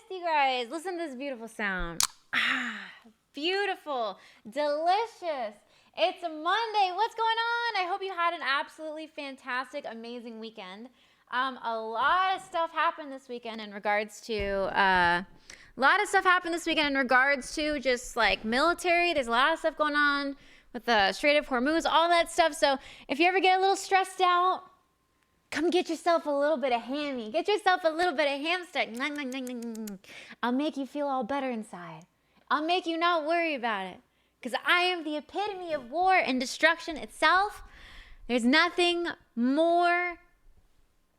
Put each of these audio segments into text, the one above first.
you guys. Listen to this beautiful sound. Ah, beautiful, delicious. It's a Monday. What's going on? I hope you had an absolutely fantastic, amazing weekend. A lot of stuff happened this weekend in regards to just like military. There's a lot of stuff going on with the Strait of Hormuz, all that stuff. So if you ever get a little stressed out, come get yourself a little bit of hammy. Get yourself a little bit of hamster. I'll make you feel all better inside. I'll make you not worry about it. Because I am the epitome of war and destruction itself. There's nothing more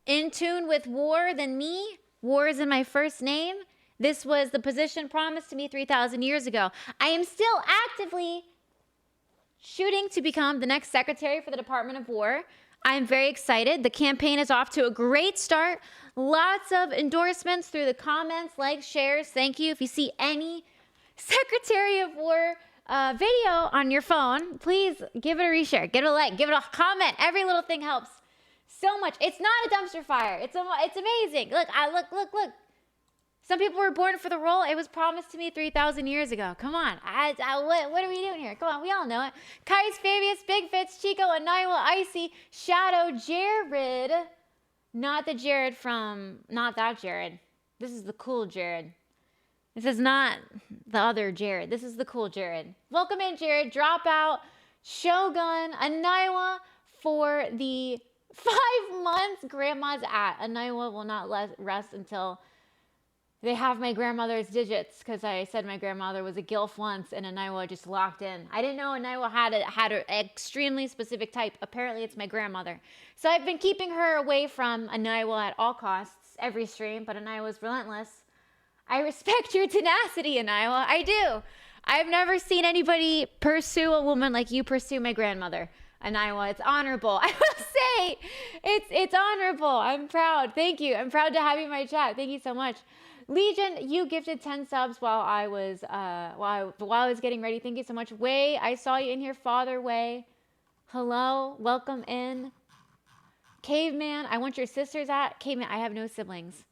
in tune with war than me. War is in my first name. This was the position promised to me 3,000 years ago. I am still actively shooting to become the next secretary for the Department of War. I'm very excited. The campaign is off to a great start. Lots of endorsements through the comments, likes, shares. Thank you. If you see any Secretary of War video on your phone, please give it a reshare, give it a like, give it a comment. Every little thing helps so much. It's not a dumpster fire. It's amazing. Look. Some people were born for the role. It was promised to me 3,000 years ago. Come on. What are we doing here? Come on. We all know it. Kais, Fabius, Big Fitz, Chico, Aniwa, Icy, Shadow, Jared. Not the Jared from, not that Jared. This is the cool Jared. This is not the other Jared. This is the cool Jared. Welcome in, Jared. Dropout, Shogun, Aniwa for the 5 months grandma's at. Aniwa will not rest until they have my grandmother's digits, because I said my grandmother was a gilf once and Aniwa just locked in. I didn't know Aniwa had an extremely specific type. Apparently it's my grandmother. So I've been keeping her away from Aniwa at all costs every stream, but Aniwa's relentless. I respect your tenacity, Aniwa. I do. I've never seen anybody pursue a woman like you pursue my grandmother, Aniwa. It's honorable. I will say it's honorable. I'm proud. Thank you. I'm proud to have you in my chat. Thank you so much. Legion, you gifted 10 subs while I was getting ready. Thank you so much. Way, I saw you in here. Father Way, hello, welcome in. Caveman, I want your sisters at. Caveman, I have no siblings.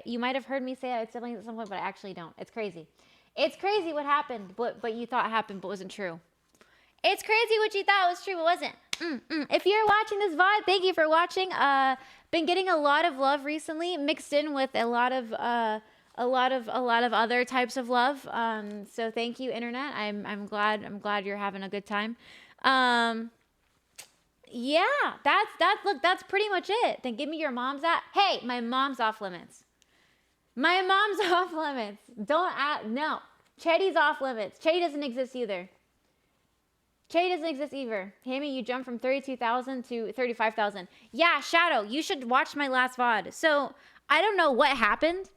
You might have heard me say I had siblings at some point, but I actually don't. It's crazy. It's crazy what happened, but you thought happened, but wasn't true. It's crazy what you thought was true, but wasn't. If you're watching this VOD, thank you for watching. Been getting a lot of love recently, mixed in with a lot of other types of love. So thank you, internet. I'm glad you're having a good time. Yeah, that's pretty much it. Then give me your mom's at. Hey, my mom's off limits. My mom's off limits. No. Chetty's off limits. Chetty doesn't exist either. Hammy, you jumped from 32,000 to 35,000. Yeah, Shadow, you should watch my last VOD. So I don't know what happened.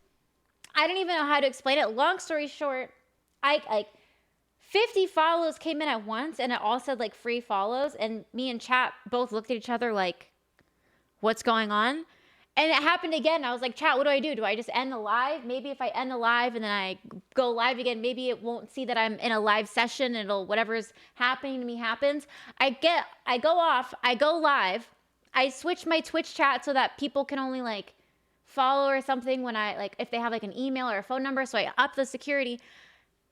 I don't even know how to explain it. Long story short, I 50 follows came in at once, and it all said like free follows, and me and chat both looked at each other like, what's going on? And it happened again. I was like, chat, what do I do? Do I just end the live? Maybe if I end the live and then I go live again, maybe it won't see that I'm in a live session. It'll, whatever's happening to me happens. I go off, I go live. I switch my Twitch chat so that people can only like follow or something when if they have like an email or a phone number. So I up the security.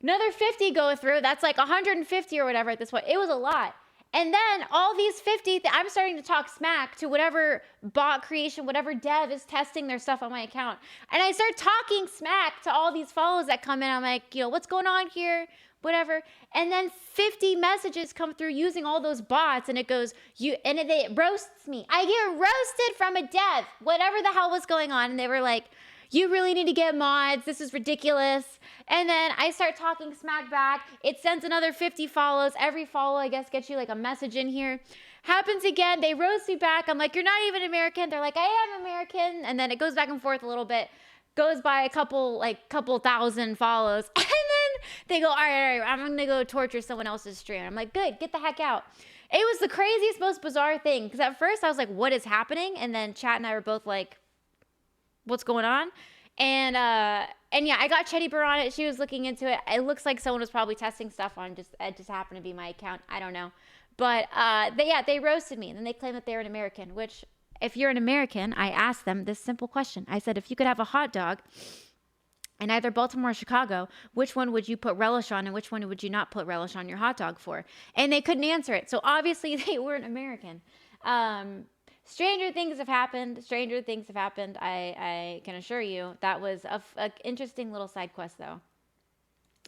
Another 50 go through. That's like 150 or whatever at this point. It was a lot. And then all these 50, I'm starting to talk smack to whatever bot creation, whatever dev is testing their stuff on my account. And I start talking smack to all these follows that come in. I'm like, what's going on here? Whatever. And then 50 messages come through using all those bots, and it goes, it roasts me. I get roasted from a dev, whatever the hell was going on. And they were like, you really need to get mods. This is ridiculous. And then I start talking smack back. It sends another 50 follows. Every follow, I guess, gets you like a message in here. Happens again. They roast me back. I'm like, you're not even American. They're like, I am American. And then it goes back and forth a little bit. Goes by a couple thousand follows. And then they go, all right, I'm going to go torture someone else's stream. I'm like, good, get the heck out. It was the craziest, most bizarre thing. Because at first I was like, what is happening? And then Chat and I were both like, what's going on? And yeah, I got Chetty Burr on it. She was looking into it. It looks like someone was probably testing stuff on it just happened to be my account. I don't know. But they roasted me. And then they claimed that they were an American, which if you're an American, I asked them this simple question. I said, if you could have a hot dog in either Baltimore or Chicago, which one would you put relish on and which one would you not put relish on your hot dog for? And they couldn't answer it. So obviously they weren't American. Stranger things have happened. Stranger things have happened. I can assure you. That was an interesting little side quest, though.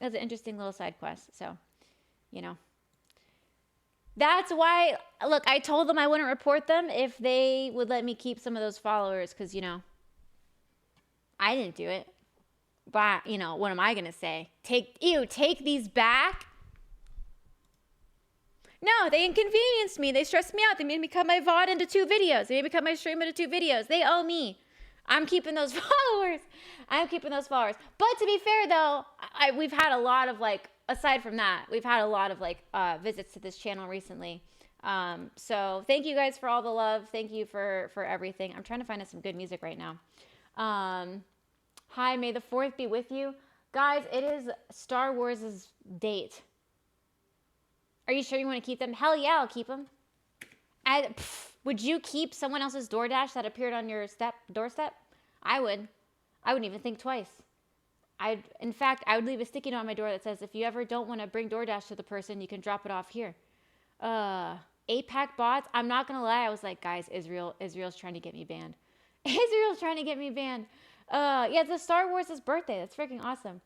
It was an interesting little side quest. So, you know. That's why, look, I told them I wouldn't report them if they would let me keep some of those followers. Because, you know, I didn't do it. But, you know, what am I going to say? Take these back? No, they inconvenienced me. They stressed me out. They made me cut my VOD into 2 videos. They made me cut my stream into 2 videos. They owe me. I'm keeping those followers. I'm keeping those followers. But to be fair, though, we've had a lot of, like, aside from that, we've had a lot of, like, visits to this channel recently. So thank you guys for all the love. Thank you for everything. I'm trying to find us some good music right now. Hi, may the 4th be with you. Guys, it is Star Wars' date. Are you sure you want to keep them? Hell yeah, I'll keep them. Would you keep someone else's DoorDash that appeared on your doorstep? I would. I wouldn't even think twice. In fact, I would leave a sticky note on my door that says, if you ever don't want to bring DoorDash to the person, you can drop it off here. 8-pack bots. I'm not going to lie. I was like, guys, Israel's trying to get me banned. Israel's trying to get me banned. Yeah, it's a Star Wars' birthday. That's freaking awesome.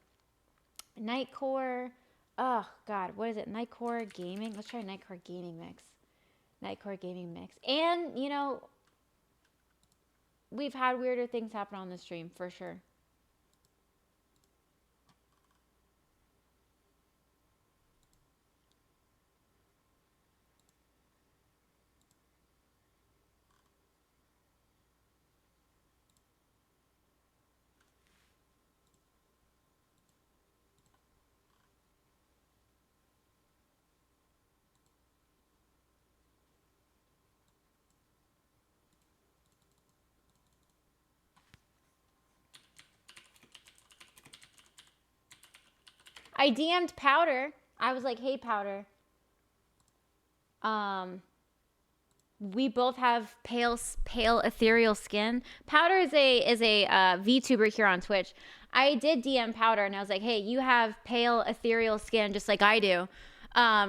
Nightcore. Oh, God. What is it? Nightcore Gaming? Let's try Nightcore Gaming Mix. Nightcore Gaming Mix. And, you know, we've had weirder things happen on the stream, for sure. I DM'd Powder. I was like, hey, Powder. We both have pale ethereal skin. Powder is a VTuber here on Twitch. I did DM Powder and I was like, hey, you have pale ethereal skin just like I do.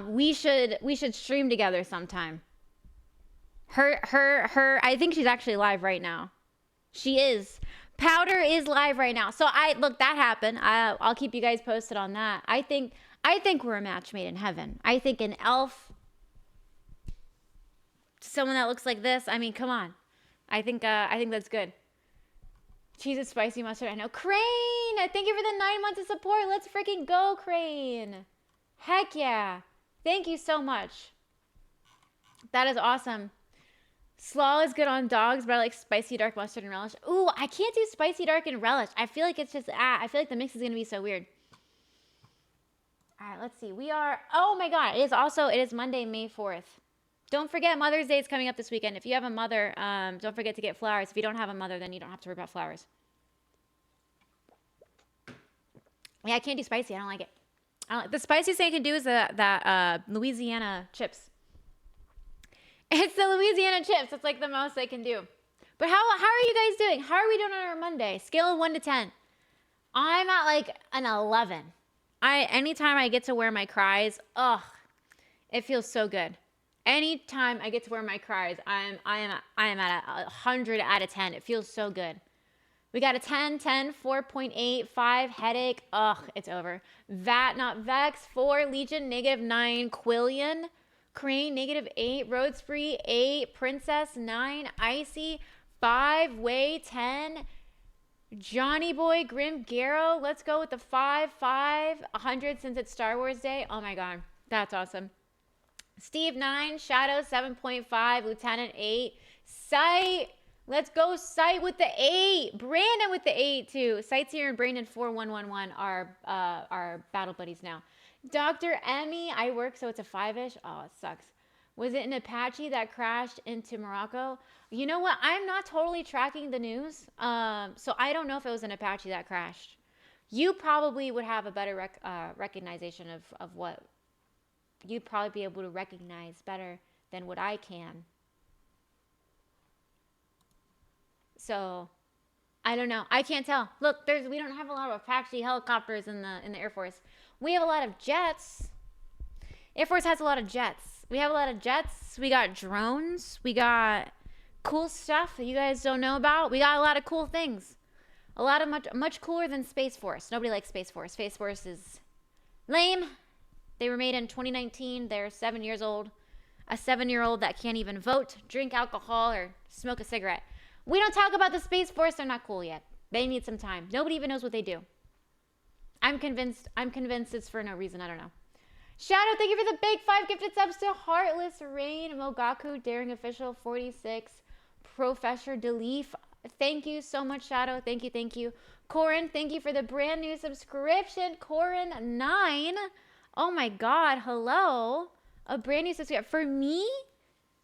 We should stream together sometime. I think she's actually live right now. She is. Powder is live right now. So look, that happened. I'll keep you guys posted on that. I think we're a match made in heaven. I think an elf, someone that looks like this. I mean, come on. I think that's good. Cheese is spicy mustard. I know. Crane, thank you for the 9 months of support. Let's freaking go, Crane. Heck yeah. Thank you so much. That is awesome. Slaw is good on dogs, but I like spicy dark mustard and relish. Ooh, I can't do spicy dark and relish. I feel like it's just, I feel like the mix is going to be so weird. All right, let's see. Oh my God. It is Monday, May 4th. Don't forget Mother's Day is coming up this weekend. If you have a mother, don't forget to get flowers. If you don't have a mother, then you don't have to worry about flowers. Yeah, I can't do spicy. I don't like it. The spiciest thing I can do is that Louisiana chips. It's the Louisiana chips. It's like the most I can do. But how are you guys doing? How are we doing on our Monday? Scale of 1 to 10. I'm at like an 11. Anytime I get to wear my cries, it feels so good. Anytime I get to wear my cries, I am at 100 out of 10. It feels so good. We got a 10, 4.8, 5, headache. It's over. VAT, not Vex, 4, Legion, -9, Quillian, Crane, -8, Road Spree, 8, Princess, 9, Icy, 5, Way, 10, Johnny Boy, Grim, Garrow. Let's go with the 5, 100 since it's Star Wars Day. Oh my God, that's awesome. Steve, 9, Shadow, 7.5, Lieutenant, 8, Sight. Let's go Sight with the 8. Brandon with the 8 too. Sightseer and Brandon 4111 are battle buddies now. Dr. Emmy, I work, so it's a 5-ish. Oh, it sucks. Was it an Apache that crashed into Morocco? You know what? I'm not totally tracking the news, so I don't know if it was an Apache that crashed. You probably would have a better recognition of what. You'd probably be able to recognize better than what I can. So, I don't know. I can't tell. Look, we don't have a lot of Apache helicopters in the Air Force. We have a lot of jets. Air Force has a lot of jets. We have a lot of jets. We got drones. We got cool stuff that you guys don't know about. We got a lot of cool things. A lot of much cooler than Space Force. Nobody likes Space Force. Space Force is lame. They were made in 2019. They're 7 years old. A 7-year-old that can't even vote, drink alcohol, or smoke a cigarette. We don't talk about the Space Force. They're not cool yet. They need some time. Nobody even knows what they do. I'm convinced it's for no reason. I don't know. Shadow, thank you for the big 5 gifted subs to Heartless Rain, Mogaku, Daring Official, 46, Professor Deleef. Thank you so much, Shadow. Thank you, thank you. Corin, thank you for the brand new subscription. Corin 9. Oh my God, hello. A brand new subscription. For me?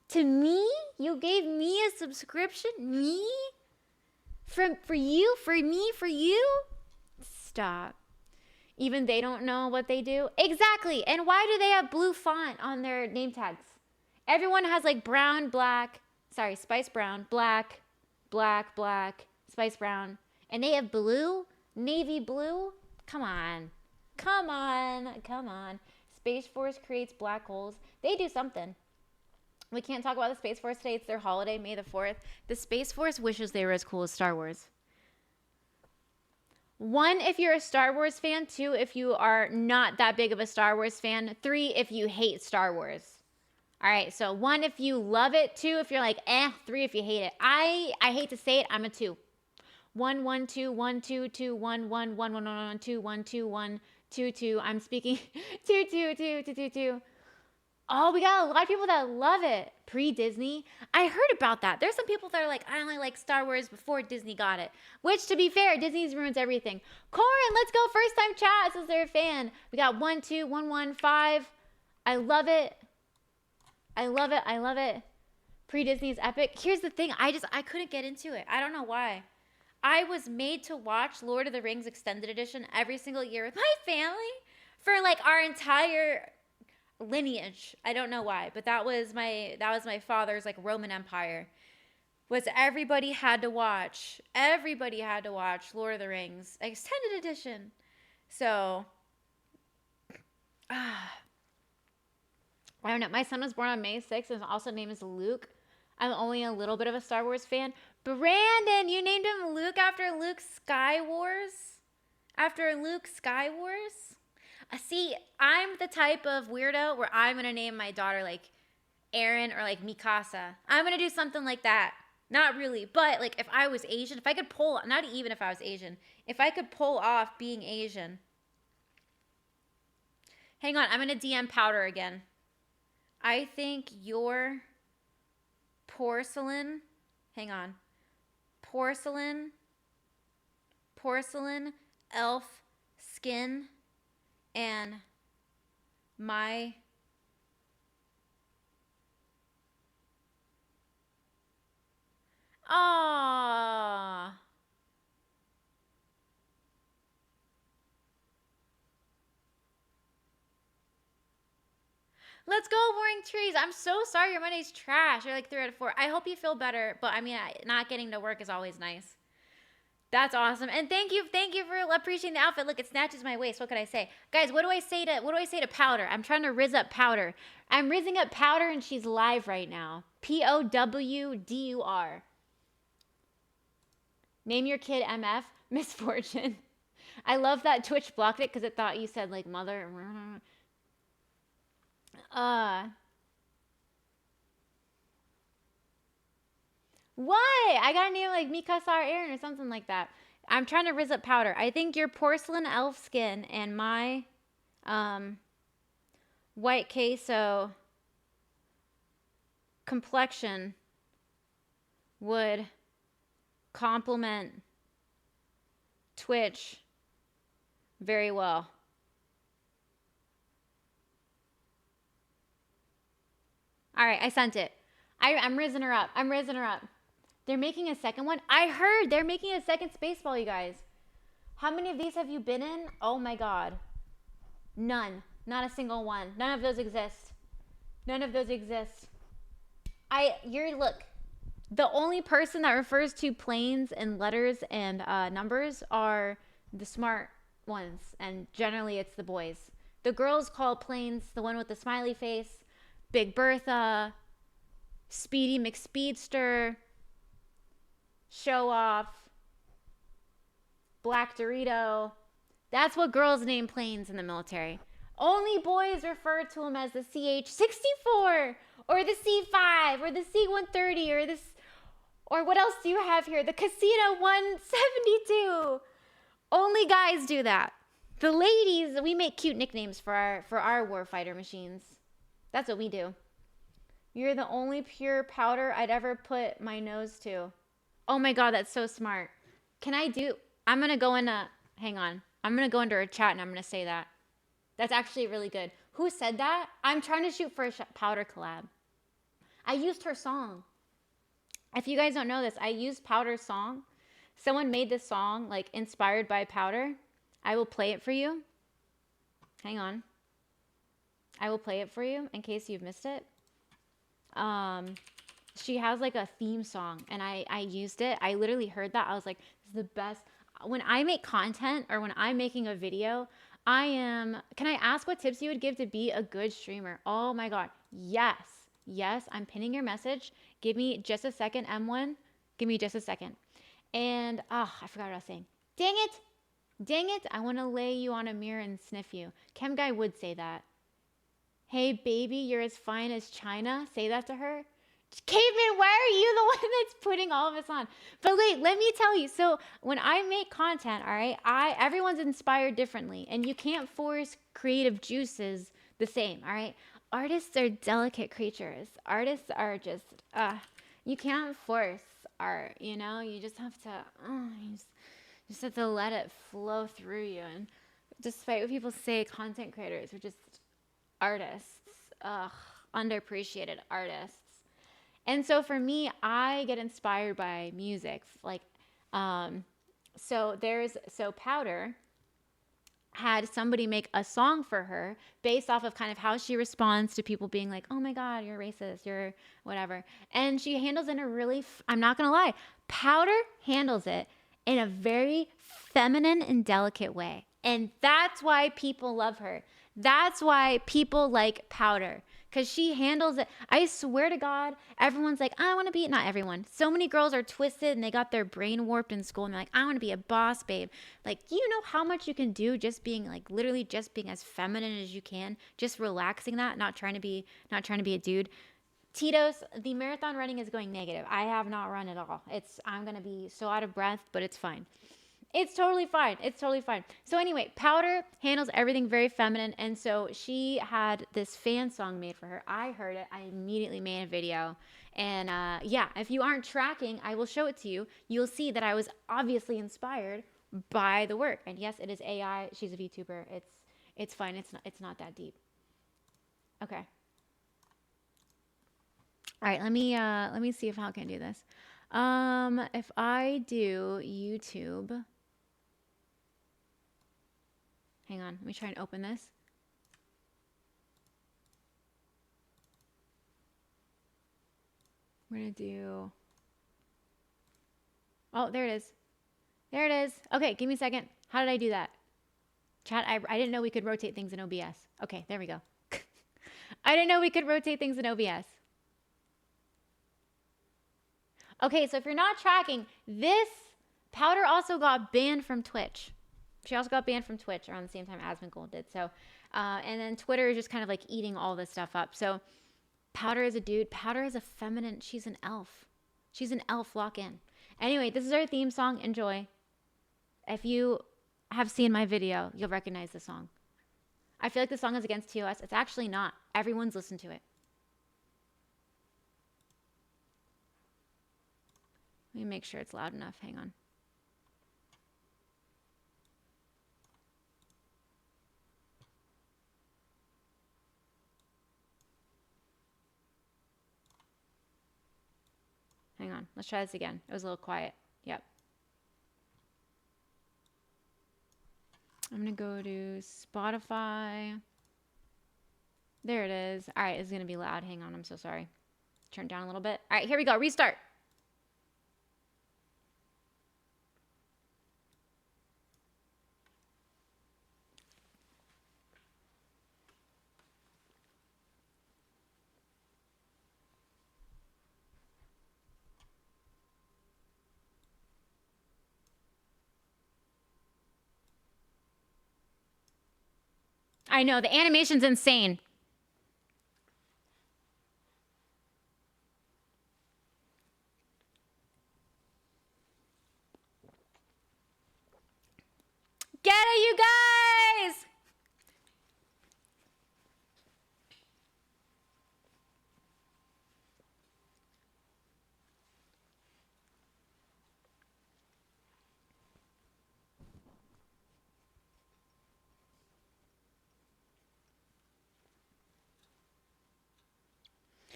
To me? You gave me a subscription? Me? For you? For me? For you? Stop. Even they don't know what they do? Exactly. And why do they have blue font on their name tags? Everyone has like brown, black, spice brown, black, spice brown. And they have blue? Navy blue? Come on. Come on. Come on. Space Force creates black holes. They do something. We can't talk about the Space Force today. It's their holiday, May the 4th. The Space Force wishes they were as cool as Star Wars. 1, if you're a Star Wars fan. 2, if you are not that big of a Star Wars fan. 3, if you hate Star Wars. All right, so 1, if you love it. 2, if you're like, 3, if you hate it. I hate to say it, I'm a 2. 1, 1, 2, 1, 2, 2, 1, 1, 1, 1, 1, 2, 1, 2, 1, 2, 2. I'm speaking 2, 2, 2, 2, 2, 2. Oh, we got a lot of people that love it. Pre-Disney. I heard about that. There's some people that are like, I only like Star Wars before Disney got it. Which, to be fair, Disney's ruins everything. Corin, let's go. First time chat since they're a fan. We got 1, 2, 1, 1, 5. I love it. I love it. I love it. Pre-Disney's epic. Here's the thing. I couldn't get into it. I don't know why. I was made to watch Lord of the Rings Extended Edition every single year with my family for like our entire lineage. I don't know why, but that was my father's like Roman Empire. Was everybody had to watch Lord of the Rings Extended Edition. So I don't know. My son was born on May 6th and also name is Luke. I'm only a little bit of a Star Wars fan. Brandon, you named him Luke after Luke Skywars? After Luke Skywars? See, I'm the type of weirdo where I'm going to name my daughter like Aaron or like Mikasa. I'm going to do something like that. Not really, but like if I was Asian, if I could pull, not even if I was Asian, if I could pull off being Asian. Hang on, I'm going to DM Powder again. I think your porcelain, hang on, porcelain elf skin and my let's go, Boring Trees. I'm so sorry your Monday's trash. You're like 3 out of 4. I hope you feel better, but I mean, not getting to work is always nice. That's awesome. And thank you for appreciating the outfit. Look, it snatches my waist. What could I say? Guys, what do I say to Powder? I'm trying to rizz up Powder. I'm rizzing up Powder and she's live right now. POWDUR. Name your kid MF. Misfortune. I love that Twitch blocked it because it thought you said like mother. What? I got a name like Mikasa or Aaron or something like that. I'm trying to rizz up Powder. I think your porcelain elf skin and my white queso complexion would complement Twitch very well. All right, I sent it. I'm rizzing her up. They're making a second one. I heard they're making a second Spaceball, you guys. How many of these have you been in? Oh my God. None. Not a single one. None of those exist. Look. The only person that refers to planes and letters and numbers are the smart ones, and generally it's the boys. The girls call planes the one with the smiley face, Big Bertha, Speedy McSpeedster, Show Off, Black Dorito. That's what girls name planes in the military. Only boys refer to them as the CH-64 or the C-5 or the C-130 or this, or what else do you have here? The Casino 172. Only guys do that. The ladies, we make cute nicknames for our warfighter machines. That's what we do. You're the only pure powder I'd ever put my nose to. Oh my God, that's so smart. I'm going to go into, hang on. I'm going to go into her chat and I'm going to say that. That's actually really good. Who said that? I'm trying to shoot for a powder collab. I used her song. If you guys don't know this, I used Powder's song. Someone made this song like inspired by Powder. I will play it for you. Hang on. I will play it for you in case you've missed it. She has like a theme song and I used it. I literally heard that. I was like, this is the best. When I make content or when I'm making a video, can I ask what tips you would give to be a good streamer? Oh my God. Yes. Yes. I'm pinning your message. Give me just a second, M1. Give me just a second. And, I forgot what I was saying. Dang it. Dang it. I want to lay you on a mirror and sniff you. Chem Guy would say that. Hey, baby, you're as fine as China. Say that to her. Caveman, why are you the one that's putting all of this on? But wait, let me tell you. So when I make content, all right, everyone's inspired differently. And you can't force creative juices the same, all right? Artists are delicate creatures. Artists are just, you can't force art, you know? You just have to, you just have to let it flow through you. And despite what people say, content creators are just artists, underappreciated artists. And so for me, I get inspired by music. Like, so Powder had somebody make a song for her based off of kind of how she responds to people being like, oh my God, you're racist, you're whatever. And she handles it in a really, I'm not going to lie, Powder handles it in a very feminine and delicate way. And that's why people love her. That's why people like Powder. Because she handles it. I swear to God, everyone's like, I want to be, not everyone. So many girls are twisted and they got their brain warped in school and they're like, I want to be a boss babe. Like, do you know how much you can do just being like, literally just being as feminine as you can, just relaxing that, not trying to be a dude. Tito's, the marathon running is going negative. I have not run at all. I'm going to be so out of breath, but it's fine. It's totally fine. It's totally fine. So anyway, Powder handles everything very feminine. And so she had this fan song made for her. I heard it. I immediately made a video. And yeah, if you aren't tracking, I will show it to you. You'll see that I was obviously inspired by the work. And yes, it is AI. She's a VTuber. It's fine. It's not that deep. Okay. All right, let me see how I can do this. If I do YouTube, hang on, let me try and open this. We're gonna do, oh, there it is. There it is. Okay, give me a second. How did I do that? Chat, I didn't know we could rotate things in OBS. Okay, there we go. I didn't know we could rotate things in OBS. Okay, so if you're not tracking, this Powder also got banned from Twitch. She also got banned from Twitch around the same time Asmongold did. So, and then Twitter is just kind of like eating all this stuff up. So Powder is a dude. Powder is a feminine. She's an elf. She's an elf. Lock in. Anyway, this is our theme song. Enjoy. If you have seen my video, you'll recognize the song. I feel like the song is against TOS. It's actually not. Everyone's listened to it. Let me make sure it's loud enough. Hang on. Hang on. Let's try this again. It was a little quiet. Yep. I'm going to go to Spotify. There it is. All right. It's going to be loud. Hang on. I'm so sorry. Turn it down a little bit. All right. Here we go. Restart. I know, the animation's insane. Get it, you guys!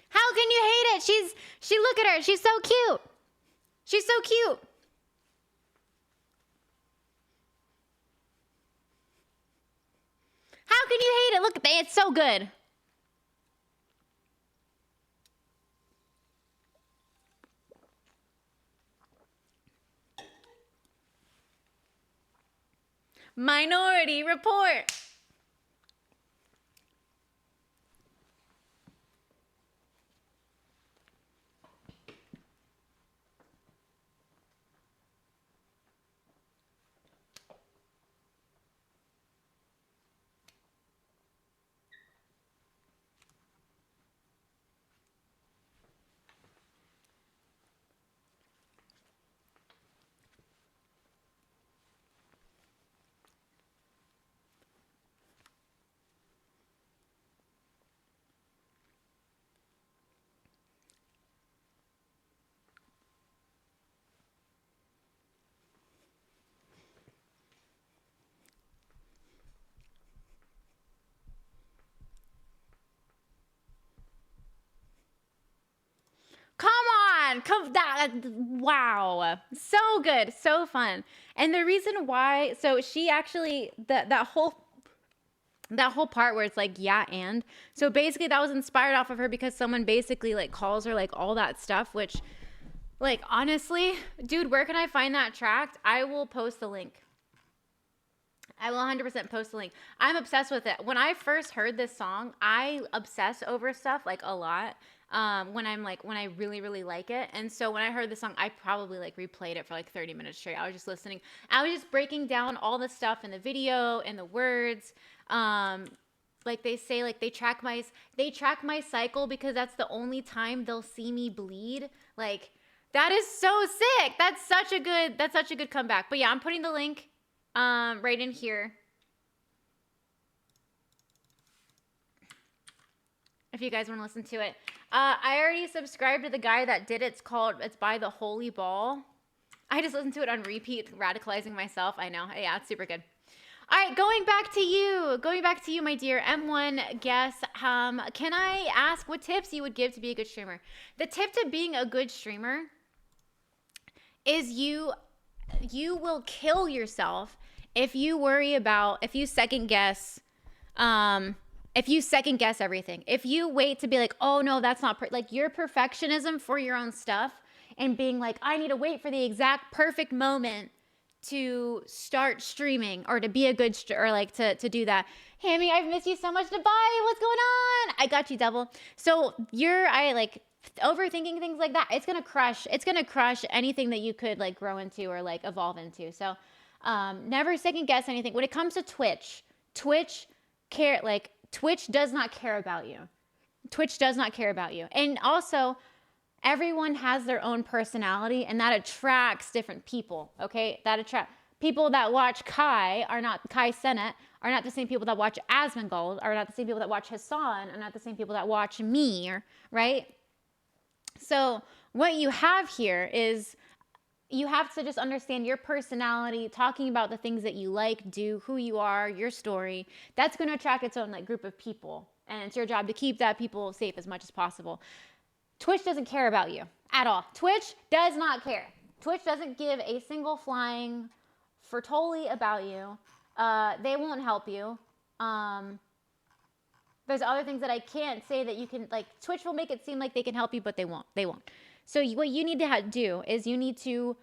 How can you hate it? She look at her. She's so cute. She's so cute. How can you hate it? Look, it's so good. Minority Report. Come on, wow, so good, so fun. And the reason why, so she actually, that whole part where it's like, yeah, and so basically that was inspired off of her because someone basically like calls her like all that stuff, which like, honestly, dude, where can I find that track? I will post the link. I will 100% post the link. I'm obsessed with it. When I first heard this song, I obsess over stuff like a lot. When I really, really like it. And so when I heard the song, I probably like replayed it for like 30 minutes straight. I was just listening. I was just breaking down all the stuff in the video and the words. Like they say, like they track my cycle because that's the only time they'll see me bleed. Like that is so sick. That's such a good comeback. But yeah, I'm putting the link right in here. If you guys want to listen to it. I already subscribed to the guy that did it. It's by the Holy Ball. I just listened to it on repeat, radicalizing myself. I know. Yeah, it's super good. All right, going back to you, my dear M1 guest. Can I ask what tips you would give to be a good streamer? The tip to being a good streamer is you will kill yourself if you second guess everything. If you wait to be like, oh no, that's not like your perfectionism for your own stuff and being like, I need to wait for the exact perfect moment to start streaming or to be a good or like to do that. Hammy, I've missed you so much. To buy. What's going on? I got you, double. So overthinking things like that. It's gonna crush anything that you could like grow into or like evolve into. So never second guess anything. When it comes to Twitch does not care about you. Twitch does not care about you. And also, everyone has their own personality, and that attracts different people, okay? People that watch Kai Sennett are not the same people that watch Asmongold, are not the same people that watch Hassan, are not the same people that watch me, right? So what you have here is you have to just understand your personality, talking about the things that you like, do, who you are, your story. That's going to attract its own like group of people. And it's your job to keep that people safe as much as possible. Twitch doesn't care about you at all. Twitch does not care. Twitch doesn't give a single flying fertoli about you. They won't help you. There's other things that I can't say that you can, like, Twitch will make it seem like they can help you, but they won't. So what you need to do is you need to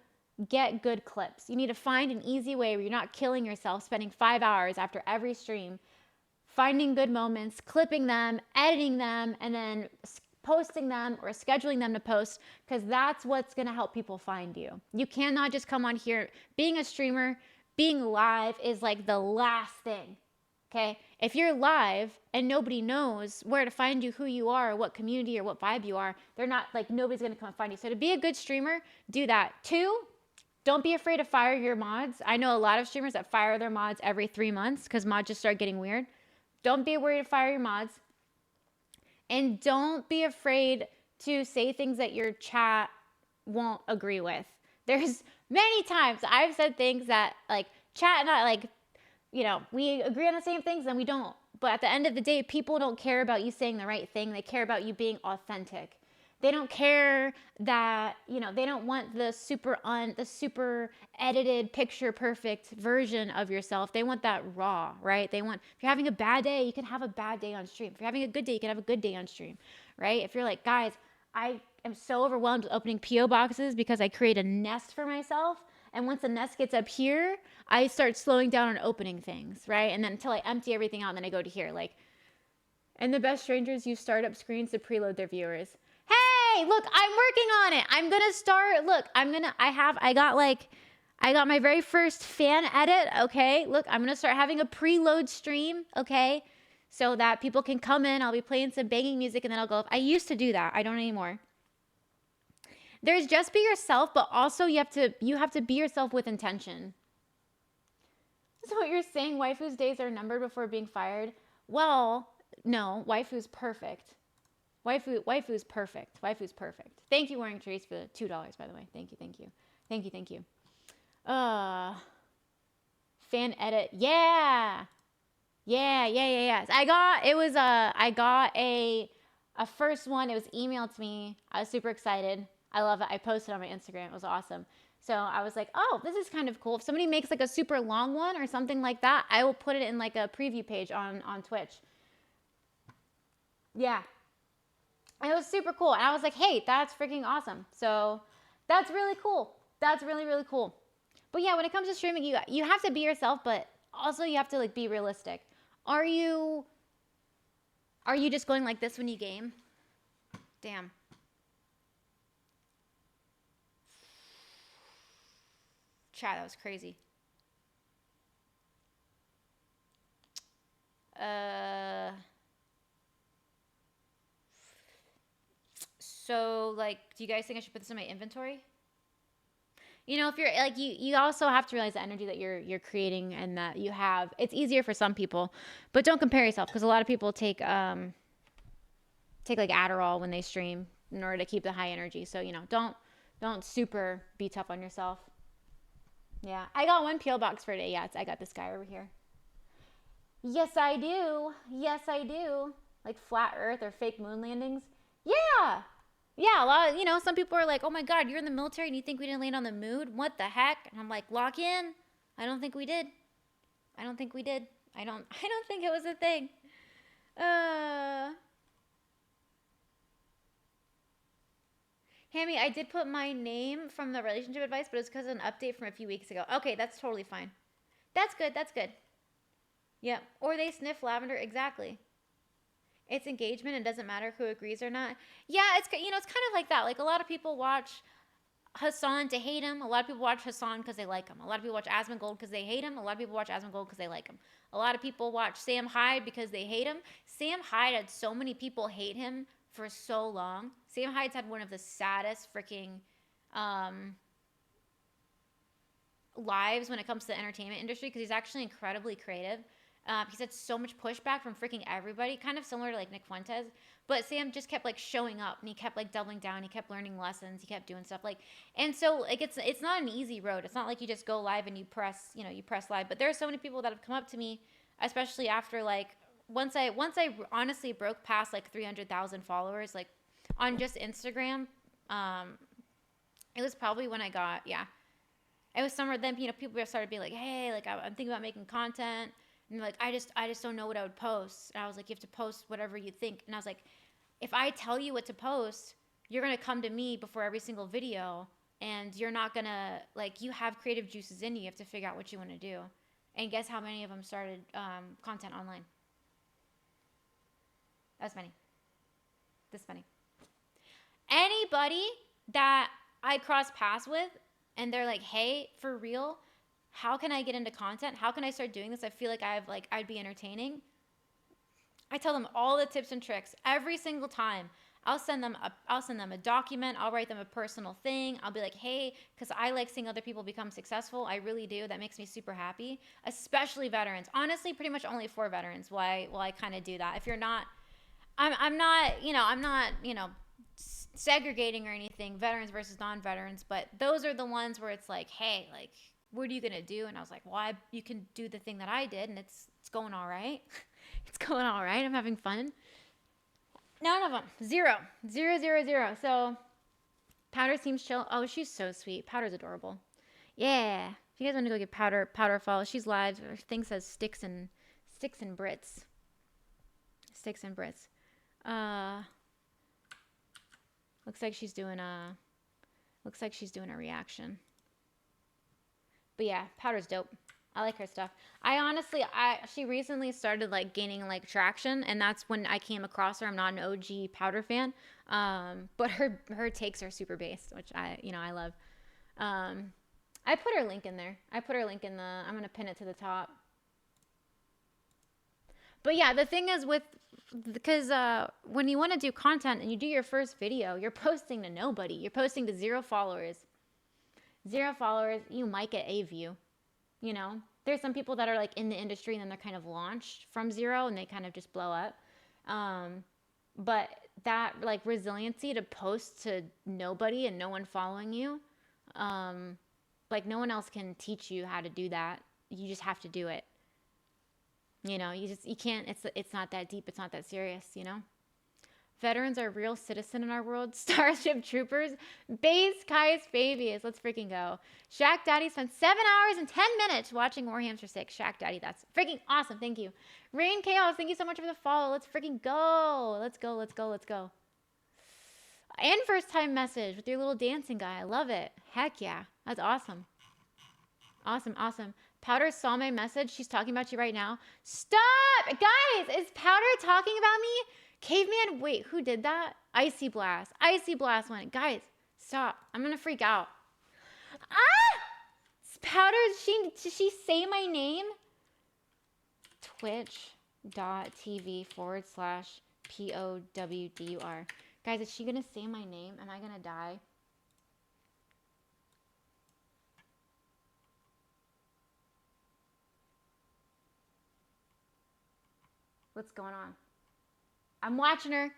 get good clips. You need to find an easy way where you're not killing yourself, spending 5 hours after every stream, finding good moments, clipping them, editing them, and then posting them or scheduling them to post, because that's what's going to help people find you. You cannot just come on here. Being a streamer, being live is like the last thing. Okay, if you're live and nobody knows where to find you, who you are, what community or what vibe you are, they're not like, nobody's gonna come and find you. So to be a good streamer, do that. 2, don't be afraid to fire your mods. I know a lot of streamers that fire their mods every 3 months because mods just start getting weird. Don't be worried to fire your mods. And don't be afraid to say things that your chat won't agree with. There's many times I've said things that like chat not like, you know, we agree on the same things and we don't. But at the end of the day, people don't care about you saying the right thing. They care about you being authentic. They don't care that, you know, they don't want the super edited, picture perfect version of yourself. They want that raw, right? They want, if you're having a bad day, you can have a bad day on stream. If you're having a good day, you can have a good day on stream, right? If you're like, guys, I am so overwhelmed with opening P.O. boxes because I create a nest for myself. And once the nest gets up here, I start slowing down on opening things, right? And then until I empty everything out, and then I go to here. Like, and the best strangers use startup screens to preload their viewers. Hey, look, I'm working on it. I'm going to start, look, I got my very first fan edit, okay? Look, I'm going to start having a preload stream, okay? So that people can come in, I'll be playing some banging music, and then I'll go. I used to do that. I don't anymore. There's just be yourself, but also you have to be yourself with intention. So what you're saying, waifu's days are numbered before being fired? Well, no, waifu's perfect. Waifu's perfect. Waifu's perfect. Thank you, Wearing Trees, for the $2, by the way. Thank you. Fan edit. Yeah. I got a first one. It was emailed to me. I was super excited. I love it. I posted on my Instagram. It was awesome. So I was like, oh, this is kind of cool. If somebody makes like a super long one or something like that, I will put it in like a preview page on Twitch. Yeah. And it was super cool. And I was like, hey, that's freaking awesome. So that's really cool. That's really, really cool. But yeah, when it comes to streaming, you have to be yourself, but also you have to like be realistic. Are you just going like this when you game? Damn. Chat, that was crazy. So like, do you guys think I should put this in my inventory? You know, if you're like, you also have to realize the energy that you're creating and that you have. It's easier for some people, but don't compare yourself, because a lot of people take like Adderall when they stream in order to keep the high energy. So, you know, don't super be tough on yourself. Yeah, I got one PO box for today. Yeah, I got this guy over here. Yes, I do. Like flat Earth or fake moon landings. Yeah. Yeah, a lot of, you know, some people are like, oh my God, you're in the military and you think we didn't land on the moon? What the heck? And I'm like, lock in. I don't think we did. I don't think it was a thing. Hammy, I did put my name from the relationship advice, but it's because of an update from a few weeks ago. Okay, that's totally fine. That's good. Yeah, or they sniff lavender, exactly. It's engagement. It doesn't matter who agrees or not. Yeah, it's kind of like that. Like a lot of people watch Hassan to hate him. A lot of people watch Hassan because they like him. A lot of people watch Asmongold because they hate him. A lot of people watch Asmongold because they like him. A lot of people watch Sam Hyde because they hate him. Sam Hyde had so many people hate him for so long. Sam Hyde's had one of the saddest freaking lives when it comes to the entertainment industry, because he's actually incredibly creative. He's had so much pushback from freaking everybody, kind of similar to like Nick Fuentes. But Sam just kept like showing up, and he kept like doubling down. He kept learning lessons. He kept doing stuff like, and so like it's not an easy road. It's not like you just go live and you press live. But there are so many people that have come up to me, especially after like once I honestly broke past like 300,000 followers, like on just Instagram. It was probably when I got It was somewhere then, people started being like, hey, like I'm thinking about making content. And like, I just don't know what I would post. And I was like, you have to post whatever you think. And I was like, if I tell you what to post, you're going to come to me before every single video. And you're not going to, like, you have creative juices in you. You have to figure out what you want to do. And guess how many of them started content online? That's many. This many. Anybody that I cross paths with and they're like, hey, for real, how can I get into content? How can I start doing this? I feel like I'd be entertaining. I tell them all the tips and tricks every single time. I'll send them a document. I'll write them a personal thing. I'll be like, hey, because I like seeing other people become successful. I really do. That makes me super happy, especially veterans. Honestly, pretty much only for veterans. Why I kind of do that. If you're not, I'm not, segregating or anything, veterans versus non-veterans, but those are the ones where it's like, hey, like, what are you gonna do? And I was like, well, you can do the thing that I did, and it's going all right. It's going all right. I'm having fun. None of them. Zero. So Powder seems chill. Oh, she's so sweet. Powder's adorable. Yeah. If you guys want to go give Powder a follow, she's live. Her thing says sticks and Brits. Sticks and Brits. Looks like she's doing a reaction. But yeah, Powder's dope. I like her stuff. She recently started like gaining like traction, and that's when I came across her. I'm not an OG Powder fan, but her takes are super based, which I love. I put her link in there. I'm gonna pin it to the top. But yeah, the thing is because when you want to do content and you do your first video, you're posting to nobody. You're posting to 0 followers. 0 followers, you might get a view. There's some people that are like in the industry and then they're kind of launched from 0 and they kind of just blow up. But that like resiliency to post to nobody and no one following you, like no one else can teach you how to do that. You just have to do it. You can't, it's not that deep. It's not that serious, Veterans are real citizen in our world. Starship Troopers. Base Kai's babies. Let's freaking go. Shaq Daddy spent 7 hours and 10 minutes watching Warhamster 6. Shaq Daddy, that's freaking awesome. Thank you. Rain Chaos, thank you so much for the follow. Let's freaking go. Let's go. And first time message with your little dancing guy. I love it. Heck yeah. That's awesome. Awesome. Powder saw my message. She's talking about you right now. Stop! Guys, is Powder talking about me? Caveman, wait, who did that? Icy Blast went. Guys, stop. I'm going to freak out. Powder, did she say my name? Twitch.tv/POWDUR. Guys, is she going to say my name? Am I going to die? What's going on? I'm watching her.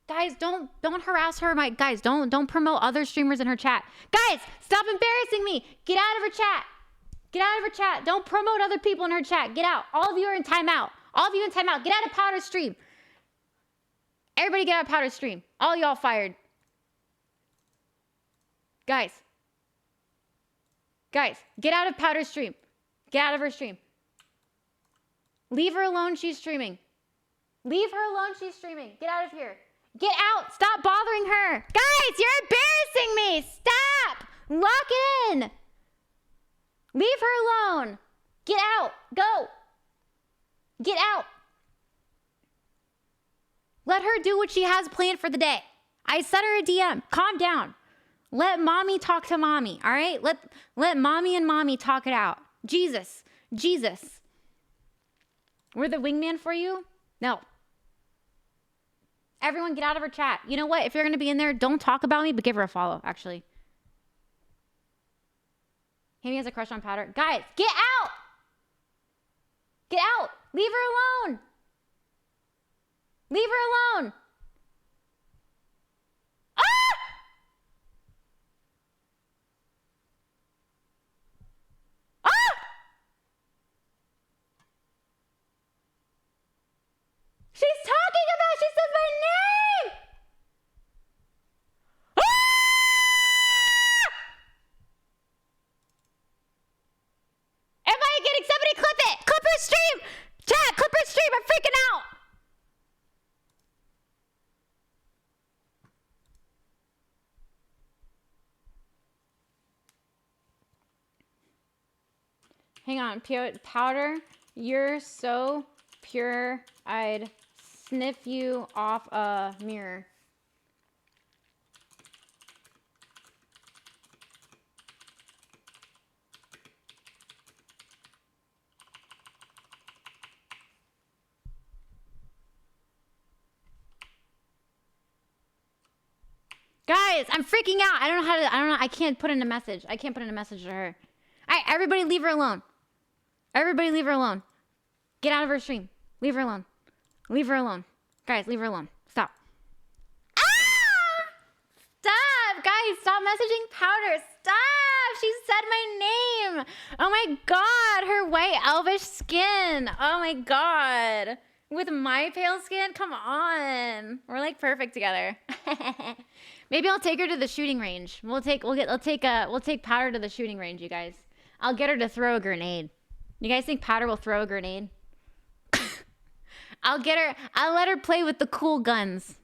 Guys, don't harass her. Guys, don't promote other streamers in her chat. Guys, stop embarrassing me. Get out of her chat. Don't promote other people in her chat. Get out. All of you are in timeout. Get out of Powder's stream. Everybody get out of Powder's stream. All y'all fired. Guys, get out of Powder's stream. Get out of her stream. Leave her alone. She's streaming. Get out of here. Get out. Stop bothering her. Guys, you're embarrassing me. Stop. Lock it in. Leave her alone. Get out. Go. Get out. Let her do what she has planned for the day. I sent her a DM. Calm down. Let mommy talk to mommy, all right? Let mommy and mommy talk it out. Jesus. We're the wingman for you? No. Everyone get out of her chat. You know what? If you're going to be in there, don't talk about me, but give her a follow, actually. Hammy has a crush on Powder. Guys, get out! Get out! Leave her alone! She's talking about, she says my name! Am I getting, somebody clip it! Clip her stream! Chat, clip her stream, I'm freaking out! Hang on, Powder, you're so pure, I'd sniff you off a mirror. Guys, I'm freaking out. I don't know how to, I don't know. I can't put in a message. I can't put in a message to her. All right, everybody leave her alone. Everybody leave her alone. Get out of her stream. Leave her alone. Leave her alone. Guys, leave her alone. Stop. Ah! Stop. Guys, stop messaging Powder. Stop. She said my name. Oh my God. Her white elvish skin. Oh my God. With my pale skin? Come on. We're like perfect together. Maybe I'll take her to the shooting range. We'll take Powder to the shooting range, you guys. I'll get her to throw a grenade. You guys think Powder will throw a grenade? I'll let her play with the cool guns.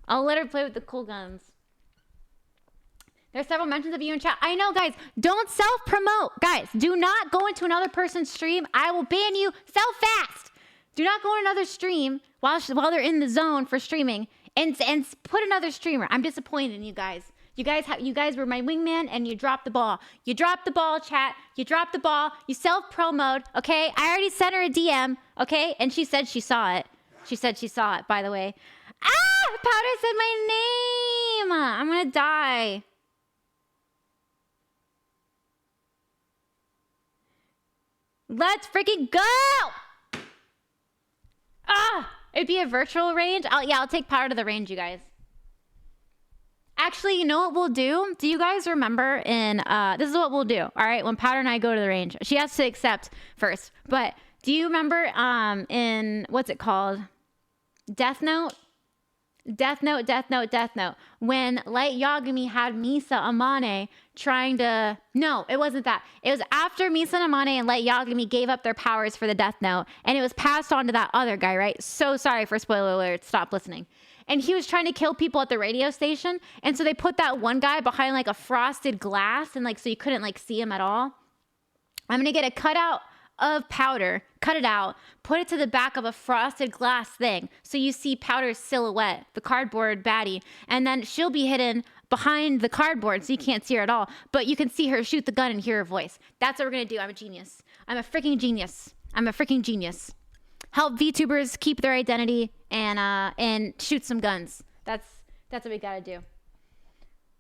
There's several mentions of you in chat. I know, guys. Don't self-promote. Guys, do not go into another person's stream. I will ban you so fast. Do not go in another stream while they're in the zone for streaming and put another streamer. I'm disappointed in you guys. You guys were my wingman and you dropped the ball. You dropped the ball, chat. You dropped the ball. You self-promoted, okay? I already sent her a DM, okay? And she said she saw it. She said she saw it, by the way. Ah! Powder said my name! I'm gonna die. Let's freaking go! Ah! It'd be a virtual range. I'll take Powder to the range, you guys. Actually, you know what we'll do? Do you guys remember this is what we'll do, all right? When Powder and I go to the range. She has to accept first. But do you remember in, what's it called? Death Note? Death Note. When Light Yagami had Misa Amane trying to... No, it wasn't that. It was after Misa Amane and Light Yagami gave up their powers for the Death Note. And it was passed on to that other guy, right? So sorry for spoiler alert. Stop listening. And he was trying to kill people at the radio station. And so they put that one guy behind like a frosted glass. And like, so you couldn't like see him at all. I'm going to get a cutout of Powder, cut it out, put it to the back of a frosted glass thing. So you see Powder's silhouette, the cardboard baddie. And then she'll be hidden behind the cardboard so you can't see her at all. But you can see her shoot the gun and hear her voice. That's what we're going to do. I'm a genius. I'm a freaking genius. Help VTubers keep their identity and shoot some guns. That's what we got to do.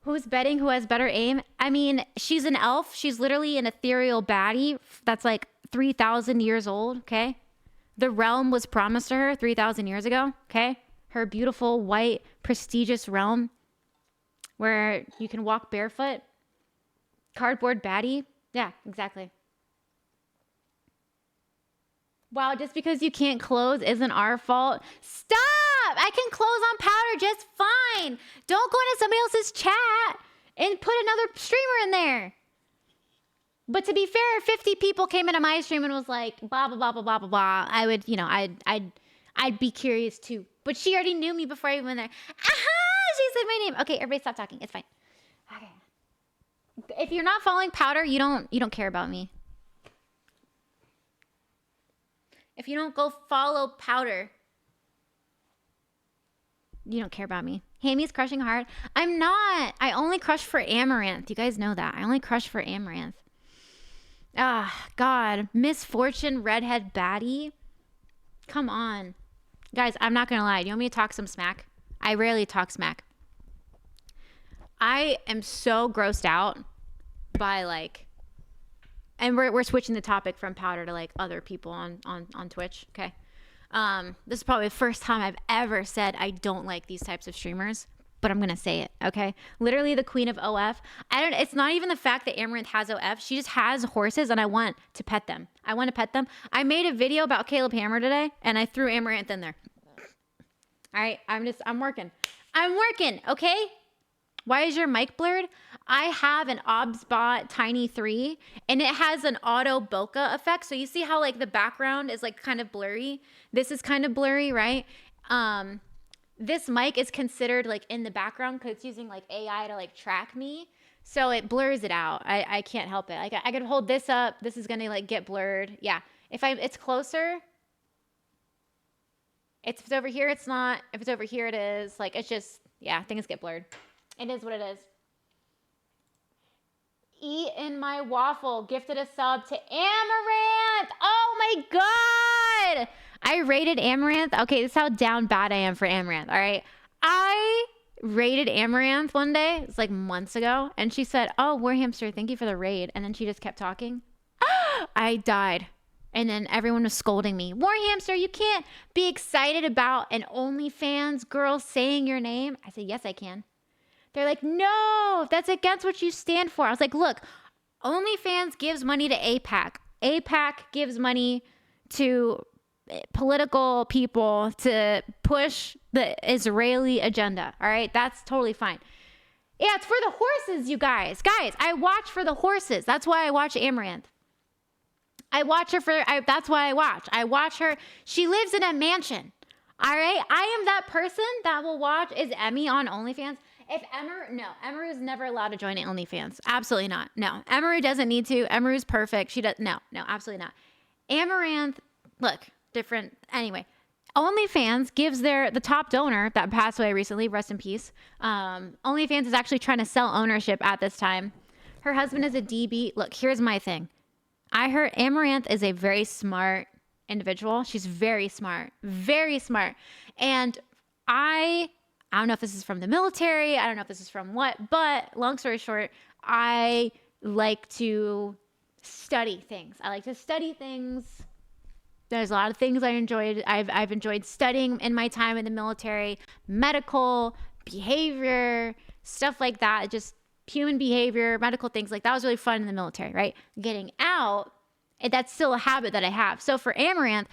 Who's betting who has better aim? I mean, she's an elf. She's literally an ethereal baddie that's like 3,000 years old, okay? The realm was promised to her 3,000 years ago, okay? Her beautiful, white, prestigious realm where you can walk barefoot. Cardboard baddie. Yeah, exactly. Wow, just because you can't close isn't our fault. Stop! I can close on Powder just fine. Don't go into somebody else's chat and put another streamer in there. But to be fair, 50 people came into my stream and was like, blah, blah, blah, blah, blah, blah, blah. I would, I'd be curious too. But she already knew me before I even went there. Aha! She said my name. Okay, everybody stop talking. It's fine. Okay. If you're not following Powder, you don't care about me. If you don't go follow Powder, you don't care about me. Hammy's crushing hard. I'm not. I only crush for Amaranth. You guys know that. I only crush for Amaranth. Ah, God. Misfortune redhead baddie. Come on. Guys, I'm not going to lie. You want me to talk some smack? I rarely talk smack. I am so grossed out by like... And we're switching the topic from Powder to like other people on Twitch. Okay. This is probably the first time I've ever said I don't like these types of streamers, but I'm going to say it. Okay. Literally the queen of OF. It's not even the fact that Amaranth has OF. She just has horses and I want to pet them. I made a video about Caleb Hammer today and I threw Amaranth in there. All right. I'm working. Okay. Why is your mic blurred? I have an OBSBot Tiny 3 and it has an auto bokeh effect. So you see how like the background is like kind of blurry. This is kind of blurry, right? This mic is considered like in the background because it's using like AI to like track me. So it blurs it out. I can't help it. Like I could hold this up. This is going to like get blurred. Yeah. It's closer. If it's over here, it's not. If it's over here, it is. Like it's just, yeah, things get blurred. It is what it is. Eat in my waffle. Gifted a sub to Amaranth. Oh my God. I rated Amaranth. Okay, this is how down bad I am for Amaranth. All right. I raided Amaranth one day. It's like months ago. And she said, "Oh, War Hamster, thank you for the raid." And then she just kept talking. I died. And then everyone was scolding me. "War Hamster, you can't be excited about an OnlyFans girl saying your name." I said, "Yes, I can." They're like, "No, that's against what you stand for." I was like, "Look, OnlyFans gives money to AIPAC. AIPAC gives money to political people to push the Israeli agenda. All right, that's totally fine. Yeah, it's for the horses, you guys. Guys, I watch for the horses. That's why I watch Amaranth. I watch her that's why I watch. I watch her. She lives in a mansion. All right, I am that person that will watch. Is Emmy on OnlyFans? If Emeru is never allowed to join OnlyFans. Absolutely not. No, Emeru doesn't need to. Emeru's perfect. She does. No, absolutely not. Amaranth, look, different. Anyway, OnlyFans gives the top donor that passed away recently, rest in peace. OnlyFans is actually trying to sell ownership at this time. Her husband is a DB. Look, here's my thing. I heard Amaranth is a very smart individual. She's very smart. Very smart. And I don't know if this is from the military. I don't know if this is from what. But long story short, I like to study things. There's a lot of things I enjoyed. I've enjoyed studying in my time in the military, medical, behavior, stuff like that. Just human behavior, medical things. Like that was really fun in the military, right? Getting out, that's still a habit that I have. So for Amaranth,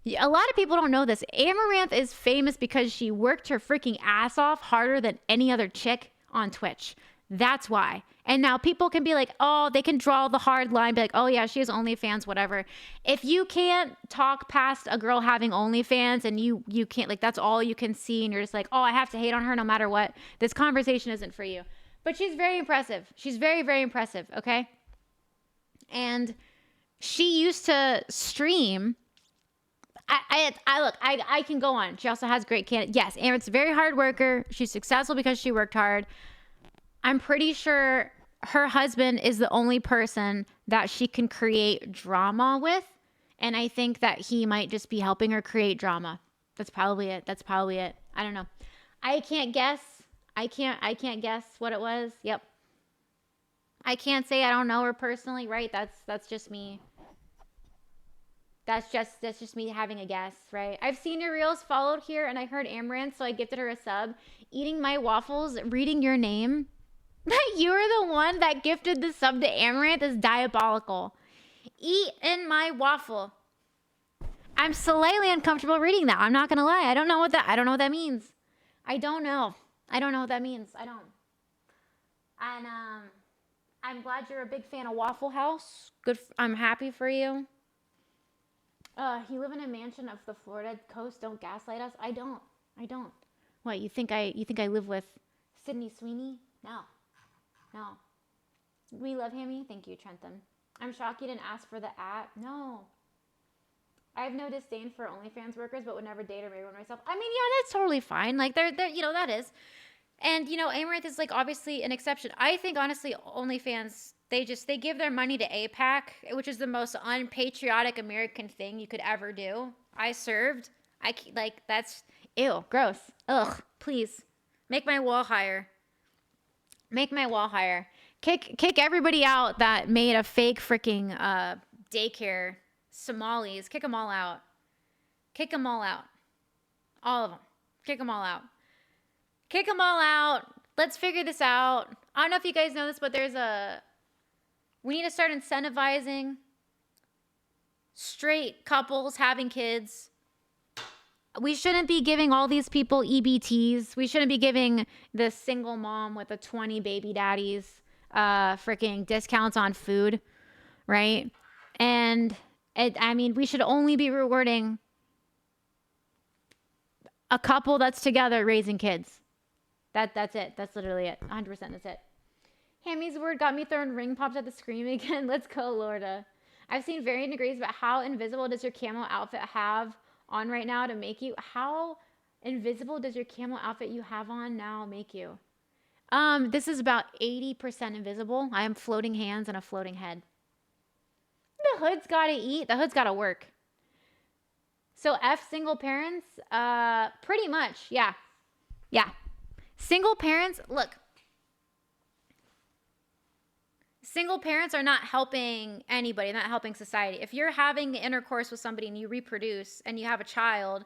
a lot of people don't know this. Amaranth is famous because she worked her freaking ass off harder than any other chick on Twitch. That's why. And now people can be like, oh, they can draw the hard line, be like, oh yeah, she has OnlyFans, whatever. If you can't talk past a girl having OnlyFans and you can't, like, that's all you can see, and you're just like, oh, I have to hate on her no matter what, this conversation isn't for you. But she's very impressive. She's very, very impressive, okay? And she used to stream. I can go on. She also has great candidates. Yes, Amaranth's a very hard worker. She's successful because she worked hard. I'm pretty sure her husband is the only person that she can create drama with. And I think that he might just be helping her create drama. That's probably it. I don't know. I can't guess. I can't guess what it was. Yep. I can't say I don't know her personally, right? That's just me. That's just me having a guess, right? I've seen your reels followed here, and I heard Amaranth, so I gifted her a sub. Eating my waffles, reading your name. That you are the one that gifted the sub to Amaranth is diabolical. Eat in my waffle. I'm slightly uncomfortable reading that. I'm not gonna lie. I don't know what that means. I don't know what that means. I don't. And I'm glad you're a big fan of Waffle House. Good. I'm happy for you. You live in a mansion of the Florida coast. Don't gaslight us. I don't. What, you think I live with Sydney Sweeney? No. We love Hammy. Thank you, Trentham. I'm shocked you didn't ask for the app. No. I have no disdain for OnlyFans workers, but would never date or marry one myself. I mean, yeah, that's totally fine. Like, they're that is. And, Amaranth is, like, obviously an exception. I think, honestly, OnlyFans, they give their money to AIPAC, which is the most unpatriotic American thing you could ever do. I served. That's, ew, gross. Ugh, please. Make my wall higher. Kick everybody out that made a fake freaking daycare. Somalis. Kick them all out. All of them. Kick them all out. Let's figure this out. I don't know if you guys know this, but we need to start incentivizing straight couples having kids. We shouldn't be giving all these people EBTs. We shouldn't be giving the single mom with the 20 baby daddies freaking discounts on food, right? And we should only be rewarding a couple that's together raising kids. That's it. That's literally it. 100%. That's it. Hammy's word got me throwing ring pops at the screen again. Let's go, Lorda. I've seen varying degrees about how invisible does your camo outfit have on right now to make you. How invisible does your camo outfit you have on now make you? This is about 80% invisible. I am floating hands and a floating head. The hood's gotta eat. The hood's gotta work. So F single parents, pretty much, yeah. Single parents, look, single parents are not helping anybody, not helping society. If you're having intercourse with somebody and you reproduce and you have a child,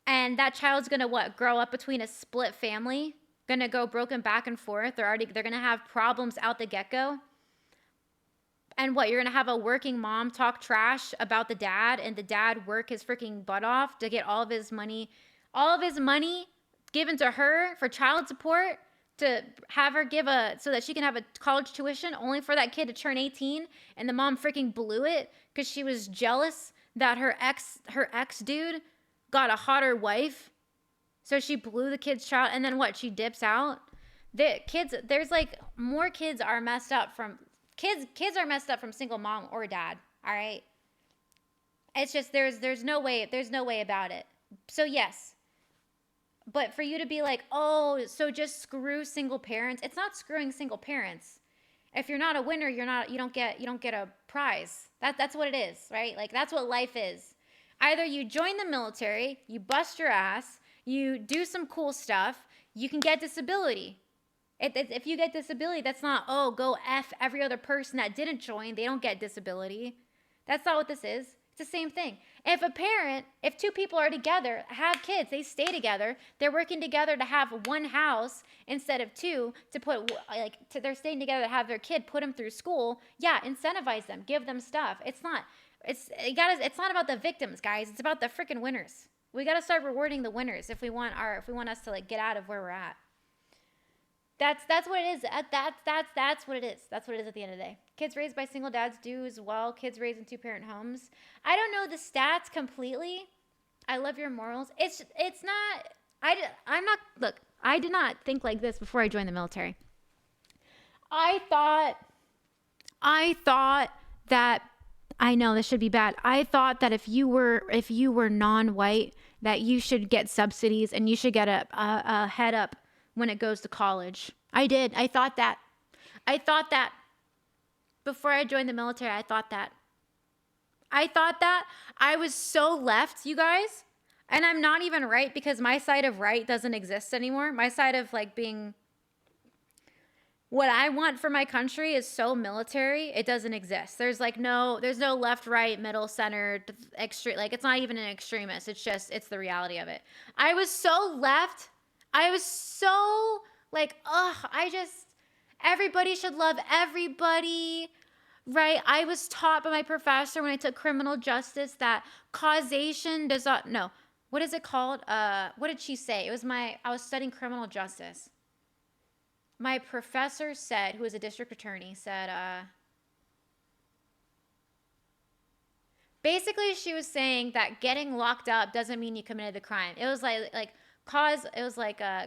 and that child's gonna what? Grow up between a split family, gonna go broken back and forth. They're gonna have problems out the get-go. And what, you're gonna have a working mom talk trash about the dad, and the dad work his freaking butt off to get all of his money given to her for child support, to have her give so that she can have a college tuition, only for that kid to turn 18, and the mom freaking blew it because she was jealous that her ex dude got a hotter wife. So she blew the kid's child, and then what? She dips out. There's like more kids are messed up from kids are messed up from single mom or dad. All right. It's just there's no way about it. So yes. But for you to be like, oh, so just screw single parents. It's not screwing single parents. If you're not a winner, you don't get a prize. That's what it is, right? Like that's what life is. Either you join the military, you bust your ass, you do some cool stuff, you can get disability. If you get disability, that's not, oh, go F every other person that didn't join. They don't get disability. That's not what this is. It's the same thing. If two people are together, have kids, they stay together, they're working together to have one house instead of two, they're staying together to have their kid, put them through school. Yeah, incentivize them, give them stuff. It's not about the victims, guys. It's about the freaking winners. We got to start rewarding the winners if we want us to like get out of where we're at. That's what it is. That's what it is. That's what it is at the end of the day. Kids raised by single dads do as well. Kids raised in two-parent homes. I don't know the stats completely. I love your morals. It's not. Look, I did not think like this before I joined the military. I thought that, I know this should be bad. I thought that if you were non-white, that you should get subsidies and you should get a head up when it goes to college. I did. I thought that. Before I joined the military, I thought that. I was so left, you guys. And I'm not even right, because my side of right doesn't exist anymore. My side of like being what I want for my country is so military, it doesn't exist. There's no left, right, middle, center, extreme. Like it's not even an extremist. It's the reality of it. I was so left. I was so like, everybody should love everybody, right? I was taught by my professor when I took criminal justice that causation does not, no, what is it called? What did she say? I was studying criminal justice. My professor said, who was a district attorney, said, basically she was saying that getting locked up doesn't mean you committed the crime. It was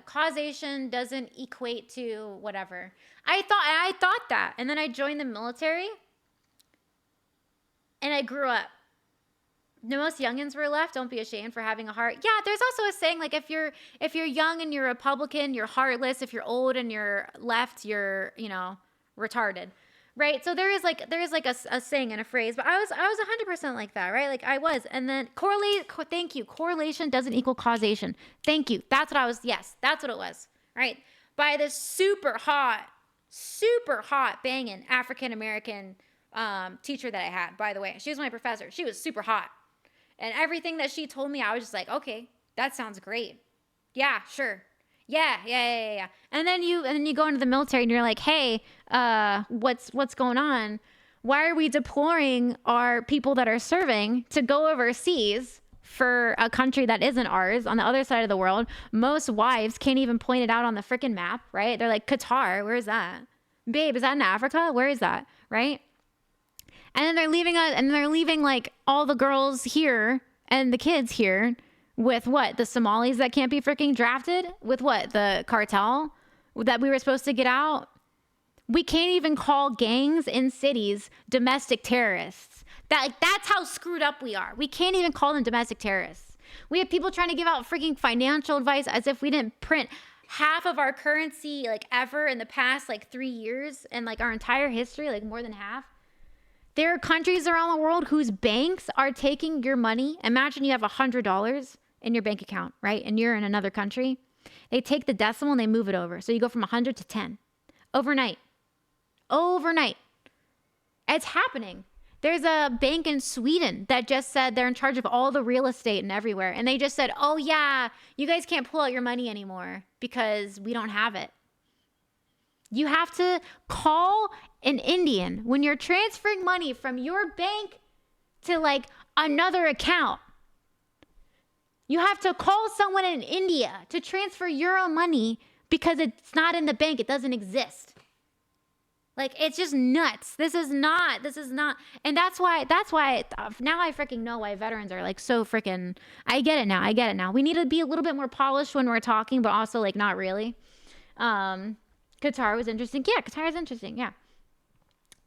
causation doesn't equate to whatever. I thought that. And then I joined the military and I grew up. The most youngins were left. Don't be ashamed for having a heart. Yeah, there's also a saying, like if you're young and you're Republican, you're heartless. If you're old and you're left, you're, retarded. Right? So there is a saying and a phrase, but I was 100% like that, right? Like I was. And then thank you. Correlation doesn't equal causation. Thank you. That's what I was. Yes, that's what it was. Right? By this super hot banging African-American teacher that I had, by the way. She was my professor. She was super hot. And everything that she told me, I was just like, okay, that sounds great. Yeah, sure. Yeah. And then you go into the military and you're like, hey, what's going on? Why are we deploying our people that are serving to go overseas for a country that isn't ours on the other side of the world? Most wives can't even point it out on the freaking map, right? They're like, Qatar, where is that? Babe, is that in Africa? Where is that? Right? And then they're leaving like all the girls here and the kids here with what? The Somalis that can't be freaking drafted? With what? The cartel that we were supposed to get out? We can't even call gangs in cities domestic terrorists. That's how screwed up we are. We can't even call them domestic terrorists. We have people trying to give out freaking financial advice as if we didn't print half of our currency like ever in the past like 3 years, and like our entire history, like more than half. There are countries around the world whose banks are taking your money. Imagine you have $100 in your bank account, right? And you're in another country. They take the decimal and they move it over. So you go from 100 to 10 overnight. Overnight. It's happening. There's a bank in Sweden that just said they're in charge of all the real estate and everywhere. And they just said, oh yeah, you guys can't pull out your money anymore because we don't have it. You have to call an Indian when you're transferring money from your bank to like another account. You have to call someone in India to transfer your own money because it's not in the bank. It doesn't exist. Like, it's just nuts. This is not. And that's why now I freaking know why veterans are like so freaking, I get it now. We need to be a little bit more polished when we're talking, but also like not really. Qatar was interesting. Yeah, Qatar is interesting. Yeah.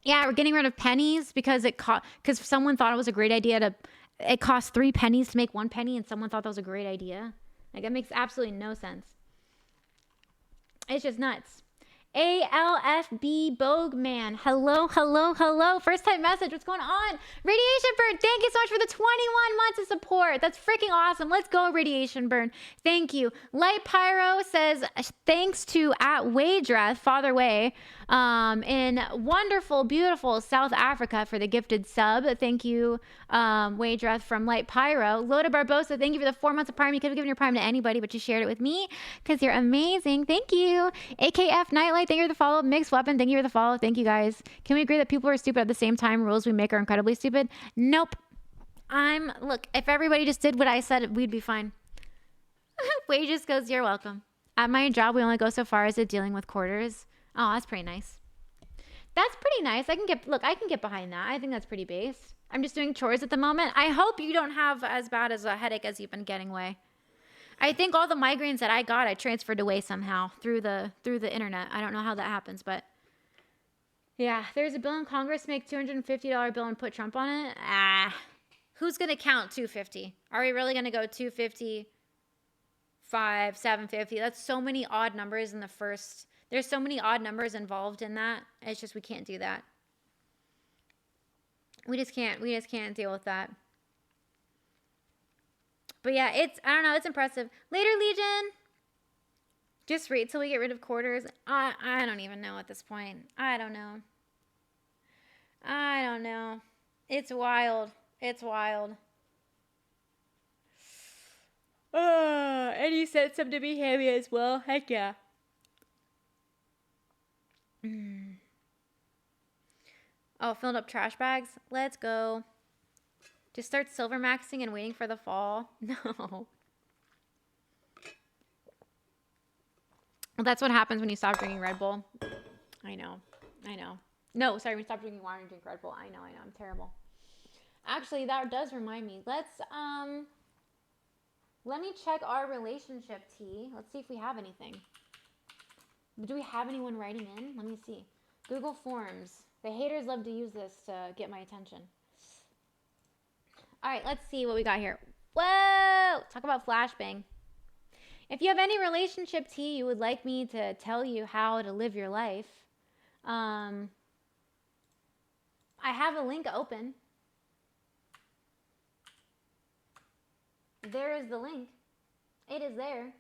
Yeah, we're getting rid of pennies because because someone thought it was a great idea it cost 3 pennies to make 1 penny and someone thought that was a great idea. Like, it makes absolutely no sense. It's just nuts. ALFB Bogman. Hello. First time message. What's going on? Radiation Burn. Thank you so much for the 21 months of support. That's freaking awesome. Let's go, Radiation Burn. Thank you. Light Pyro says, thanks to @Waydreth, Father Way, in wonderful, beautiful South Africa for the gifted sub. Thank you, Waydreth from Light Pyro. Loda Barbosa, thank you for the 4 months of Prime. You could have given your Prime to anybody, but you shared it with me because you're amazing. Thank you. AKF Nightlight, thank you for the follow. Mixed Weapon, thank you for the follow. Thank you guys. Can we agree that people are stupid at the same time? Rules we make are incredibly stupid? Nope. Look, if everybody just did what I said, we'd be fine. Wade just goes, you're welcome. At my job, we only go so far as dealing with quarters. Oh, that's pretty nice. That's pretty nice. I can get behind that. I think that's pretty base. I'm just doing chores at the moment. I hope you don't have as bad as a headache as you've been getting away. I think all the migraines that I got, I transferred away somehow through the internet. I don't know how that happens, but yeah, there's a bill in Congress to make $250 bill and put Trump on it. Who's going to count 250? Are we really going to go 250, 5, 750? That's so many odd numbers in the first. There's so many odd numbers involved in that. It's just, we can't do that. We just can't deal with that. But yeah, I don't know, it's impressive. Later, Legion. Just wait till we get rid of quarters. I don't even know at this point. I don't know. It's wild. And you said something to be heavy as well. Heck yeah. Oh, filled up trash bags? Let's go. Just start silver maxing and waiting for the fall? No. Well, that's what happens when you stop drinking Red Bull. I know. No, sorry, when you stop drinking water and drink Red Bull. I know. I'm terrible. Actually, that does remind me. Let me check our relationship tea. Let's see if we have anything. Do we have anyone writing in? Let me see. Google Forms. The haters love to use this to get my attention. All right, let's see what we got here. Whoa! Talk about flashbang. If you have any relationship tea you would like me to tell you how to live your life, I have a link open. There is the link. It is there.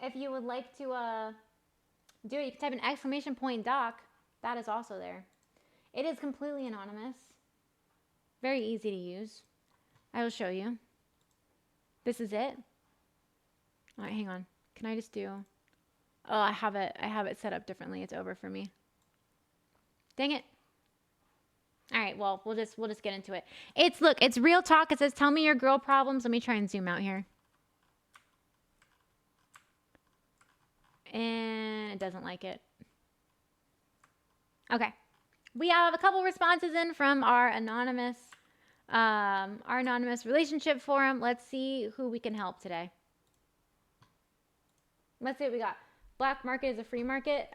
If you would like to do it, you can type an exclamation point doc. That is also there. It is completely anonymous. Very easy to use. I will show you. This is it. All right, hang on. Can I just do? Oh, I have it set up differently. It's over for me. Dang it. All right, well, we'll just get into it. It's real talk. It says, "Tell me your girl problems." Let me try and zoom out here. And it doesn't like it. Okay. We have a couple responses in from our anonymous relationship forum. Let's see who we can help today. Let's see what we got. Black market is a free market.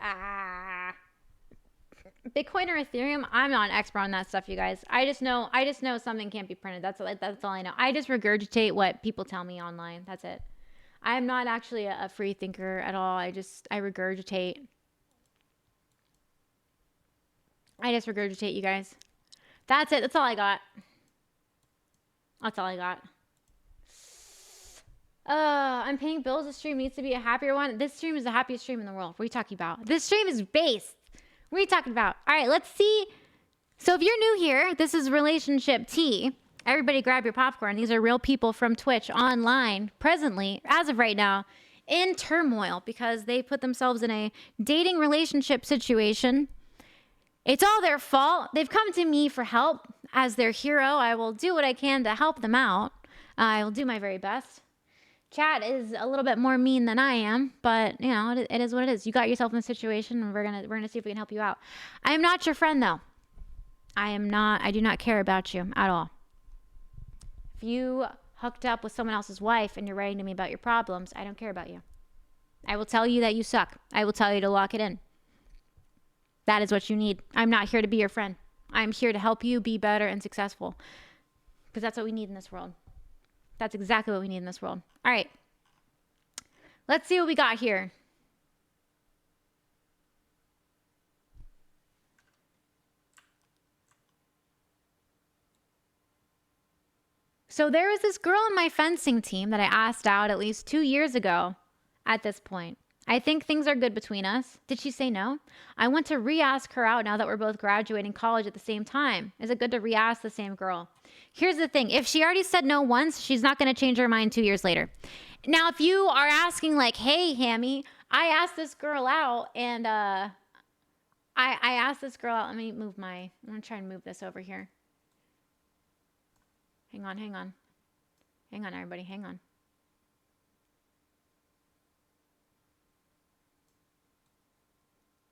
Bitcoin or Ethereum? I'm not an expert on that stuff, you guys. I just know something can't be printed. That's all I know. I just regurgitate what people tell me online. That's it. I am not actually a free thinker at all. I regurgitate. I just regurgitate, you guys. That's it. That's all I got. I'm paying bills. The stream needs to be a happier one. This stream is the happiest stream in the world. What are you talking about? This stream is based. What are you talking about? All right, let's see. So if you're new here, this is Relationship Tea. Everybody grab your popcorn. These are real people from Twitch online, presently, as of right now, in turmoil because they put themselves in a dating relationship situation. It's all their fault. They've come to me for help. As their hero, I will do what I can to help them out. I will do my very best. Chat is a little bit more mean than I am, but you know, it is what it is. You got yourself in a situation, and we're gonna see if we can help you out. I am not your friend, though. I do not care about you at all. If you hooked up with someone else's wife and you're writing to me about your problems, I don't care about you. I will tell you that you suck. I will tell you to lock it in. That is what you need. I'm not here to be your friend. I'm here to help you be better and successful. Because that's what we need in this world. That's exactly what we need in this world. All right. Let's see what we got here. So there was this girl on my fencing team that I asked out at least 2 years ago at this point. I think things are good between us. Did she say no? I want to re-ask her out now that we're both graduating college at the same time. Is it good to re-ask the same girl? Here's the thing. If she already said no once, she's not going to change her mind 2 years later. Now, if you are asking like, hey, Hammy, I asked this girl out and I asked this girl out. Let me move I'm going to try and move this over here. Hang on. Hang on, everybody. Hang on.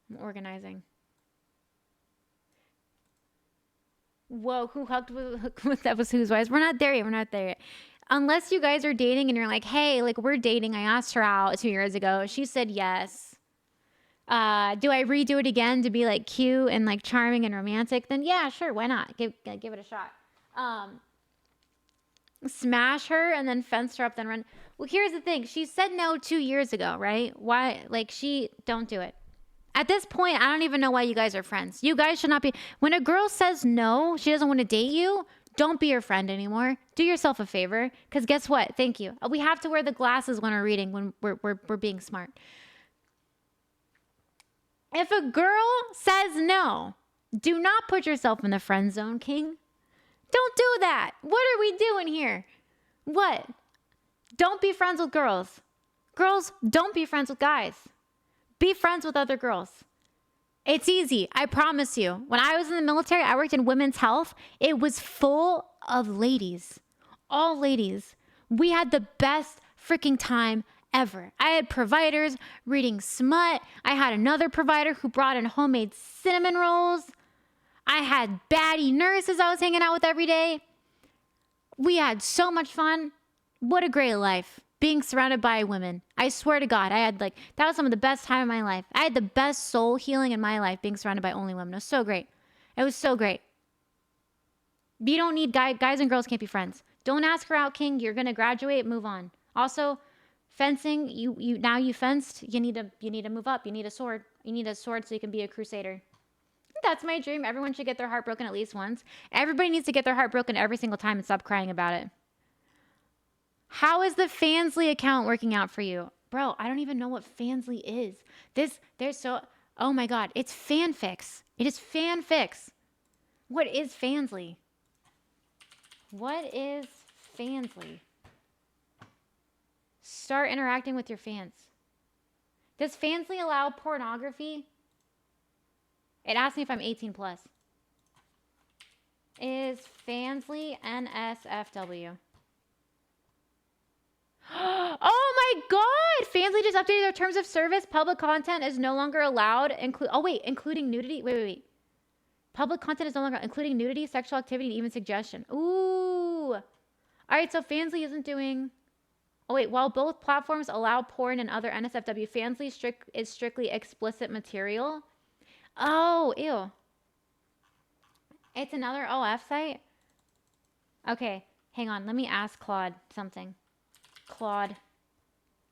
I'm organizing. Whoa, who hugged with that was whose wives? We're not there yet. Unless you guys are dating and you're like, hey, like we're dating. I asked her out 2 years ago. She said yes. Do I redo it again to be like cute and like charming and romantic? Then yeah, sure. Why not? Give it a shot. Smash her and then fence her up, then run. Well, here's the thing. She said no 2 years ago, right? Why? Like don't do it. At this point, I don't even know why you guys are friends. You guys should not be. When a girl says no, she doesn't want to date you, don't be her friend anymore. Do yourself a favor. Because guess what? Thank you. We have to wear the glasses when we're reading, when we're being smart. If a girl says no, do not put yourself in the friend zone, King. Don't do that. What are we doing here? What? Don't be friends with girls. Girls, don't be friends with guys. Be friends with other girls. It's easy. I promise you. When I was in the military, I worked in women's health. It was full of ladies. All ladies. We had the best freaking time ever. I had providers reading smut. I had another provider who brought in homemade cinnamon rolls. I had baddie nurses I was hanging out with every day. We had so much fun. What a great life. Being surrounded by women. I swear to God, that was some of the best time of my life. I had the best soul healing in my life being surrounded by only women. It was so great. It was so great. You don't need guys and girls can't be friends. Don't ask her out, King. You're gonna graduate, move on. Also, fencing, you fenced, you need to move up. You need a sword. You need a sword so you can be a crusader. That's my dream. Everyone should get their heart broken at least once. Everybody needs to get their heart broken every single time and stop crying about it. How is the Fansly account working out for you? Bro, I don't even know what Fansly is. Oh my God, it's FanFix. It is FanFix. What is Fansly? What is Fansly? Start interacting with your fans. Does Fansly allow pornography? It asks me if I'm 18 plus. Is Fansly NSFW? Oh my God! Fansly just updated their terms of service. Public content is no longer allowed. Including nudity. Wait. Public content is no longer including nudity, sexual activity, and even suggestion. Ooh. All right, so Fansly isn't doing. Oh wait, while both platforms allow porn and other NSFW, Fansly is strictly explicit material. Oh, ew. It's another OF site? Okay, hang on. Let me ask Claude something. Claude.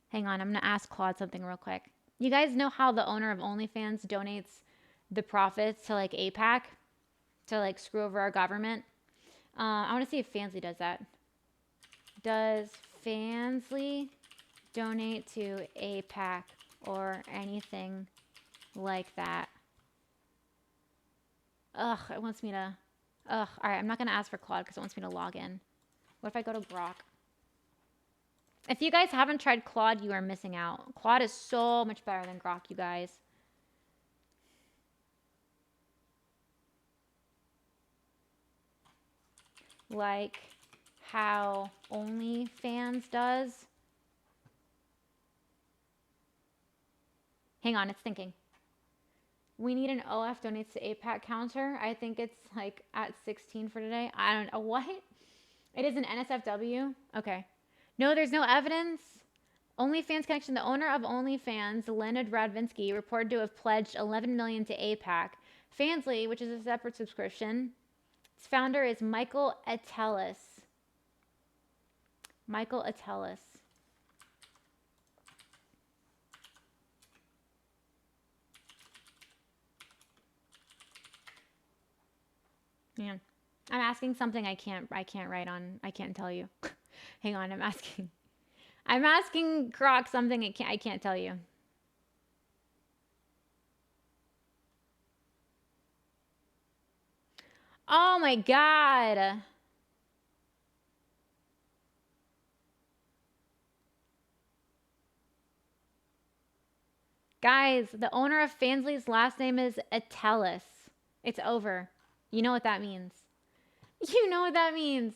Hang on, I'm going to ask Claude something real quick. You guys know how the owner of OnlyFans donates the profits to like APAC? To like screw over our government? I want to see if Fansly does that. Does Fansly donate to APAC or anything like that? Ugh, it wants me to... Ugh, all right, I'm not going to ask for Claude because it wants me to log in. What if I go to Grok? If you guys haven't tried Claude, you are missing out. Claude is so much better than Grok, you guys. Like how OnlyFans does. Hang on, it's thinking. We need an OF donates to APAC counter. I think it's like at 16 for today. I don't know. What? It is an NSFW? Okay. No, there's no evidence. OnlyFans connection. The owner of OnlyFans, Leonard Radvinsky, reported to have pledged $11 million to APAC. Fansly, which is a separate subscription, its founder is Michael Attelis. Michael Attelis. Man, I'm asking something I can't write on. I can't tell you. Hang on, I'm asking Grok something I can't tell you. Oh my God. Guys, the owner of Fansly's last name is Attelis. It's over. You know what that means. You know what that means.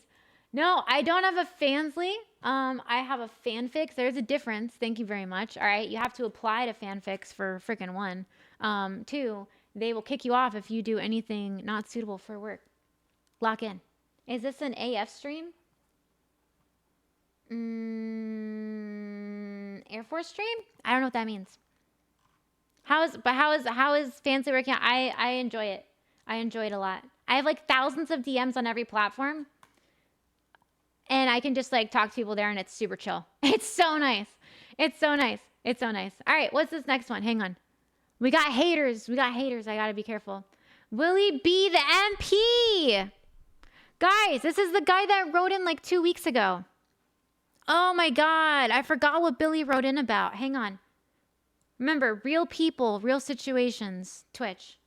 No, I don't have a Fansly. I have a FanFix. There's a difference. Thank you very much. All right. You have to apply to FanFix for freaking one. Two, they will kick you off if you do anything not suitable for work. Lock in. Is this an AF stream? Air Force stream? I don't know what that means. How is Fansly working out? I enjoy it. I enjoy it a lot. I have like thousands of DMs on every platform. And I can just like talk to people there and it's super chill. It's so nice. It's so nice. It's so nice. All right, what's this next one? Hang on. We got haters. I gotta be careful. Willie B, the MP. Guys, this is the guy that wrote in like 2 weeks ago. Oh my God. I forgot what Billy wrote in about. Hang on. Remember, real people, real situations. Twitch.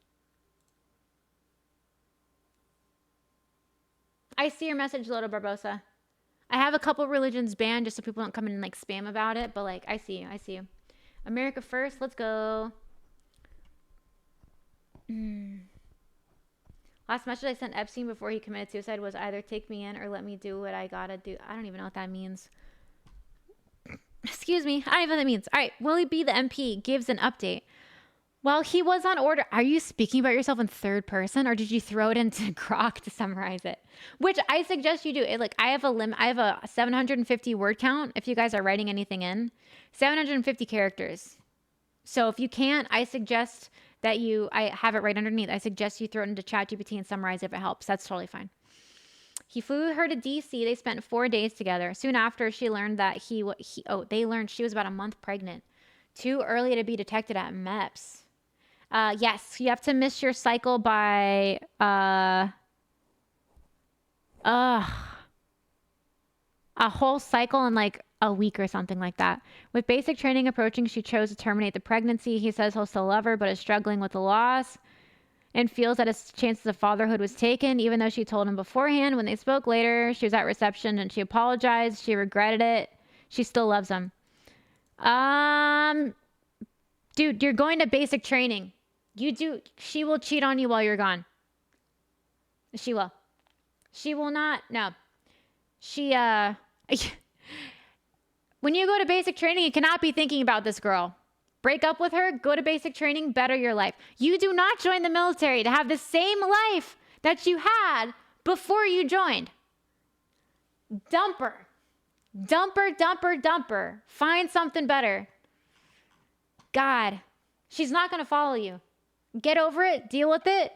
I see your message, Loto Barbosa. I have a couple religions banned just so people don't come in and like spam about it. But like, I see you. America first. Let's go. Last message I sent Epstein before he committed suicide was either take me in or let me do what I gotta do. I don't even know what that means. Excuse me. I don't even know what that means. All right. Willie B, the MP, gives an update. While he was on order, are you speaking about yourself in third person or did you throw it into Grok to summarize it? Which I suggest you do. I have a 750 word count if you guys are writing anything in. 750 characters. So if you can't, I suggest that I have it right underneath. I suggest you throw it into ChatGPT and summarize it if it helps. That's totally fine. He flew her to DC. They spent 4 days together. Soon after, she learned that they learned she was about a month pregnant. Too early to be detected at MEPS. Yes, you have to miss your cycle by a whole cycle in like a week or something like that. With basic training approaching, she chose to terminate the pregnancy. He says he'll still love her, but is struggling with the loss and feels that his chances of fatherhood was taken, even though she told him beforehand. When they spoke later, she was at reception and she apologized. She regretted it. She still loves him. Dude, you're going to basic training. She will cheat on you while you're gone. She will. She will not. No. When you go to basic training, you cannot be thinking about this girl. Break up with her, go to basic training, better your life. You do not join the military to have the same life that you had before you joined. Dumper. Find something better. God, she's not going to follow you. Get over it. Deal with it.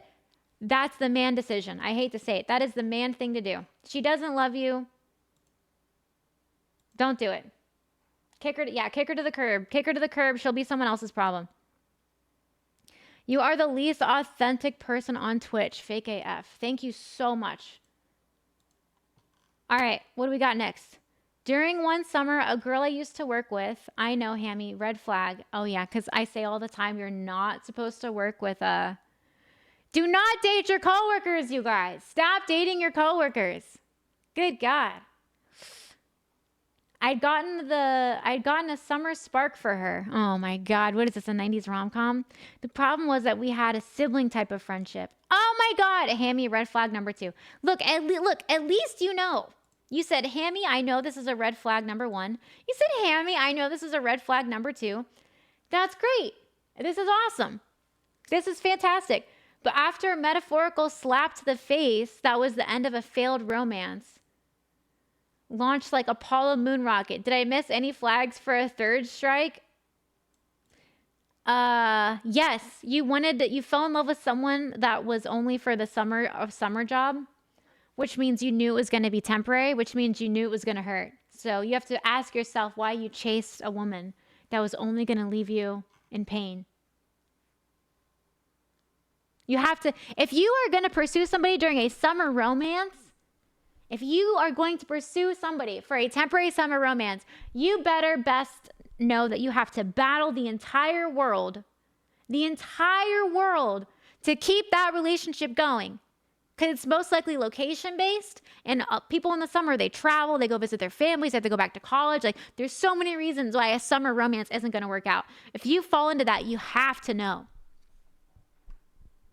That's the man decision. I hate to say it. That is the man thing to do. She doesn't love you. Don't do it. Kick her to the curb. Kick her to the curb. She'll be someone else's problem. You are the least authentic person on Twitch. Fake AF. Thank you so much. All right. What do we got next? During one summer, a girl I used to work with, I know, Hammy, red flag. Oh yeah, because I say all the time, you're not supposed to work with do not date your coworkers, you guys. Stop dating your coworkers. Good God. I'd gotten a summer spark for her. Oh my God, what is this, a 90s rom-com? The problem was that we had a sibling type of friendship. Oh my God, Hammy, red flag number 2. Look, at least you know. You said, Hammy, I know this is a red flag number 1. You said, Hammy, I know this is a red flag number 2. That's great. This is awesome. This is fantastic. But after a metaphorical slap to the face, that was the end of a failed romance. Launched like Apollo moon rocket. Did I miss any flags for a third strike? Yes. You fell in love with someone that was only for the summer job, which means you knew it was going to be temporary, which means you knew it was going to hurt. So you have to ask yourself why you chased a woman that was only going to leave you in pain. You have to, if you are going to pursue somebody during a summer romance, if you are going to pursue somebody for a temporary summer romance, you better best know that you have to battle the entire world to keep that relationship going. Because it's most likely location-based, and people in the summer, they travel, they go visit their families, they have to go back to college. Like, there's so many reasons why a summer romance isn't going to work out. If you fall into that, you have to know.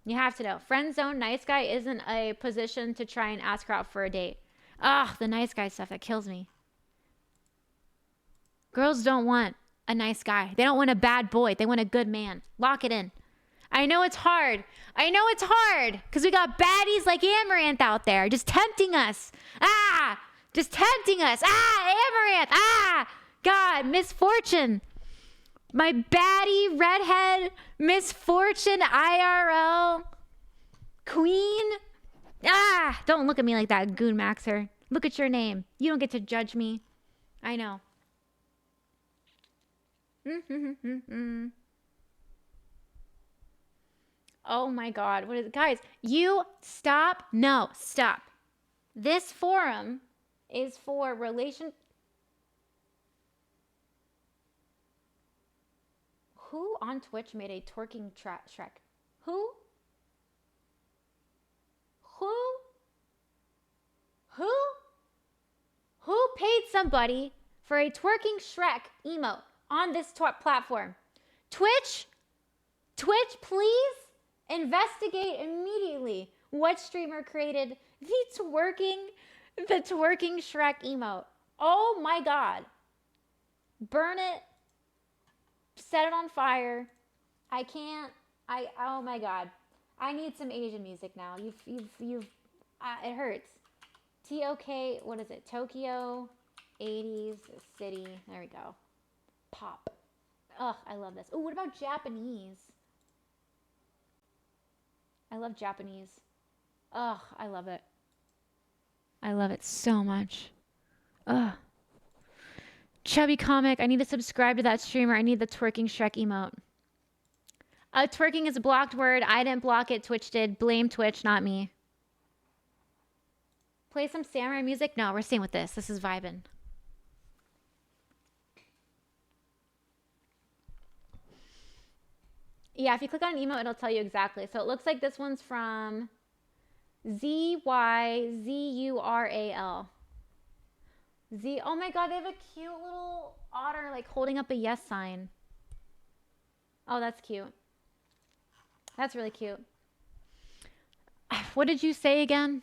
You have to know. Friend zone, nice guy isn't a position to try and ask her out for a date. The nice guy stuff, that kills me. Girls don't want a nice guy. They don't want a bad boy. They want a good man. Lock it in. I know it's hard. Because we got baddies like Amaranth out there just tempting us. Amaranth. God, misfortune. My baddie, redhead, misfortune, IRL, queen. Don't look at me like that, Goon Maxer. Look at your name. You don't get to judge me. I know. Oh my God. What is it? Guys, you stop. No, stop. This forum is for Who on Twitch made a twerking Shrek? Who? Who paid somebody for a twerking Shrek emote on this platform? Twitch, please investigate immediately what streamer created the twerking Shrek emote. Oh my God. Burn it. Set it on fire. Oh my God. I need some Asian music now. It hurts. TOK, what is it? Tokyo 80s City. There we go. Pop. Ugh, I love this. Oh, what about Japanese? I love Japanese. Ugh, I love it. I love it so much. Ugh. Chubby Comic, I need to subscribe to that streamer. I need the twerking Shrek emote. Twerking is a blocked word. I didn't block it. Twitch did. Blame Twitch, not me. Play some samurai music? No, we're staying with this. This is vibing. Yeah, if you click on an emote, it'll tell you exactly. So it looks like this one's from ZYZURAL. Oh my God, they have a cute little otter like holding up a yes sign. Oh, that's cute. That's really cute. What did you say again?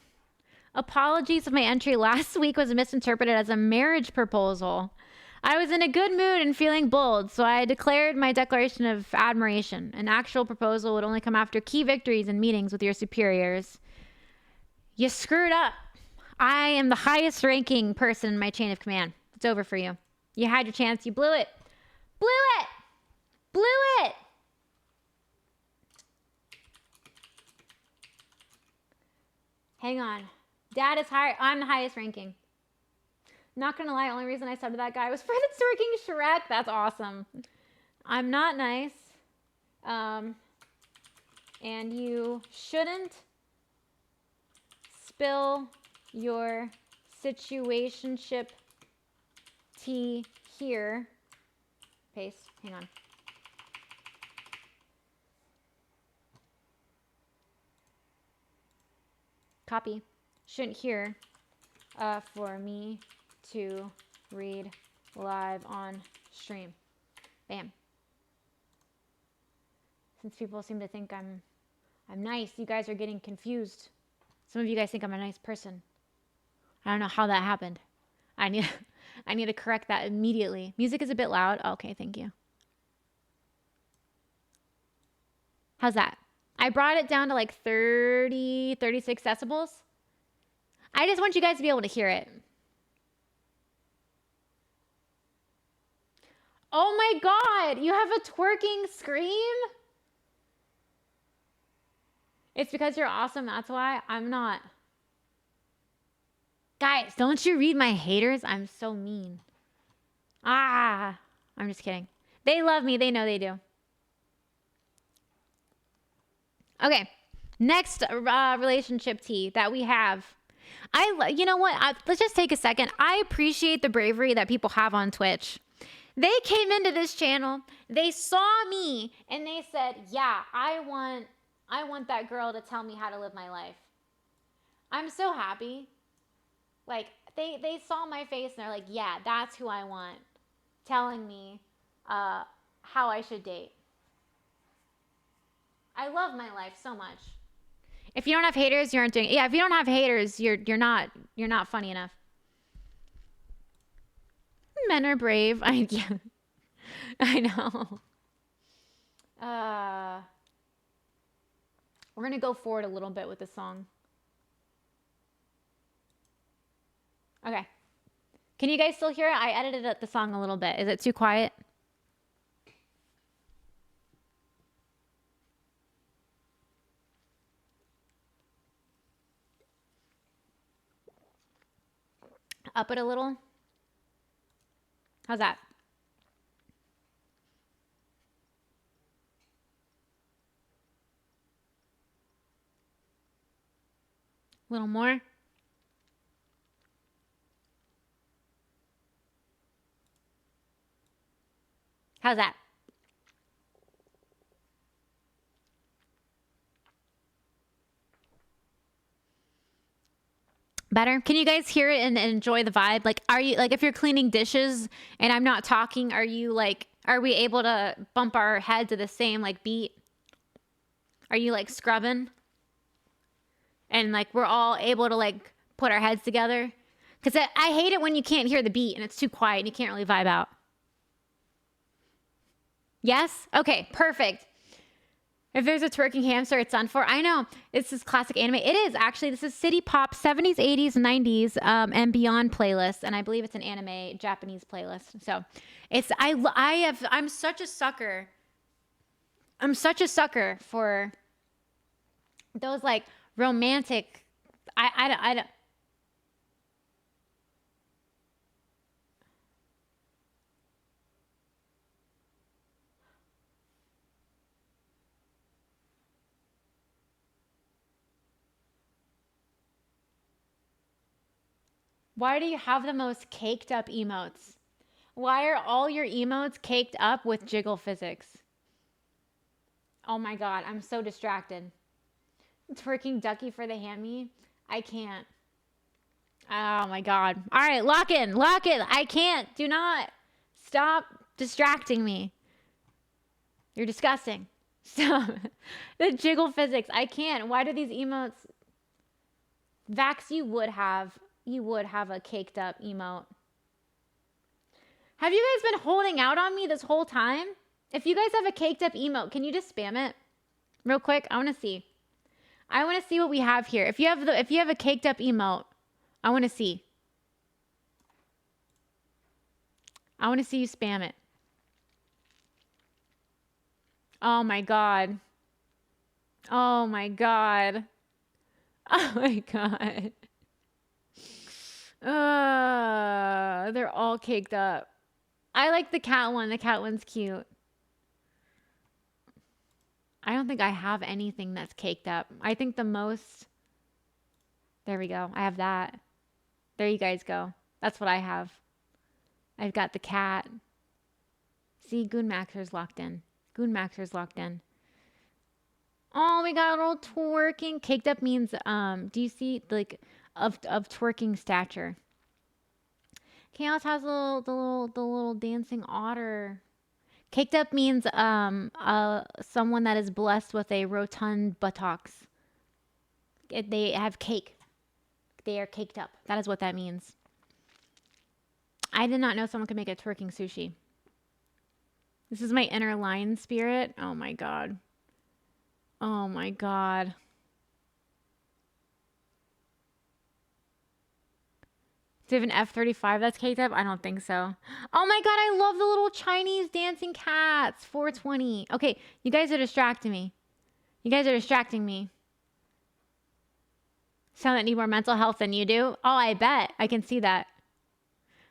Apologies if my entry last week was misinterpreted as a marriage proposal. I was in a good mood and feeling bold, so I declared my declaration of admiration. An actual proposal would only come after key victories and meetings with your superiors. You screwed up. I am the highest ranking person in my chain of command. It's over for you. You had your chance. You blew it. Blew it. Blew it. Hang on. Dad is higher. I'm the highest ranking. Not gonna lie, the only reason I subbed to that guy was for the twerking Shrek. That's awesome. I'm not nice. And you shouldn't spill your situationship T here. Paste. Hang on. Copy. Shouldn't hear for me to read live on stream. Bam. Since people seem to think I'm nice, you guys are getting confused. Some of you guys think I'm a nice person. I don't know how that happened. I need to correct that immediately. Music is a bit loud. Okay, thank you. How's that? I brought it down to like 30, 36 decibels. I just want you guys to be able to hear it. Oh my God, you have a twerking scream? It's because you're awesome, that's why. I'm not. Guys, don't you read my haters? I'm so mean. I'm just kidding. They love me, they know they do. Okay, next relationship tea that we have. You know what? Let's just take a second. I appreciate the bravery that people have on Twitch. They came into this channel, they saw me, and they said, yeah, I want that girl to tell me how to live my life. I'm so happy. Like, they saw my face and they're like, yeah, that's who I want, telling me how I should date. I love my life so much. If you don't have haters, you aren't doing it. Yeah, if you don't have haters, you're not funny enough. Men are brave. I know. We're gonna go forward a little bit with the song. Okay. Can you guys still hear it? I edited the song a little bit. Is it too quiet? Up it a little. How's that? A little more. How's that? Better? Can you guys hear it and enjoy the vibe? Like, are you, like, if you're cleaning dishes and I'm not talking, are we able to bump our head to the same, like, beat? Are you, like, scrubbing? And, like, we're all able to, like, put our heads together? Because I hate it when you can't hear the beat and it's too quiet and you can't really vibe out. Yes? Okay, perfect. If there's a twerking hamster, it's done for. I know. This is classic anime. It is, actually. This is City Pop 70s, 80s, 90s, and beyond playlist. And I believe it's an anime Japanese playlist. So it's, I'm such a sucker. I'm such a sucker for those, like, romantic, I don't. Why do you have the most caked up emotes? Why are all your emotes caked up with jiggle physics? Oh my God, I'm so distracted. Twerking ducky for the hammy? I can't. Oh my God. All right, lock in. I can't. Do not stop distracting me. You're disgusting. Stop. The jiggle physics. I can't. Why do these emotes? Vax, you would have a caked up emote. Have you guys been holding out on me this whole time? If you guys have a caked up emote, can you just spam it real quick? I want to see. I want to see what we have here. If you have a caked up emote, I want to see. I want to see you spam it. Oh my God. Oh my God. Oh my God. They're all caked up. I like the cat one. The cat one's cute. I don't think I have anything that's caked up. I think the most... There we go. I have that. There you guys go. That's what I have. I've got the cat. See, Goonmaxer's locked in. Goonmaxer's locked in. Oh, we got a little twerking. Caked up means, do you see, like, of twerking stature. Chaos has the little dancing otter. Caked up means, someone that is blessed with a rotund buttocks. They have cake. They are caked up. That is what that means. I did not know someone could make a twerking sushi. This is my inner lion spirit. Oh my God. Oh my God. Do you have an F-35 that's caked up? I don't think so. Oh my God, I love the little Chinese dancing cats. 420. Okay, you guys are distracting me. You guys are distracting me. Sound that need more mental health than you do? Oh, I bet. I can see that.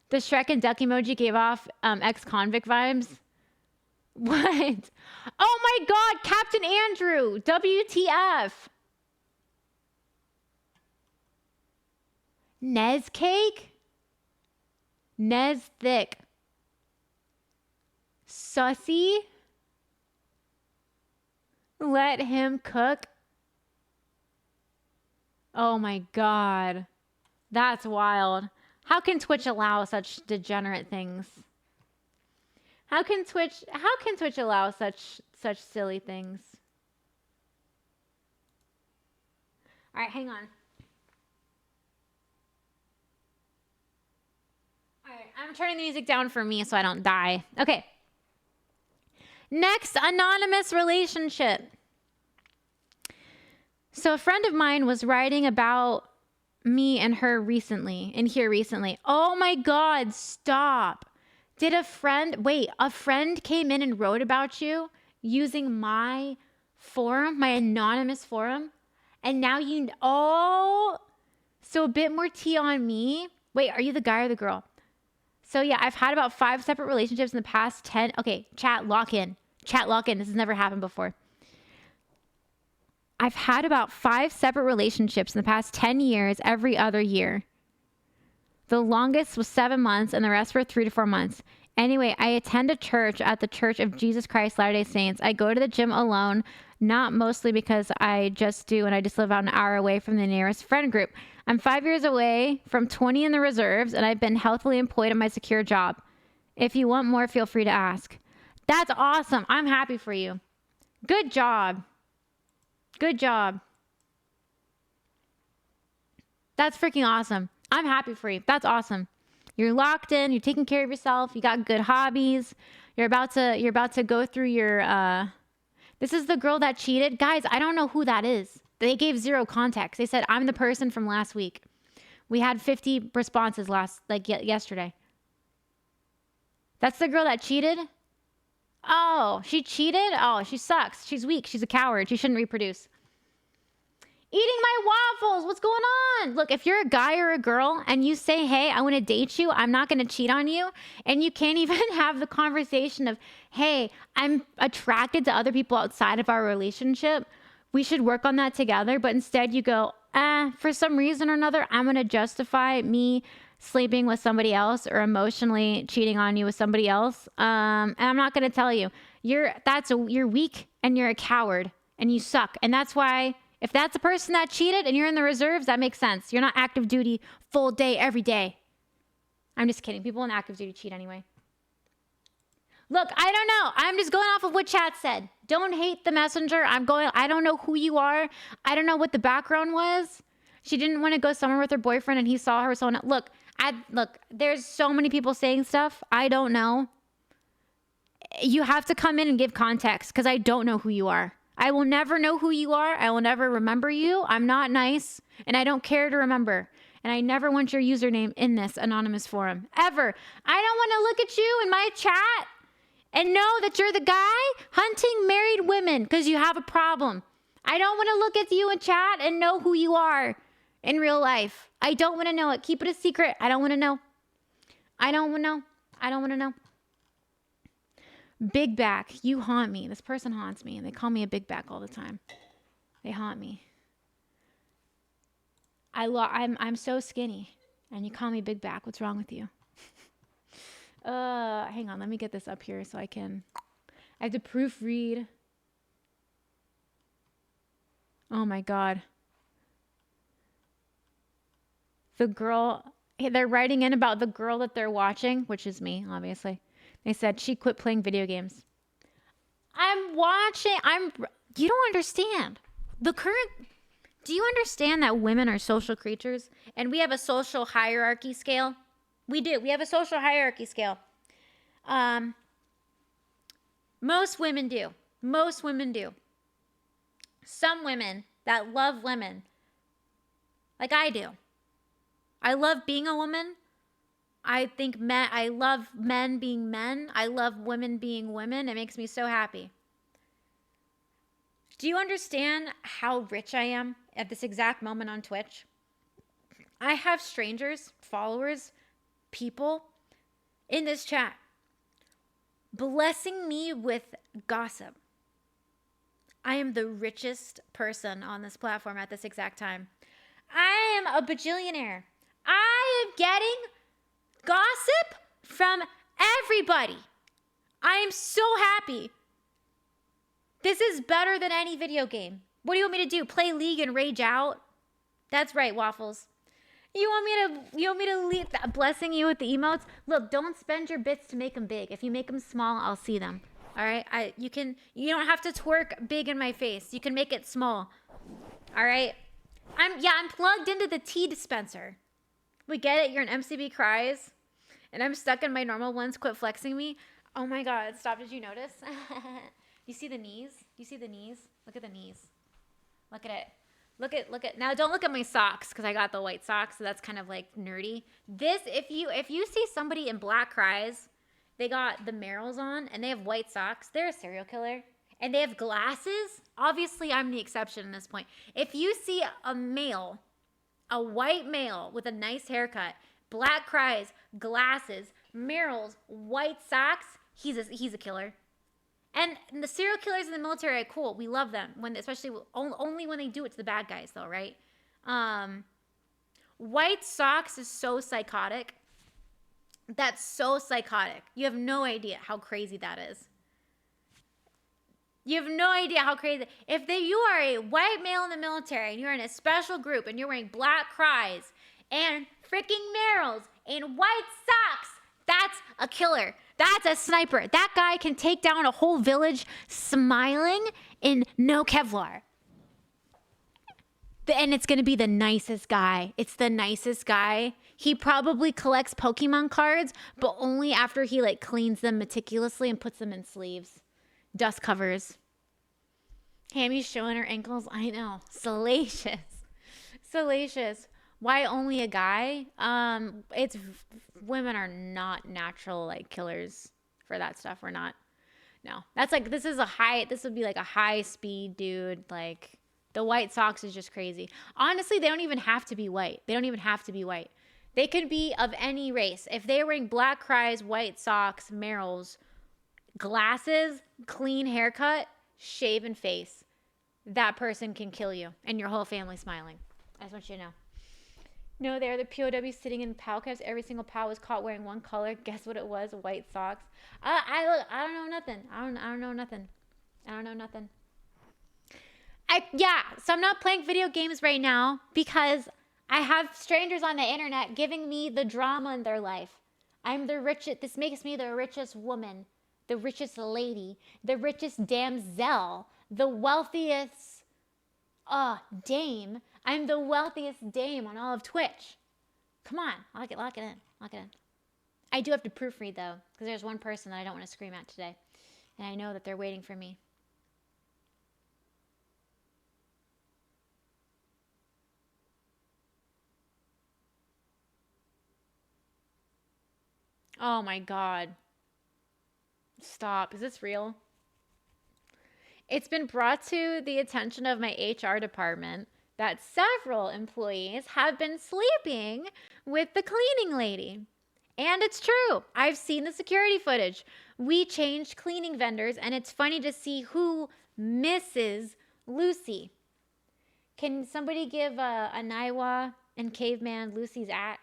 The Shrek and Duck emoji gave off ex-convict vibes. What? Oh my God, Captain Andrew. WTF. Nez cake? Nez thick. Sussy? Let him cook? Oh my God. That's wild. How can Twitch allow such degenerate things? How can Twitch allow such silly things? All right, hang on. All right, I'm turning the music down for me so I don't die. Okay. Next, anonymous relationship. So a friend of mine was writing about me and her recently. Oh my God, stop. Did a friend came in and wrote about you using my forum, my anonymous forum? And now so a bit more tea on me. Wait, are you the guy or the girl? So yeah, I've had about 5 separate relationships in the past 10. Okay, chat, lock in. This has never happened before. I've had about 5 separate relationships in the past 10 years, every other year. The longest was 7 months and the rest were 3 to 4 months. Anyway, I attend a church at the Church of Jesus Christ Latter-day Saints. I go to the gym alone, not mostly because I just do and I just live about an hour away from the nearest friend group. I'm 5 years away from 20 in the reserves and I've been healthily employed at my secure job. If you want more, feel free to ask. That's awesome. I'm happy for you. Good job. Good job. That's freaking awesome. I'm happy for you. That's awesome. You're locked in. You're taking care of yourself. You got good hobbies. You're about to go through your. This is the girl that cheated, guys. I don't know who that is. They gave 0 context. They said I'm the person from last week. We had 50 responses yesterday. That's the girl that cheated. Oh, she cheated. Oh, she sucks. She's weak. She's a coward. She shouldn't reproduce. Eating my waffles. What's going on? Look, if you're a guy or a girl and you say, hey, I want to date you, I'm not going to cheat on you, and you can't even have the conversation of, hey, I'm attracted to other people outside of our relationship, we should work on that together. But instead you go, for some reason or another, I'm going to justify me sleeping with somebody else or emotionally cheating on you with somebody else. And I'm not going to tell you. You're weak and you're a coward and you suck. And that's why, if that's the person that cheated and you're in the reserves, that makes sense. You're not active duty full day every day. I'm just kidding. People in active duty cheat anyway. Look, I don't know. I'm just going off of what chat said. Don't hate the messenger. I don't know who you are. I don't know what the background was. She didn't want to go somewhere with her boyfriend and he saw her. So look, there's so many people saying stuff. I don't know. You have to come in and give context because I don't know who you are. I will never know who you are. I will never remember you. I'm not nice and I don't care to remember. And I never want your username in this anonymous forum. Ever. I don't want to look at you in my chat and know that you're the guy hunting married women because you have a problem. I don't want to look at you in chat and know who you are in real life. I don't want to know it. Keep it a secret. I don't want to know. I don't want to know. I don't want to know. Big back, you haunt me. This person haunts me, and they call me a big back all the time. They haunt me. I'm so skinny, and you call me big back. What's wrong with you? Hang on, let me get this up here so I have to proofread. Oh my God. The girl, they're writing in about the girl that they're watching, which is me, obviously. They said she quit playing video games. You don't understand. Do you understand that women are social creatures and we have a social hierarchy scale? We do. We have a social hierarchy scale. Most women do. Most women do. Some women that love women, like I do. I love being a woman. I love men being men. I love women being women. It makes me so happy. Do you understand how rich I am at this exact moment on Twitch? I have strangers, followers, people in this chat blessing me with gossip. I am the richest person on this platform at this exact time. I am a bajillionaire. I am getting gossip from everybody. I am so happy. This is better than any video game. What do you want me to do? Play League and rage out? That's right, Waffles. You want me to leave blessing you with the emotes? Look, don't spend your bits to make them big. If you make them small, I'll see them. All right? You don't have to twerk big in my face. You can make it small. All right? I'm plugged into the tea dispenser. We get it. You're an MCB cries. And I'm stuck in my normal ones. Quit flexing me. Oh my God. Stop. Did you notice? You see the knees? You see the knees? Look at the knees. Look at it. Look at. Now don't look at my socks because I got the white socks. So that's kind of like nerdy. This, if you see somebody in black cries, they got the Merrills on and they have white socks. They're a serial killer. And they have glasses. Obviously, I'm the exception at this point. If you see a white male with a nice haircut, black cries, glasses, Merrills, white socks, he's a killer. And the serial killers in the military are cool. We love them, especially only when they do it to the bad guys, though, right? White socks is so psychotic. That's so psychotic. You have no idea how crazy that is. You have no idea how crazy. If you are a white male in the military and you're in a special group and you're wearing black cries and freaking Merrills and white socks, that's a killer. That's a sniper. That guy can take down a whole village smiling in no Kevlar. And it's going to be the nicest guy. It's the nicest guy. He probably collects Pokemon cards, but only after he cleans them meticulously and puts them in sleeves. Dust covers. Hammy's showing her ankles. I know. Salacious. Salacious. Why only a guy? Women are not natural killers for that stuff. We're not. No. That's this would be a high speed dude. The white socks is just crazy. Honestly, they don't even have to be white. They could be of any race. If they're wearing black cries, white socks, Merrills, glasses, clean haircut, shaven face, that person can kill you and your whole family smiling. I just want you to know. No, they're the POWs sitting in POW caps. Every single POW was caught wearing one color. Guess what it was? White socks. I don't know nothing. I don't know nothing. So I'm not playing video games right now because I have strangers on the internet giving me the drama in their life. I'm the richest. This makes me the richest woman, the richest lady, the richest damsel, the wealthiest dame. I'm the wealthiest dame on all of Twitch. Come on, lock it in. I do have to proofread though, because there's one person that I don't want to scream at today, and I know that they're waiting for me. Oh my God. Stop. Is this real? It's been brought to the attention of my HR department that several employees have been sleeping with the cleaning lady. And it's true. I've seen the security footage. We changed cleaning vendors, and it's funny to see who misses Lucy. Can somebody give a Naiwa and Caveman Lucy's at?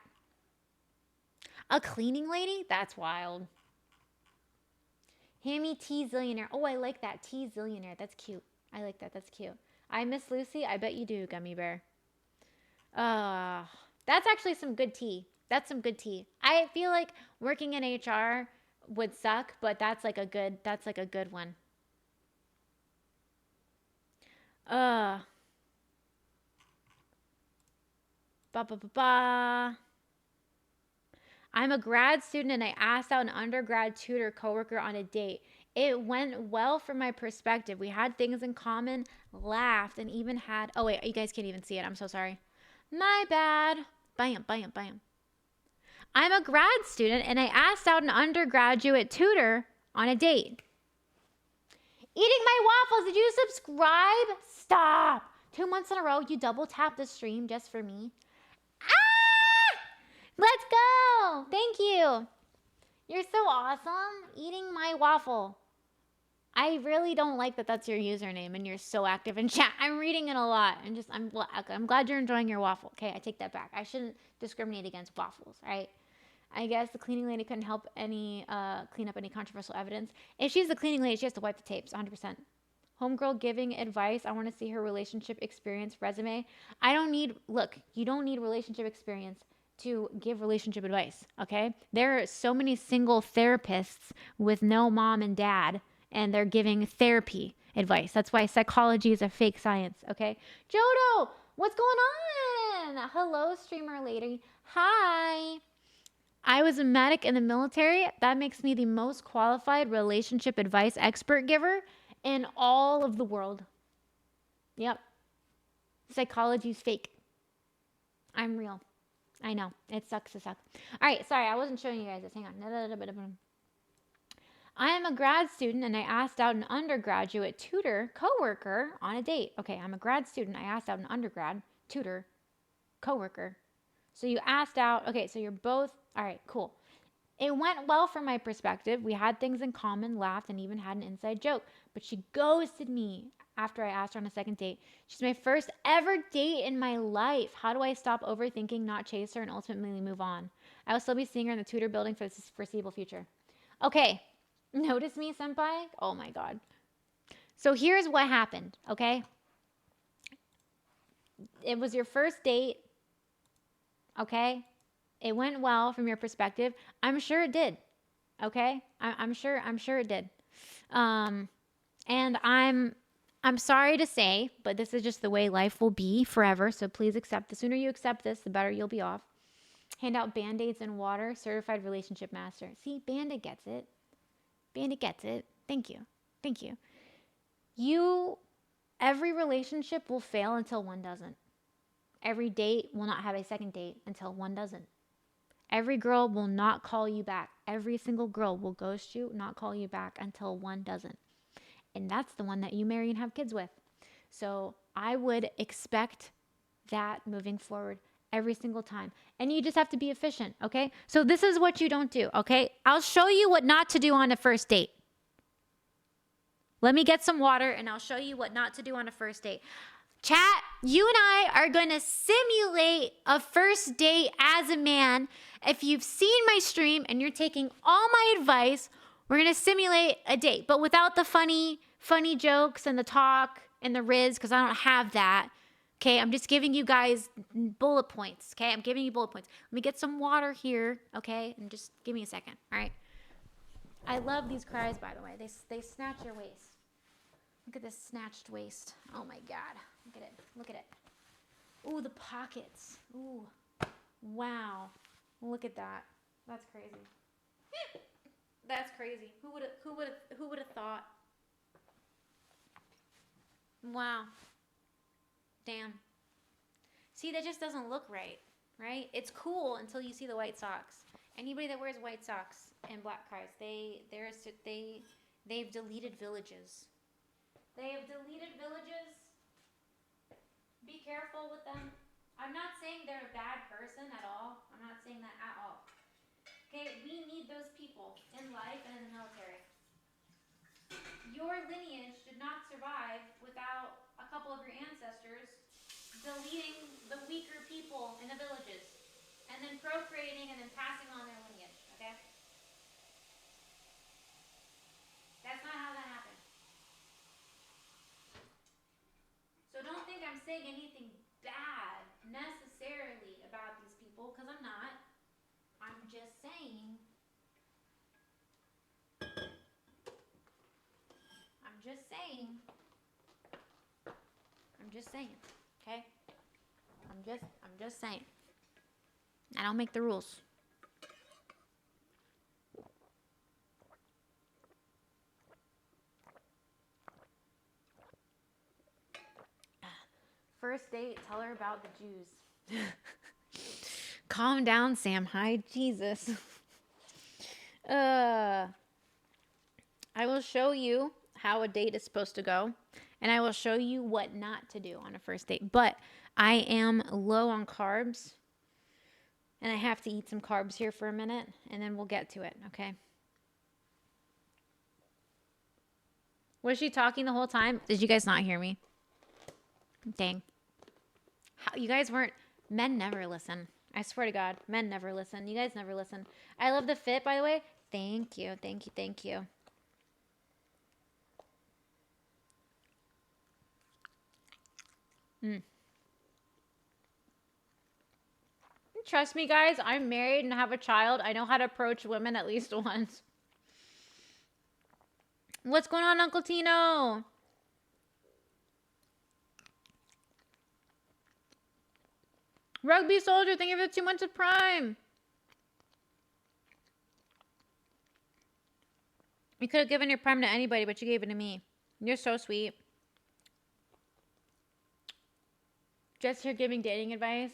A cleaning lady? That's wild. Hammy T Zillionaire. Oh, I like that. T Zillionaire. That's cute. I like that. That's cute. I miss Lucy. I bet you do, Gummy Bear. That's actually some good tea. That's some good tea. I feel like working in HR would suck, but that's like a good one. Ba ba ba ba. I'm a grad student and I asked out an undergrad tutor coworker on a date. It went well from my perspective. We had things in common, laughed, and even had. Oh, wait, you guys can't even see it. I'm so sorry. My bad. Bam, bam, bam. I'm a grad student and I asked out an undergraduate tutor on a date. Eating my waffles. Did you subscribe? Stop. 2 months in a row, you double tap the stream just for me. Let's go. Thank you. You're so awesome. Eating my waffle. I really don't like that that's your username and you're so active in chat. I'm reading it a lot and I'm glad you're enjoying your waffle. Okay, I take that back. I shouldn't discriminate against waffles, right? I guess the cleaning lady couldn't help clean up any controversial evidence. If she's the cleaning lady, she has to wipe the tapes, 100%. Homegirl giving advice. I want to see her relationship experience resume. You don't need relationship experience to give relationship advice, okay? There are so many single therapists with no mom and dad, and they're giving therapy advice. That's why psychology is a fake science, okay? Jodo, what's going on? Hello, streamer lady. Hi. I was a medic in the military. That makes me the most qualified relationship advice expert giver in all of the world. Yep. Psychology's fake. I'm real. I know. It sucks to suck. All right. Sorry, I wasn't showing you guys this. Hang on. I am a grad student and I asked out an undergraduate tutor coworker on a date. Okay, I'm a grad student. I asked out an undergrad tutor coworker. So you asked out. Okay, so you're both. All right, cool. It went well from my perspective. We had things in common, laughed, and even had an inside joke. But she ghosted me after I asked her on a second date. She's my first ever date in my life. How do I stop overthinking, not chase her, and ultimately move on? I will still be seeing her in the tutor building for the foreseeable future. Okay, notice me, senpai? Oh my God. So here's what happened, okay? It was your first date, okay? It went well from your perspective. I'm sure it did. Okay? I'm sure it did. And I'm sorry to say, but this is just the way life will be forever. So please accept. The sooner you accept this, the better you'll be off. Hand out Band-Aids and water. Certified relationship master. See, Bandit gets it. Bandit gets it. Thank you. Every relationship will fail until one doesn't. Every date will not have a second date until one doesn't. Every girl will not call you back. Every single girl will ghost you, not call you back until one doesn't. And that's the one that you marry and have kids with. So I would expect that moving forward every single time. And you just have to be efficient, okay? So this is what you don't do, okay? I'll show you what not to do on a first date. Let me get some water and I'll show you what not to do on a first date. Chat, you and I are going to simulate a first date as a man. If you've seen my stream and you're taking all my advice, we're going to simulate a date, but without the funny jokes and the talk and the riz, because I don't have that. Okay, I'm just giving you guys bullet points. Okay, I'm giving you bullet points. Let me get some water here. Okay, and just give me a second. All right. I love these cries, by the way. They snatch your waist. Look at this snatched waist. Oh my God. Look at it. Ooh, the pockets. Ooh. Wow. Look at that. That's crazy. That's crazy. Who would have thought? Wow. Damn. See, that just doesn't look right? It's cool until you see the white socks. Anybody that wears white socks and black cries, they've deleted villages. They have deleted villages. Be careful with them. I'm not saying they're a bad person at all. I'm not saying that at all. Okay, we need those people in life and in the military. Your lineage should not survive without a couple of your ancestors deleting the weaker people in the villages and then procreating and then passing on their lineage. saying anything bad necessarily about these people, because I'm not. I'm just saying. I'm just saying. I'm just saying. Okay? I'm just saying. I don't make the rules. First date, tell her about the Jews. Calm down, Sam Hyde. Jesus. I will show you how a date is supposed to go, and I will show you what not to do on a first date. But I am low on carbs, and I have to eat some carbs here for a minute, and then we'll get to it, okay? Was she talking the whole time? Did you guys not hear me? Dang. You guys weren't... Men never listen. I swear to God, men never listen. You guys never listen. I love the fit, by the way. Thank you, thank you, thank you. Trust me, guys, I'm married and have a child. I know how to approach women at least once. What's going on, Uncle Tino? Rugby Soldier, thank you for the 2 months of Prime. You could have given your Prime to anybody, but you gave it to me. You're so sweet. Just here giving dating advice?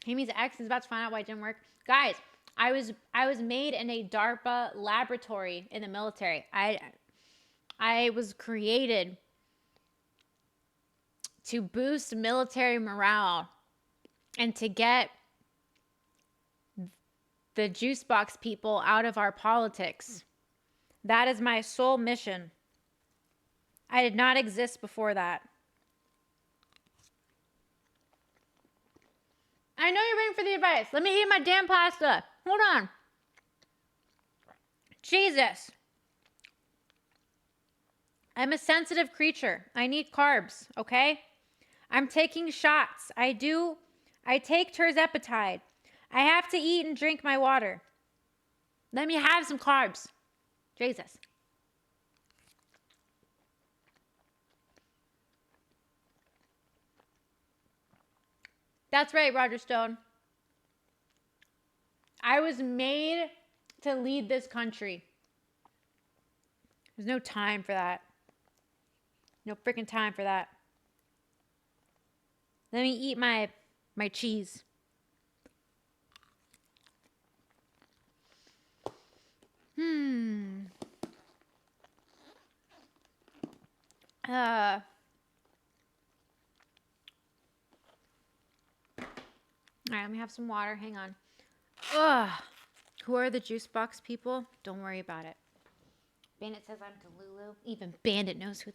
Amy's ex is about to find out why it didn't work. Guys, I was made in a DARPA laboratory in the military. I was created to boost military morale and to get the juice box people out of our politics. That is my sole mission. I did not exist before that. I know you're waiting for the advice. Let me eat my damn pasta. Hold on. Jesus. I'm a sensitive creature. I need carbs, okay? I'm taking shots. I take terzepatide. I have to eat and drink my water. Let me have some carbs. Jesus. That's right, Roger Stone. I was made to lead this country. There's no time for that. No freaking time for that. Let me eat my cheese. All right, let me have some water. Hang on. Ugh. Who are the juice box people? Don't worry about it. Bandit says I'm Delulu. Even Bandit knows who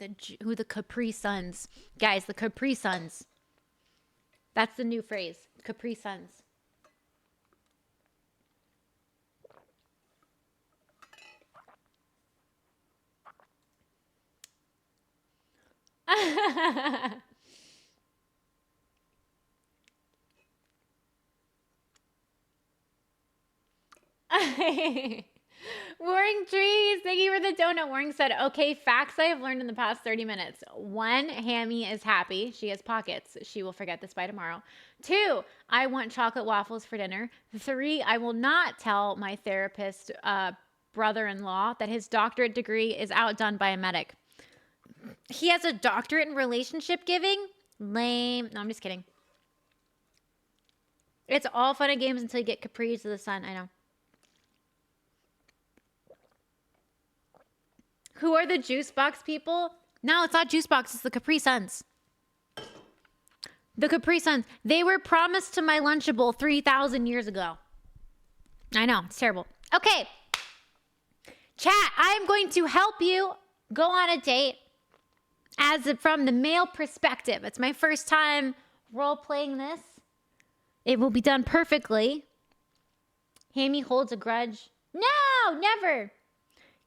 the Capri Suns. Guys, the Capri Suns. That's the new phrase. Capri Suns. Warring Trees, thank you for the donut. Warring said, okay, facts I have learned in the past 30 minutes. 1, Hammy is happy. She has pockets. She will forget this by tomorrow. 2, I want chocolate waffles for dinner. 3, I will not tell my therapist brother-in-law that his doctorate degree is outdone by a medic. He has a doctorate in relationship giving? Lame. No, I'm just kidding. It's all fun and games until you get Capris to the sun. I know. Who are the juice box people? No, it's not juice box. It's the Capri Suns. The Capri Suns. They were promised to my Lunchable 3,000 years ago. I know. It's terrible. Okay. Chat, I'm going to help you go on a date from the male perspective. It's my first time role-playing this. It will be done perfectly. Hammy holds a grudge. No, never.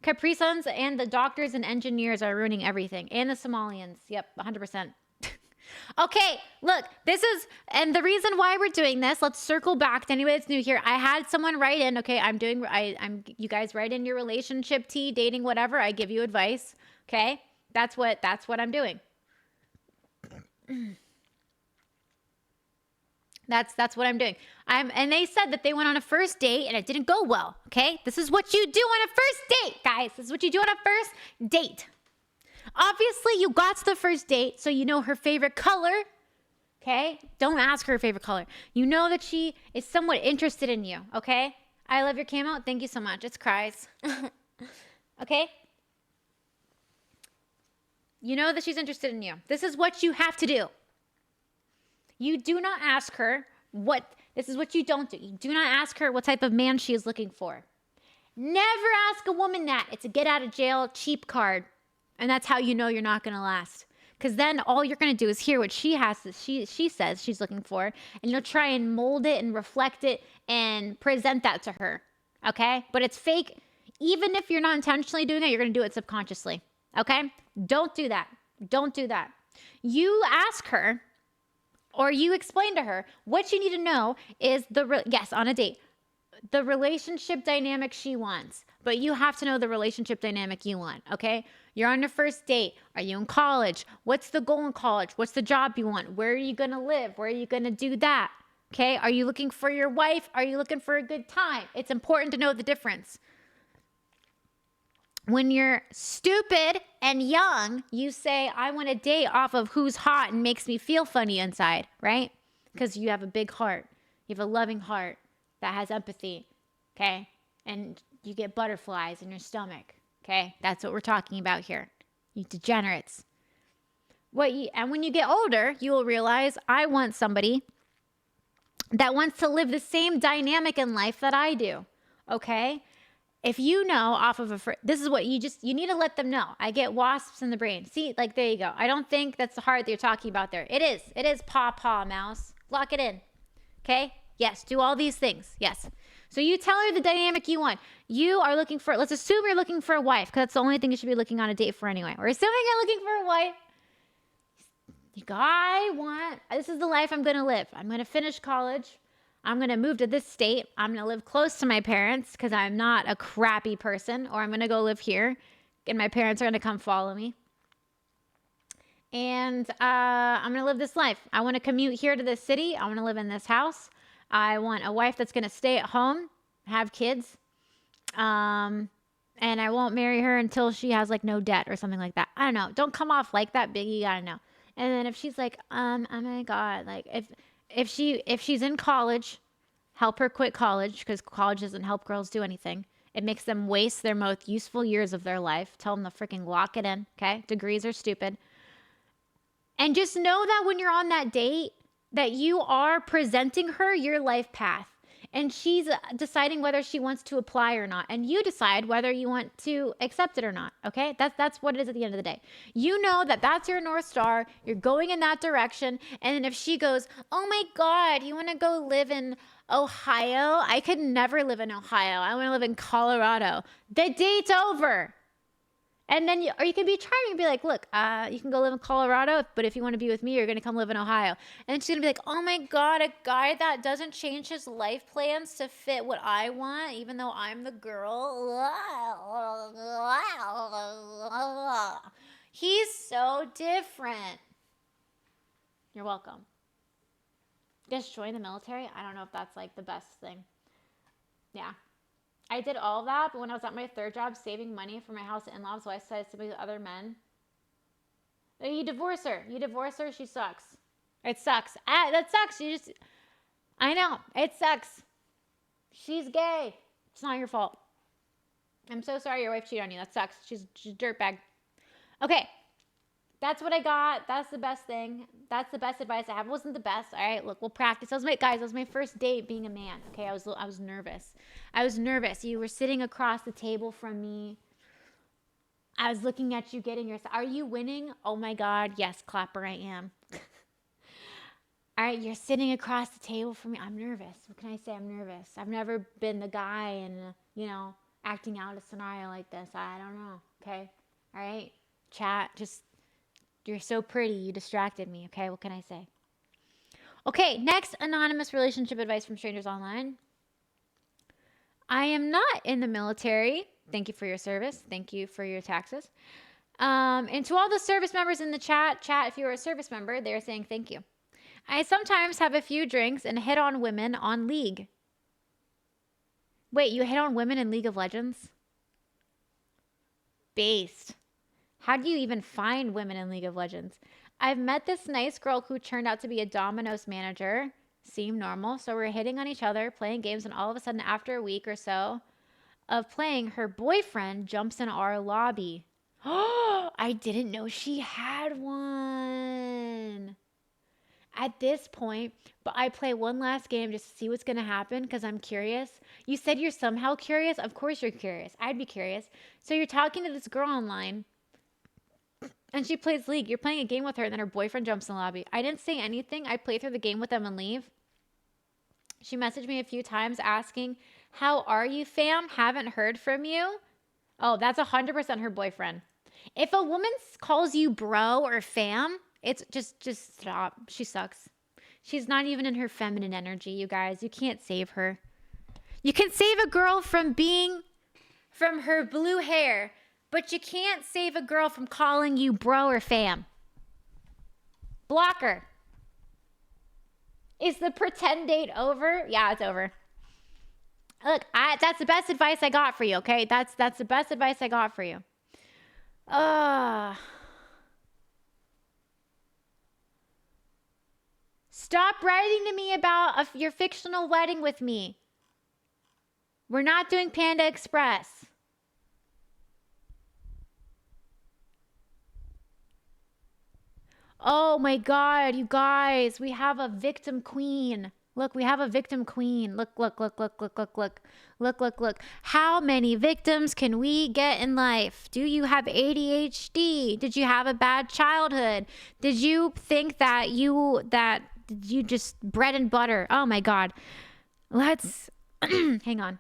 Capri Suns and the doctors and engineers are ruining everything. And the Somalians. Yep, 100%. Okay, look, and the reason why we're doing this, let's circle back to anybody that's new here. I had someone write in, okay, you guys write in your relationship tea, dating, whatever. I give you advice, okay? That's what I'm doing. That's what I'm doing. And they said that they went on a first date and it didn't go well, okay? This is what you do on a first date, guys. This is what you do on a first date. Obviously, you got to the first date, so you know her favorite color, okay? Don't ask her favorite color. You know that she is somewhat interested in you, okay? I love your camo. Thank you so much. It's cries. Okay? You know that she's interested in you. This is what you have to do. You do not ask her this is what you don't do. You do not ask her what type of man she is looking for. Never ask a woman that. It's a get out of jail cheap card. And that's how you know you're not going to last. Because then all you're going to do is hear what she says she's looking for. And you'll try and mold it and reflect it and present that to her. Okay? But it's fake. Even if you're not intentionally doing it, you're going to do it subconsciously. Okay? Don't do that. Don't do that. You ask her or you explain to her what you need to know is on a date, the relationship dynamic she wants. But you have to know the relationship dynamic you want, okay? You're on your first date. Are you in college? What's the goal in college? What's the job you want? Where are you going to live? Where are you going to do that? Okay? Are you looking for your wife? Are you looking for a good time? It's important to know the difference. When you're stupid and young, you say, I want to date off of who's hot and makes me feel funny inside, right? Because you have a big heart. You have a loving heart that has empathy, okay? And you get butterflies in your stomach, okay? That's what we're talking about here. You degenerates. And when you get older, you will realize I want somebody that wants to live the same dynamic in life that I do, okay? If you know off of this is what you need to let them know. I get wasps in the brain. See, like, there you go. I don't think that's the heart that you're talking about there. It is paw, mouse. Lock it in, okay? Yes, do all these things, yes. So you tell her the dynamic you want. You are looking for, let's assume you're looking for a wife, because that's the only thing you should be looking on a date for anyway. We're assuming you're looking for a wife. This is the life I'm going to live. I'm going to finish college. I'm going to move to this state. I'm going to live close to my parents because I'm not a crappy person, or I'm going to go live here and my parents are going to come follow me. And I'm going to live this life. I want to commute here to this city. I want to live in this house. I want a wife that's going to stay at home, have kids. And I won't marry her until she has like no debt or something like that. I don't know. Don't come off like that, Biggie. You got to know. And then if she's like, oh my God, like if she's in college, help her quit college, because college doesn't help girls do anything. It makes them waste their most useful years of their life. Tell them to freaking lock it in, okay? Degrees are stupid. And just know that when you're on that date, that you are presenting her your life path. And she's deciding whether she wants to apply or not. And you decide whether you want to accept it or not, okay? That's what it is at the end of the day. You know that that's your North Star. You're going in that direction. And then if she goes, oh my God, you want to go live in Ohio? I could never live in Ohio. I want to live in Colorado. The date's over. And then you can be charming and be like, look, you can go live in Colorado, but if you want to be with me, you're going to come live in Ohio. And then she's going to be like, oh my God, a guy that doesn't change his life plans to fit what I want, even though I'm the girl. He's so different. You're welcome. Just join the military? I don't know if that's like the best thing. Yeah. I did all of that, but when I was at my third job saving money for my house in-laws, so I started sleeping with other men. You divorce her. She sucks. It sucks. That sucks. I know. It sucks. She's gay. It's not your fault. I'm so sorry your wife cheated on you. That sucks. She's a dirtbag. Okay. That's what I got. That's the best thing. That's the best advice I have. It wasn't the best. All right, look, we'll practice. That was my first date being a man. Okay, I was nervous. I was nervous. You were sitting across the table from me. I was looking at you getting your... Are you winning? Oh my God, yes, clapper, I am. All right, you're sitting across the table from me. I'm nervous. What can I say? I'm nervous. I've never been the guy and, acting out a scenario like this. I don't know. Okay. All right. Chat. Just, you're so pretty. You distracted me. Okay. What can I say? Okay. Next anonymous relationship advice from strangers online. I am not in the military. Thank you for your service. Thank you for your taxes. And to all the service members in the chat, if you're a service member, they're saying thank you. I sometimes have a few drinks and hit on women on League. Wait, you hit on women in League of Legends? Based. How do you even find women in League of Legends? I've met this nice girl who turned out to be a Domino's manager. Seemed normal. So we're hitting on each other, playing games, and all of a sudden, after a week or so of playing, her boyfriend jumps in our lobby. Oh, I didn't know she had one. At this point, but I play one last game just to see what's going to happen because I'm curious. You said you're somehow curious? Of course you're curious. I'd be curious. So you're talking to this girl online and she plays League. You're playing a game with her and then her boyfriend jumps in the lobby. I didn't say anything. I play through the game with them and leave. She messaged me a few times asking, how are you, fam? Haven't heard from you. Oh, that's 100% her boyfriend. If a woman calls you bro or fam, it's just stop. She sucks. She's not even in her feminine energy, you guys. You can't save her. You can save a girl from her blue hair, but you can't save a girl from calling you bro or fam. Block her. Is the pretend date over? Yeah, it's over. Look, that's the best advice I got for you, okay? That's the best advice I got for you. Stop writing to me about your fictional wedding with me. We're not doing Panda Express. Oh my God, you guys, we have a victim queen. Look, we have a victim queen. Look. How many victims can we get in life? Do you have ADHD? Did you have a bad childhood? Did you think that you just bread and butter? Oh my God. Let's hang on.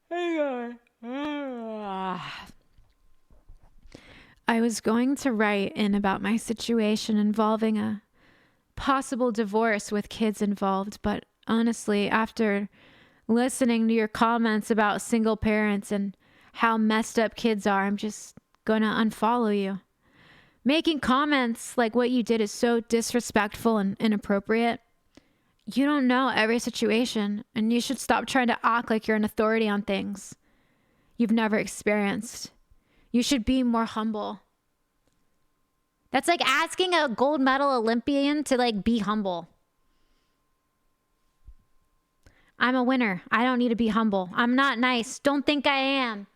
Hang on. I was going to write in about my situation involving a possible divorce with kids involved, but honestly, after listening to your comments about single parents and how messed up kids are, I'm just going to unfollow you. Making comments like what you did is so disrespectful and inappropriate. You don't know every situation, and you should stop trying to act like you're an authority on things you've never experienced. You should be more humble. That's like asking a gold medal Olympian to be humble. I'm a winner. I don't need to be humble. I'm not nice. Don't think I am.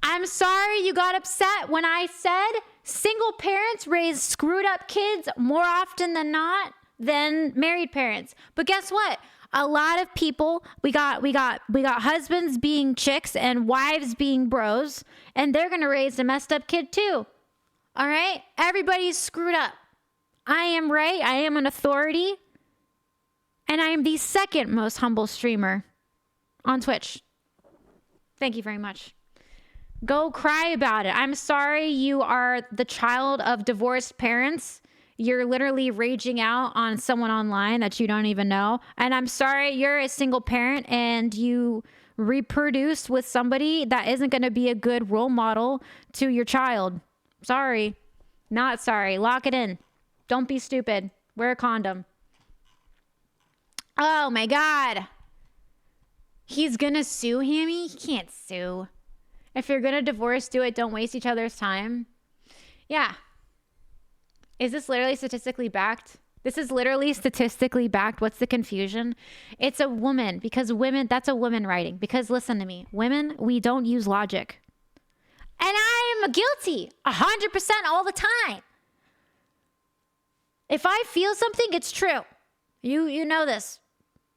I'm sorry you got upset when I said single parents raise screwed up kids more often than not than married parents. But guess what? A lot of people, we got husbands being chicks and wives being bros, and they're going to raise a messed up kid too. All right? Everybody's screwed up. I am right. I am an authority. And I am the second most humble streamer on Twitch. Thank you very much. Go cry about it. I'm sorry you are the child of divorced parents. You're literally raging out on someone online that you don't even know. And I'm sorry you're a single parent and you reproduced with somebody that isn't going to be a good role model to your child. Sorry. Not sorry. Lock it in. Don't be stupid. Wear a condom. Oh my God. He's going to sue Hammy? He can't sue. If you're going to divorce, do it. Don't waste each other's time. Yeah. Is this literally statistically backed? This is literally statistically backed. What's the confusion? It's a woman because women, that's a woman writing. Because listen to me, women, we don't use logic. And I am guilty 100% all the time. If I feel something, it's true. You know this.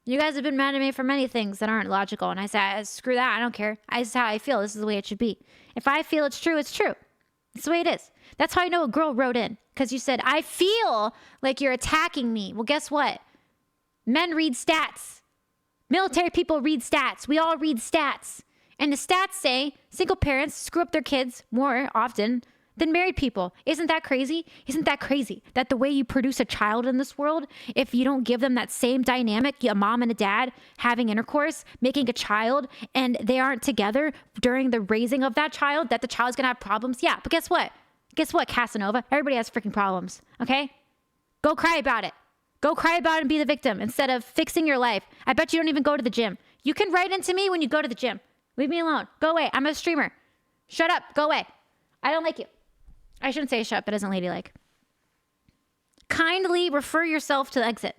You guys have been mad at me for many things that aren't logical. And I say, screw that. I don't care. This is how I feel. This is the way it should be. If I feel it's true, it's true. It's the way it is. That's how I know a girl wrote in. Because you said, I feel like you're attacking me. Well, guess what? Men read stats. Military people read stats. We all read stats. And the stats say single parents screw up their kids more often than married people. Isn't that crazy? Isn't that crazy that the way you produce a child in this world, if you don't give them that same dynamic, a mom and a dad having intercourse, making a child, and they aren't together during the raising of that child, that the child's gonna have problems? Yeah, but guess what? Guess what, Casanova? Everybody has freaking problems, okay? Go cry about it. Go cry about it and be the victim instead of fixing your life. I bet you don't even go to the gym. You can write into me when you go to the gym. Leave me alone. Go away. I'm a streamer. Shut up. Go away. I don't like you. I shouldn't say shut up. That isn't ladylike. Kindly refer yourself to the exit.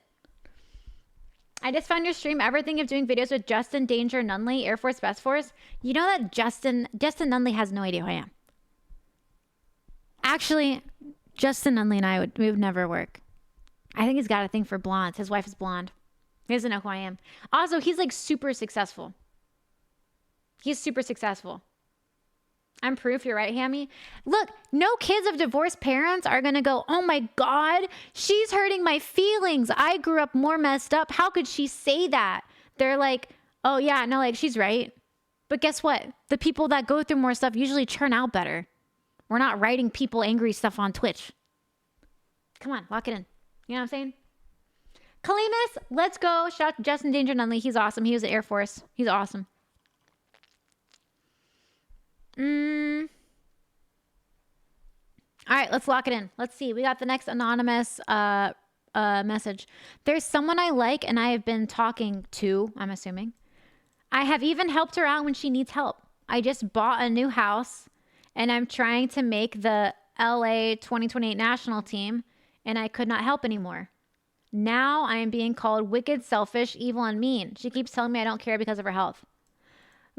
I just found your stream. Ever think of doing videos with Justin Danger Nunley, Air Force Best Force? You know that Justin Nunley has no idea who I am. Actually, Justin Nunley and I we would never work. I think he's got a thing for blondes. His wife is blonde. He doesn't know who I am. Also, he's like super successful. He's super successful. I'm proof. You're right, Hammy. Look, no kids of divorced parents are going to go, oh my God, she's hurting my feelings. I grew up more messed up. How could she say that? They're like, oh yeah, no, like she's right. But guess what? The people that go through more stuff usually turn out better. We're not writing people angry stuff on Twitch. Come on, lock it in. You know what I'm saying? Kalimas, let's go. Shout out to Justin Danger Nunley. He's awesome. He was the Air Force. He's awesome. All right, let's lock it in. Let's see. We got the next anonymous message. There's someone I like and I have been talking to, I'm assuming. I have even helped her out when she needs help. I just bought a new house and I'm trying to make the LA 2028 national team and I could not help anymore. Now I am being called wicked, selfish, evil, and mean. She keeps telling me I don't care because of her health.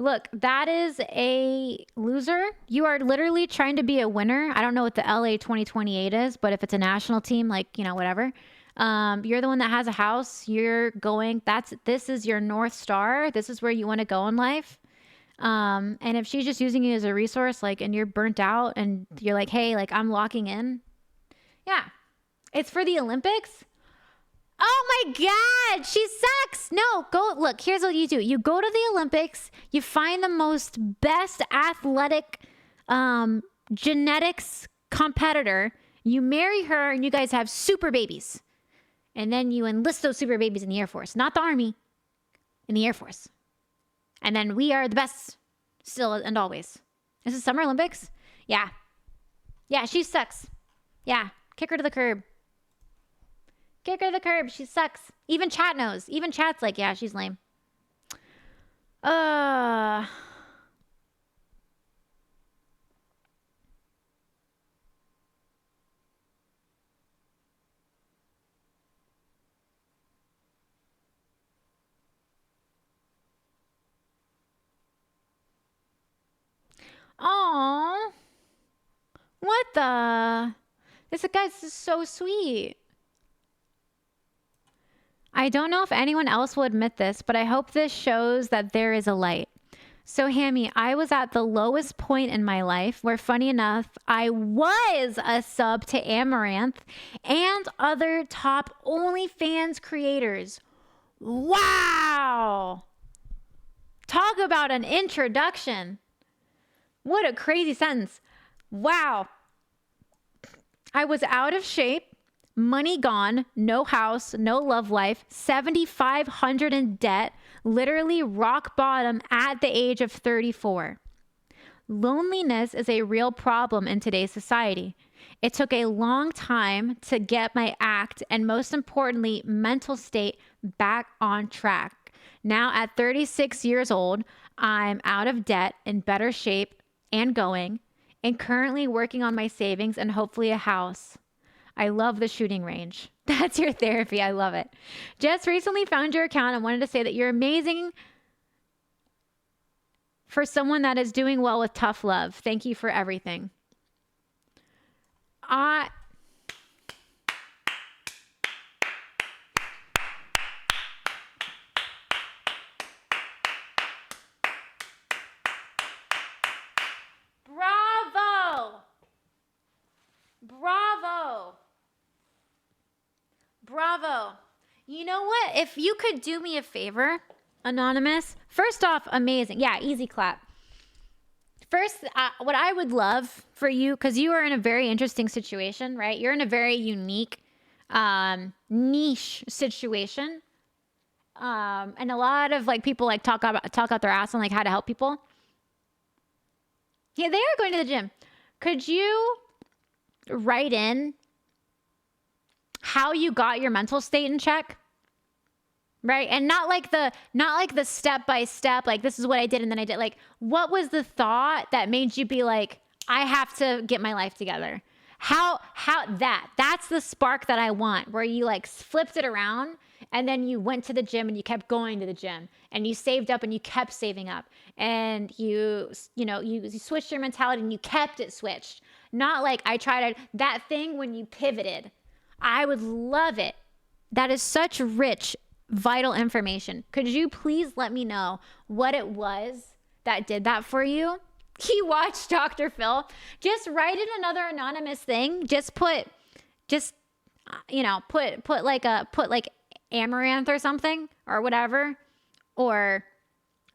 Look, that is a loser. You are literally trying to be a winner. I don't know what the LA 2028 is, but if it's a national team, like, you know, whatever. You're the one that has a house. You're going, this is your North Star. This is where you want to go in life. And if she's just using you as a resource, like, and you're burnt out and you're like, hey, like, I'm locking in. Yeah. It's for the Olympics. Oh my God, she sucks. No, go look. Here's what you do. You go to the Olympics. You find the best athletic genetics competitor. You marry her and you guys have super babies. And then you enlist those super babies in the Air Force, not the Army, in the Air Force. And then we are the best still and always. This is Summer Olympics? Yeah. Yeah, she sucks. Yeah, kick her to the curb. Kick her to the curb. She sucks. Even chat knows. Even chat's like, yeah, she's lame. Oh, what the? This guy's so sweet. I don't know if anyone else will admit this, but I hope this shows that there is a light. So, Hammy, I was at the lowest point in my life where, funny enough, I was a sub to Amaranth and other top OnlyFans creators. Wow! Talk about an introduction. What a crazy sentence. Wow. I was out of shape. Money gone, no house, no love life, $7,500 in debt, literally rock bottom at the age of 34. Loneliness is a real problem in today's society. It took a long time to get my act and, most importantly, mental state back on track. Now at 36 years old, I'm out of debt, in better shape and going, and currently working on my savings and hopefully a house. I love the shooting range. That's your therapy. I love it. Just recently found your account and wanted to say that you're amazing for someone that is doing well with tough love. Thank you for everything. Bravo! Bravo! Bravo. You know what? if you could do me a favor, Anonymous, first off, amazing. Yeah, easy clap. First, what I would love for you, because you are in a very interesting situation, right? You're in a very unique, niche situation. And a lot of like people like talk out their ass on like how to help people. Yeah, they are going to the gym. Could you write in how you got your mental state in check? Right? And not like the step by step, like this is what I did and then I did. Like, what was the thought that made you be like, I have to get my life together? That's the spark that I want, where you like flipped it around and then you went to the gym and you kept going to the gym and you saved up and you kept saving up and you switched your mentality and you kept it switched. Not like I tried that thing when you pivoted. I would love it. That is such rich, vital information. Could you please let me know what it was that did that for you? You watched Dr. Phil. Just write in another anonymous thing. Put like amaranth or something or whatever, or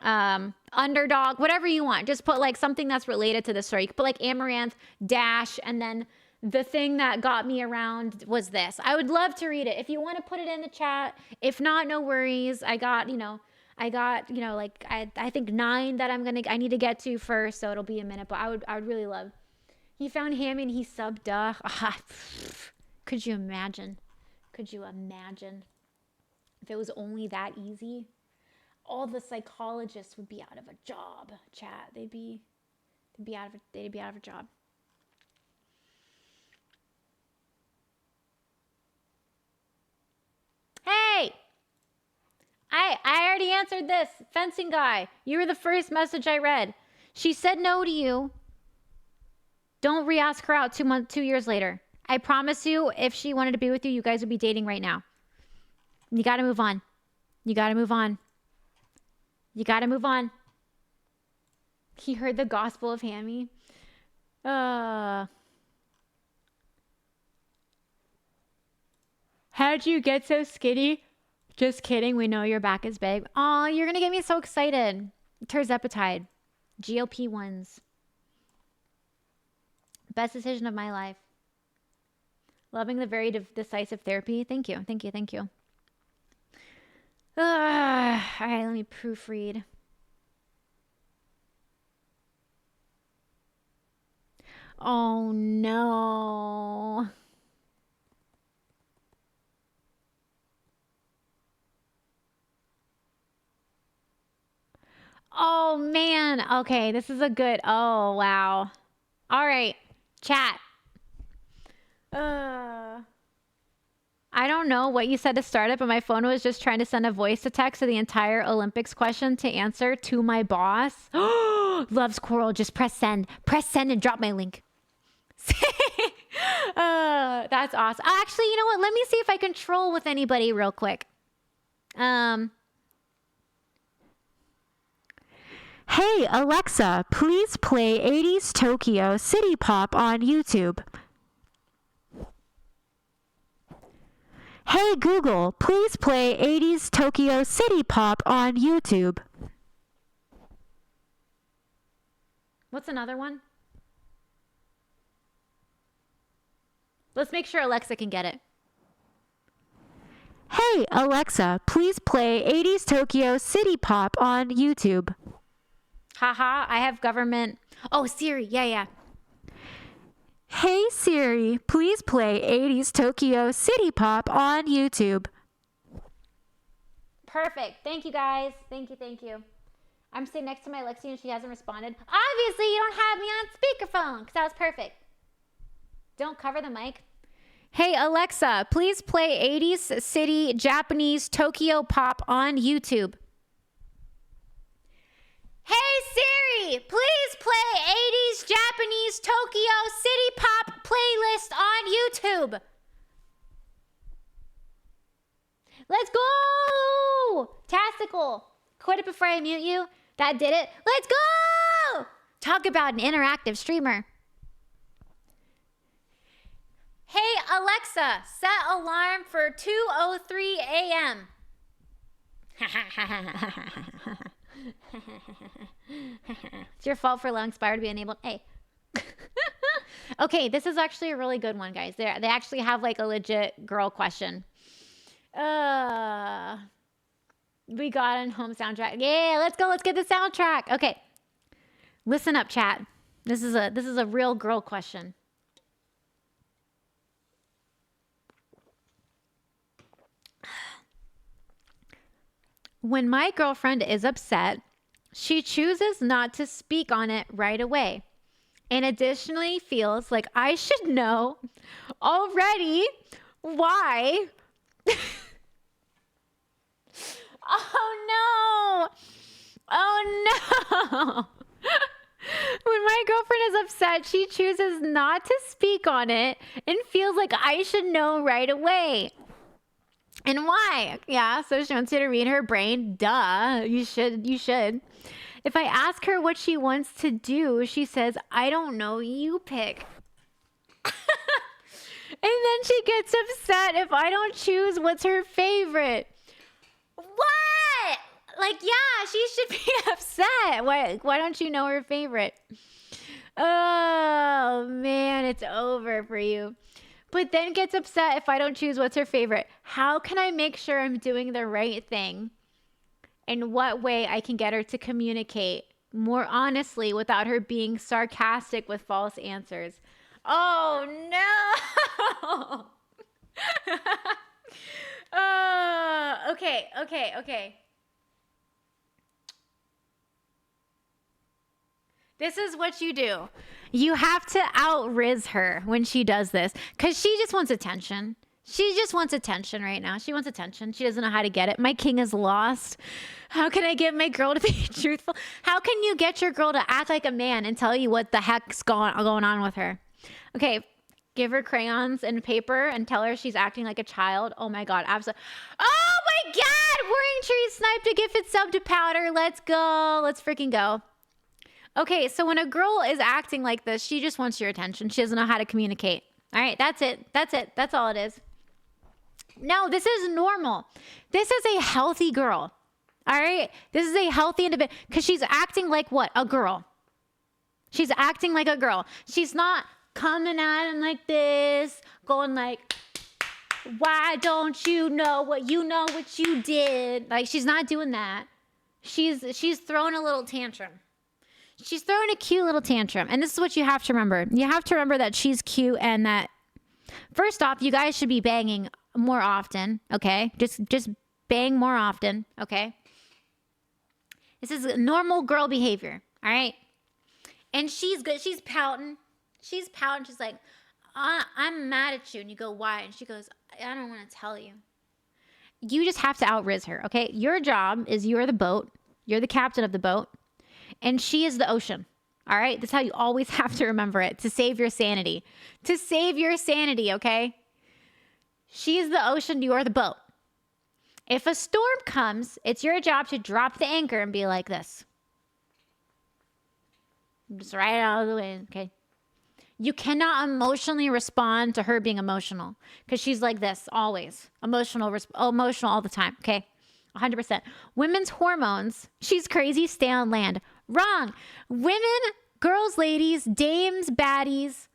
underdog, whatever you want. Just put like something that's related to the story. You could put like amaranth dash, and then the thing that got me around was this. I would love to read it. If you want to put it in the chat, if not, no worries. I got like I think 9 that I need to get to first, so it'll be a minute, but I would really love. He found Hammy and he subbed. Could you imagine? Could you imagine if it was only that easy? All the psychologists would be out of a job, chat. They'd be out of a job. Hey, I already answered this. Fencing guy, you were the first message I read. She said no to you. Don't re-ask her out 2 years later. I promise you, if she wanted to be with you, you guys would be dating right now. You got to move on. You got to move on. You got to move on. He heard the gospel of Hammy. How'd you get so skinny? Just kidding. We know your back is big. Oh, you're going to get me so excited. Terzepatide. GLP-1s. Best decision of my life. Loving the very decisive therapy. Thank you. Thank you. Thank you. All right, let me proofread. Oh, no. Oh, man. Okay, this is a good... Oh, wow. All right, chat. I don't know what you said to start it, but my phone was just trying to send a voice to text to the entire Olympics question to answer to my boss. Loves Coral. Just press send. Press send and drop my link. That's awesome. Actually, you know what? Let me see if I can troll with anybody real quick. Hey, Alexa, please play 80s Tokyo City Pop on YouTube. Hey, Google, please play 80s Tokyo City Pop on YouTube. What's another one? Let's make sure Alexa can get it. Hey, Alexa, please play 80s Tokyo City Pop on YouTube. Haha, I have government. Oh, Siri. Yeah. Hey, Siri, please play 80s Tokyo City Pop on YouTube. Perfect. Thank you, guys. Thank you. I'm sitting next to my Lexi and she hasn't responded. Obviously, you don't have me on speakerphone because that was perfect. Don't cover the mic. Hey, Alexa, please play 80s City Japanese Tokyo Pop on YouTube. Hey, Siri, please play 80s Japanese Tokyo City Pop playlist on YouTube. Let's go! Tastical. Quit it before I mute you. That did it. Let's go! Talk about an interactive streamer. Hey, Alexa, set alarm for 2:03 a.m. It's your fault for allowing Spire to be enabled. Hey. Okay, this is actually a really good one, guys. They actually have like a legit girl question. We got a home soundtrack. Yeah, let's go. Let's get the soundtrack. Okay. Listen up, chat. This is a real girl question. When my girlfriend is upset, she chooses not to speak on it right away, and additionally feels like I should know already why. Oh no! Oh no! When my girlfriend is upset, she chooses not to speak on it and feels like I should know right away. And why? Yeah, so she wants you to read her brain. Duh. You should. If I ask her what she wants to do, she says, I don't know, you pick. And then she gets upset if I don't choose what's her favorite. What? Like, yeah, she should be upset. Why don't you know her favorite? Oh, man, it's over for you. But then gets upset if I don't choose what's her favorite. How can I make sure I'm doing the right thing? In what way I can get her to communicate more honestly without her being sarcastic with false answers? Oh, no. Okay. This is what you do. You have to out-riz her when she does this because she just wants attention. She just wants attention right now. She wants attention. She doesn't know how to get it. My king is lost. How can I get my girl to be truthful? How can you get your girl to act like a man and tell you what the heck's going on with her? Okay, give her crayons and paper and tell her she's acting like a child. Oh my God, absolutely. Oh my God, Worrying Tree sniped a gifted sub to Powder. Let's go. Let's freaking go. Okay, so when a girl is acting like this, she just wants your attention. She doesn't know how to communicate. All right, that's it. That's all it is. No, this is normal. This is a healthy girl. All right? This is a healthy individual because she's acting like what? A girl. She's acting like a girl. She's not coming at him like this, going like, why don't you know what you did? Like, she's not doing that. She's throwing a little tantrum. She's throwing a cute little tantrum. And this is what you have to remember. You have to remember that she's cute and that, first off, you guys should be banging more often, okay? Just bang more often, okay? This is normal girl behavior, all right? And she's good. She's pouting. She's like, I'm mad at you. And you go, why? And she goes, I don't want to tell you. You just have to out-riz her, okay? Your job is you're the boat. You're the captain of the boat. And she is the ocean. All right? That's how you always have to remember it, to save your sanity. To save your sanity, okay? She's the ocean, you're the boat. If a storm comes, it's your job to drop the anchor and be like this. Just right out of the way, okay? You cannot emotionally respond to her being emotional because she's like this always. Emotional all the time, okay? 100%. Women's hormones, she's crazy, stay on land. Wrong. Women, girls, ladies, dames, baddies,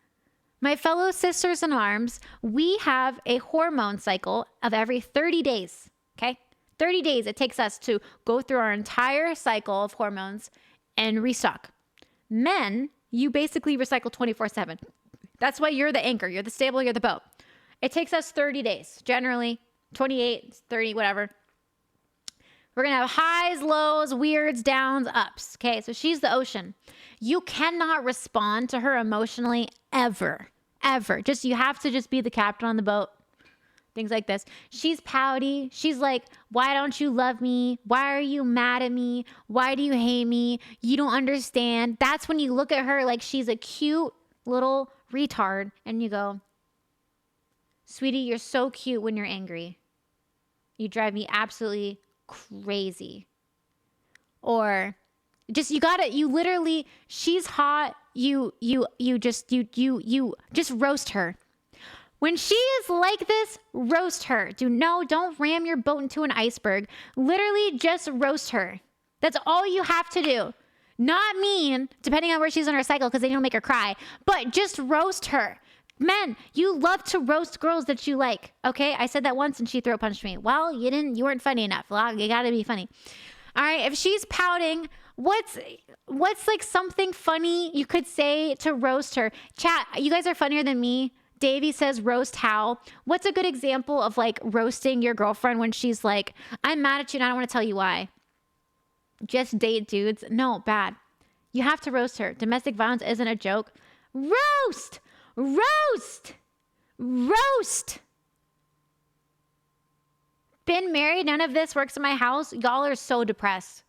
my fellow sisters in arms, we have a hormone cycle of every 30 days, okay? 30 days it takes us to go through our entire cycle of hormones and restock. Men, you basically recycle 24/7. That's why you're the anchor, you're the stable, you're the boat. It takes us 30 days, generally 28, 30, whatever. We're going to have highs, lows, weirds, downs, ups. Okay, so she's the ocean. You cannot respond to her emotionally ever. You have to just be the captain on the boat. Things like this. She's pouty. She's like, why don't you love me? Why are you mad at me? Why do you hate me? You don't understand. That's when you look at her like she's a cute little retard and you go, sweetie, you're so cute when you're angry. You drive me absolutely crazy. Or just you literally, she's hot, you just roast her. When she is like this, roast her. Don't ram your boat into an iceberg. Literally just roast her. That's all you have to do. Not mean, depending on where she's on her cycle, because then you'll make her cry, but just roast her. Men, you love to roast girls that you like. Okay, I said that once and she throat punched me. Well, you weren't funny enough. Well, you gotta be funny. All right, if she's pouting, what's like something funny you could say to roast her? Chat, you guys are funnier than me. Davey says roast how. What's a good example of like roasting your girlfriend when she's like, I'm mad at you and I don't want to tell you why? Just date dudes. No, bad. You have to roast her. Domestic violence isn't a joke. Roast! Roast! Roast! Been married, none of this works in my house. Y'all are so depressed.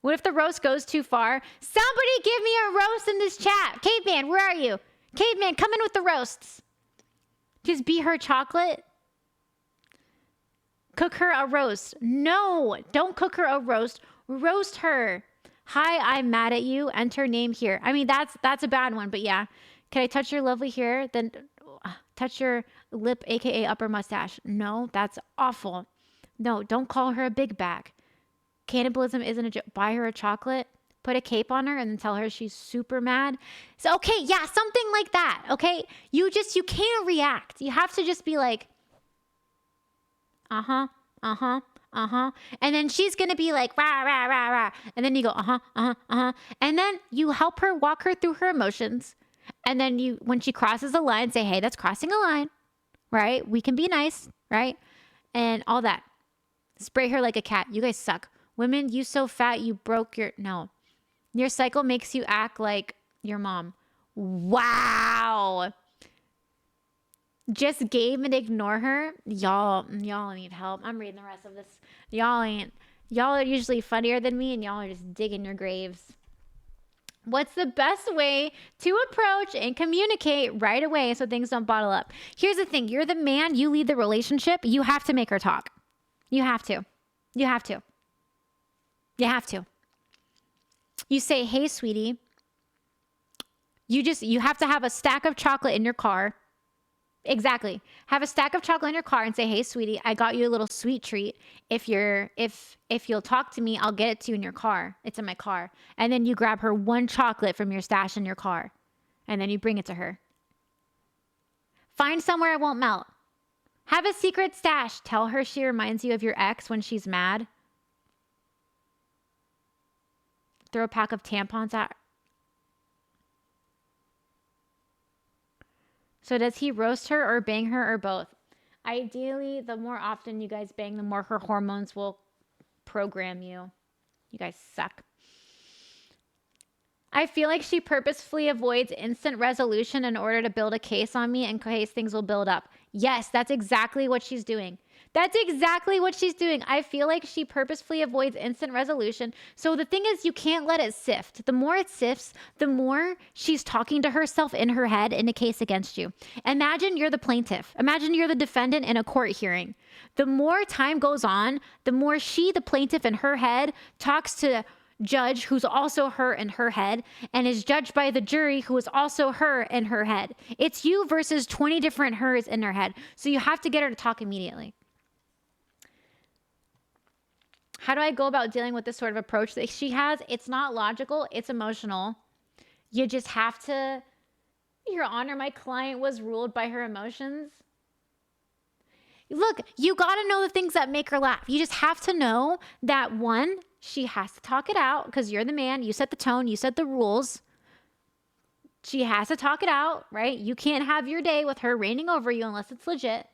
What if the roast goes too far? Somebody give me a roast in this chat. Caveman, where are you? Caveman, come in with the roasts. Just be her chocolate. Cook her a roast. No, don't cook her a roast. Roast her. Hi, I'm mad at you. Enter name here. I mean, that's a bad one, but yeah. Can I touch your lovely hair? Then touch your lip, aka upper mustache. No, that's awful. No, don't call her a big bag. Cannibalism isn't a joke. Buy her a chocolate. Put a cape on her and then tell her she's super mad. So, okay, yeah, something like that, okay? You can't react. You have to just be like, uh-huh. And then she's going to be like, rah, rah, rah, rah. And then you go, And then you help her, walk her through her emotions. And then when she crosses a line, say, hey, that's crossing a line, right? We can be nice, right? And all that. Spray her like a cat. You guys suck. Women, you so fat, you broke no. Your cycle makes you act like your mom. Wow. Just game and ignore her. Y'all need help. I'm reading the rest of this. Y'all are usually funnier than me and y'all are just digging your graves. What's the best way to approach and communicate right away so things don't bottle up? Here's the thing. You're the man. You lead the relationship. You have to make her talk. You have to. You have to. You have to. You say, hey, sweetie. You have to have a stack of chocolate in your car. Exactly. Have a stack of chocolate in your car and say, hey, sweetie, I got you a little sweet treat. If you'll talk to me, I'll get it to you in your car. It's in my car. And then you grab her one chocolate from your stash in your car. And then you bring it to her. Find somewhere it won't melt. Have a secret stash. Tell her she reminds you of your ex when she's mad. Throw a pack of tampons at her. So does he roast her or bang her or both? Ideally, the more often you guys bang, the more her hormones will program you. You guys suck. I feel like she purposefully avoids instant resolution in order to build a case on me in case things will build up. Yes, that's exactly what she's doing. That's exactly what she's doing. I feel like she purposefully avoids instant resolution. So the thing is, you can't let it sift. The more it sifts, the more she's talking to herself in her head in a case against you. Imagine you're the plaintiff. Imagine you're the defendant in a court hearing. The more time goes on, the more she, the plaintiff in her head, talks to judge who's also her in her head and is judged by the jury who is also her in her head. It's you versus 20 different hers in her head. So you have to get her to talk immediately. How do I go about dealing with this sort of approach that she has? It's not logical. It's emotional. You just have to, Your Honor, my client was ruled by her emotions. Look, you got to know the things that make her laugh. You just have to know that, one, she has to talk it out because you're the man. You set the tone. You set the rules. She has to talk it out, right? You can't have your day with her reigning over you unless it's legit.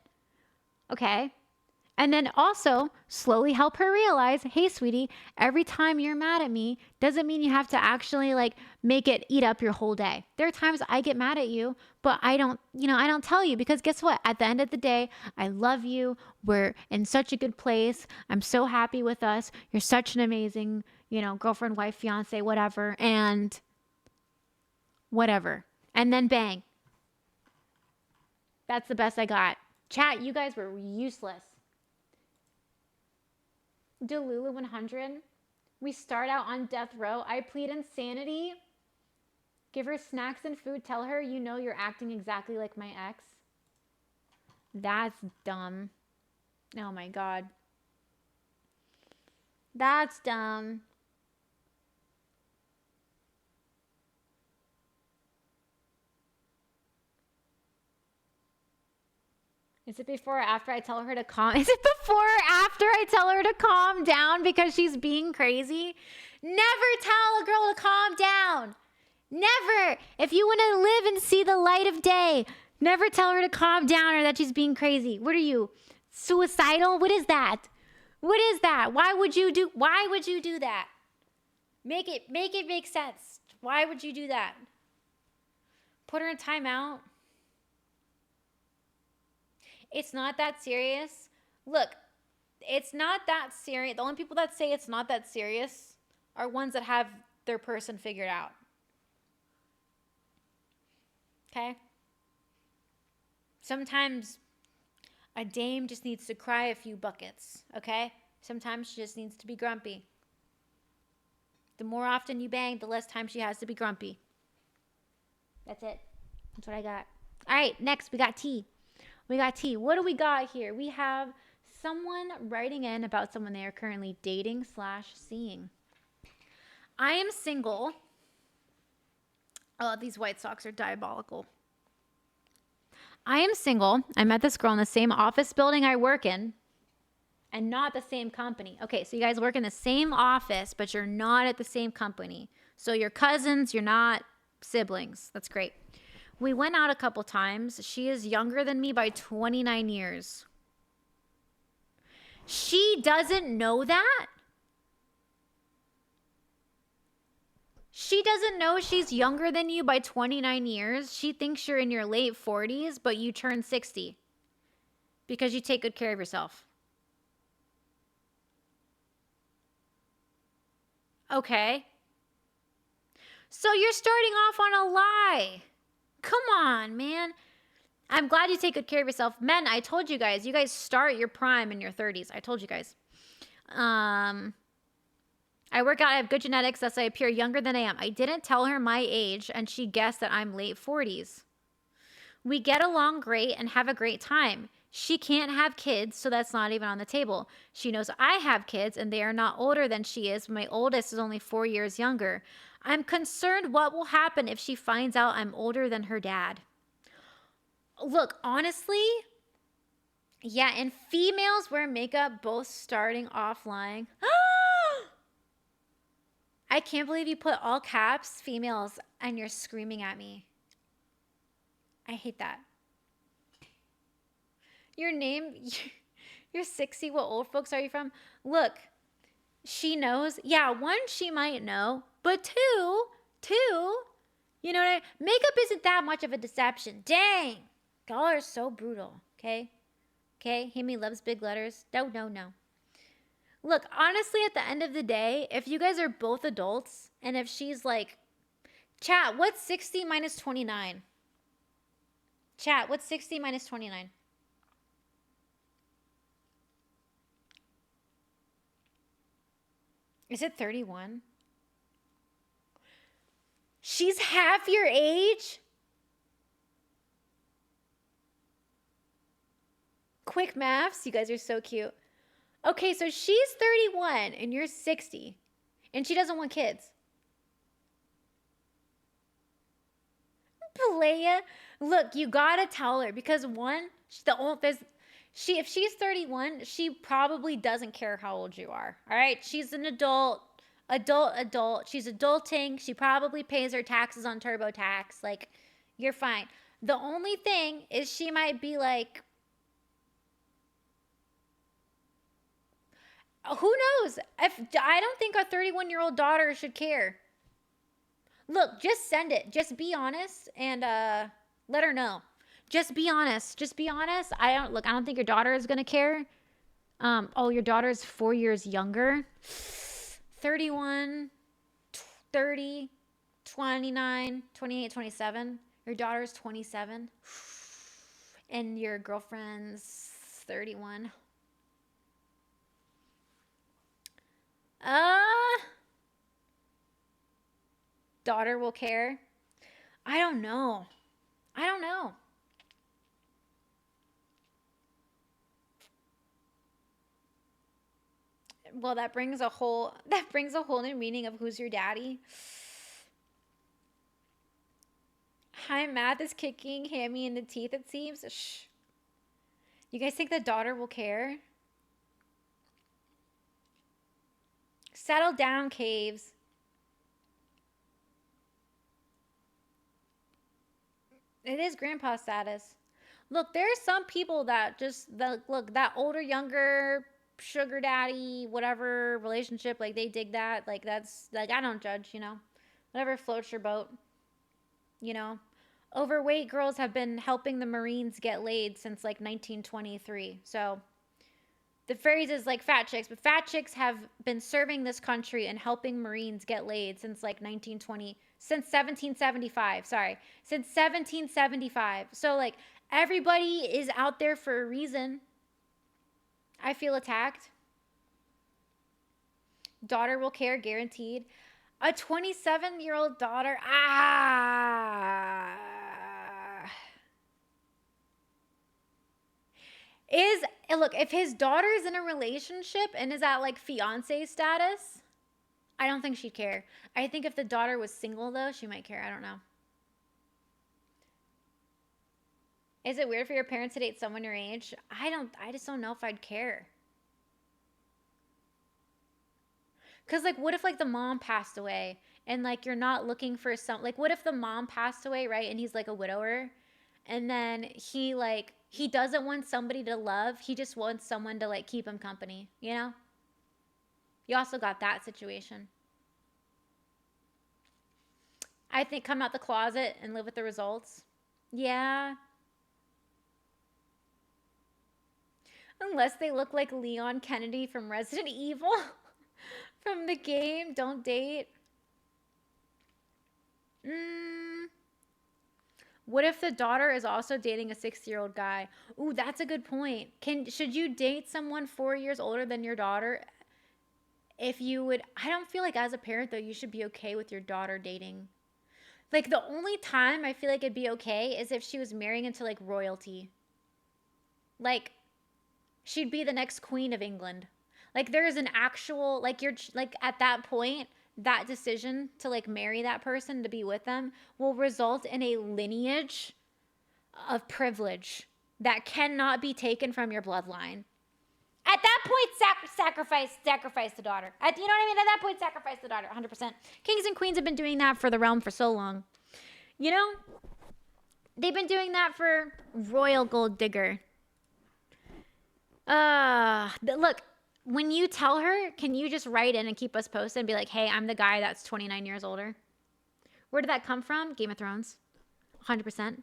Okay? And then also slowly help her realize, hey, sweetie, every time you're mad at me doesn't mean you have to actually like make it eat up your whole day. There are times I get mad at you, but I don't tell you because guess what? At the end of the day, I love you. We're in such a good place. I'm so happy with us. You're such an amazing, girlfriend, wife, fiance, whatever, and whatever. And then bang. That's the best I got. Chat, you guys were useless. Delulu 100. We start out on death row. I plead insanity. Give her snacks and food. Tell her you know you're acting exactly like my ex. That's dumb. Oh my God. That's dumb. Is it before or after I tell her to calm? Is it before or after I tell her to calm down because she's being crazy? Never tell a girl to calm down. Never. If you want to live and see the light of day, never tell her to calm down or that she's being crazy. What are you? Suicidal? What is that? What is that? Why would you do that? Make it make sense. Why would you do that? Put her in timeout. It's not that serious. Look, it's not that serious. The only people that say it's not that serious are ones that have their person figured out. Okay? Sometimes a dame just needs to cry a few buckets, okay? Sometimes she just needs to be grumpy. The more often you bang, the less time she has to be grumpy. That's it. That's what I got. All right, next we got T. What do we got here? We have someone writing in about someone they are currently dating / seeing. I am single. Oh, these White Sox are diabolical. I am single. I met this girl in the same office building I work in and not the same company. Okay, so you guys work in the same office, but you're not at the same company. So you're cousins, you're not siblings. That's great. We went out a couple times. She is younger than me by 29 years. She doesn't know that. She doesn't know she's younger than you by 29 years. She thinks you're in your late 40s, but you turn 60 because you take good care of yourself. Okay. So you're starting off on a lie. Come on, man. I'm glad you take good care of yourself. Men, I told you guys start your prime in your 30s. I told you guys. I work out. I have good genetics, thus I appear younger than I am. I didn't tell her my age, and she guessed that I'm late 40s. We get along great and have a great time. She can't have kids, so that's not even on the table. She knows I have kids, and they are not older than she is. My oldest is only 4 years younger. I'm concerned what will happen if she finds out I'm older than her dad. Look, honestly, yeah, and females wear makeup both starting off lying. I can't believe you put all caps, females, and you're screaming at me. I hate that. Your name, you're 60. What old folks are you from? Look, she knows. Yeah, one, she might know. But two, you know what I mean? Makeup isn't that much of a deception. Dang. Y'all are so brutal, okay? Okay? Hammy loves big letters. No. Look, honestly, at the end of the day, if you guys are both adults, and if she's like, chat, what's 60 minus 29? Chat, what's 60 minus 29? Is it 31? She's half your age? Quick maths, you guys are so cute. Okay, so she's 31 and you're 60, and she doesn't want kids. Playa, look, you gotta tell her because one, if she's 31, she probably doesn't care how old you are. All right, she's an adult. She's adulting. She probably pays her taxes on TurboTax. Like, you're fine. The only thing is she might be like, who knows? I don't think a 31-year-old daughter should care. Look, just send it. Just be honest and let her know. Just be honest. I don't think your daughter is going to care. Your daughter is 4 years younger. 31, 30, 29, 28, 27. Your daughter's 27. And your girlfriend's 31. Daughter will care. I don't know. I don't know. Well, that brings a whole new meaning of who's your daddy. Hi, Math is kicking Hammy in the teeth, it seems. Shh. You guys think the daughter will care? Settle down, Caves. It is grandpa status. Look, there are some people that just, look, that older, younger, sugar daddy, whatever relationship, like they dig that. Like that's, like I don't judge, you know. Whatever floats your boat, you know. Overweight girls have been helping the Marines get laid since like 1923. So the phrase is like fat chicks, but fat chicks have been serving this country and helping Marines get laid since like 1920, since 1775. Sorry, since 1775. So like everybody is out there for a reason. I feel attacked. Daughter will care, guaranteed. A 27-year-old daughter. Look, if his daughter's in a relationship and is at like fiance status, I don't think she'd care. I think if the daughter was single though, she might care. I don't know. Is it weird for your parents to date someone your age? I just don't know if I'd care. Cause like what if like the mom passed away and like you're not looking for some, like what if the mom passed away, right? And he's like a widower and then he doesn't want somebody to love. He just wants someone to like keep him company, you know? You also got that situation. I think come out the closet and live with the results. Yeah. Unless they look like Leon Kennedy from Resident Evil. From the game, don't date. What if the daughter is also dating a 60-year-old guy? Ooh, that's a good point. Should you date someone 4 years older than your daughter? If you would, I don't feel like as a parent though, you should be okay with your daughter dating. Like the only time I feel like it'd be okay is if she was marrying into like royalty. Like she'd be the next queen of England. Like there is an actual, like you're like at that point, that decision to like marry that person, to be with them, will result in a lineage of privilege that cannot be taken from your bloodline. At that point, sacrifice the daughter. You know what I mean? At that point, sacrifice the daughter, 100%. Kings and queens have been doing that for the realm for so long. You know? They've been doing that for Royal Gold Digger. Look, when you tell her, can you just write in and keep us posted and be like, hey, I'm the guy that's 29 years older? Where did that come from? Game of Thrones. 100%.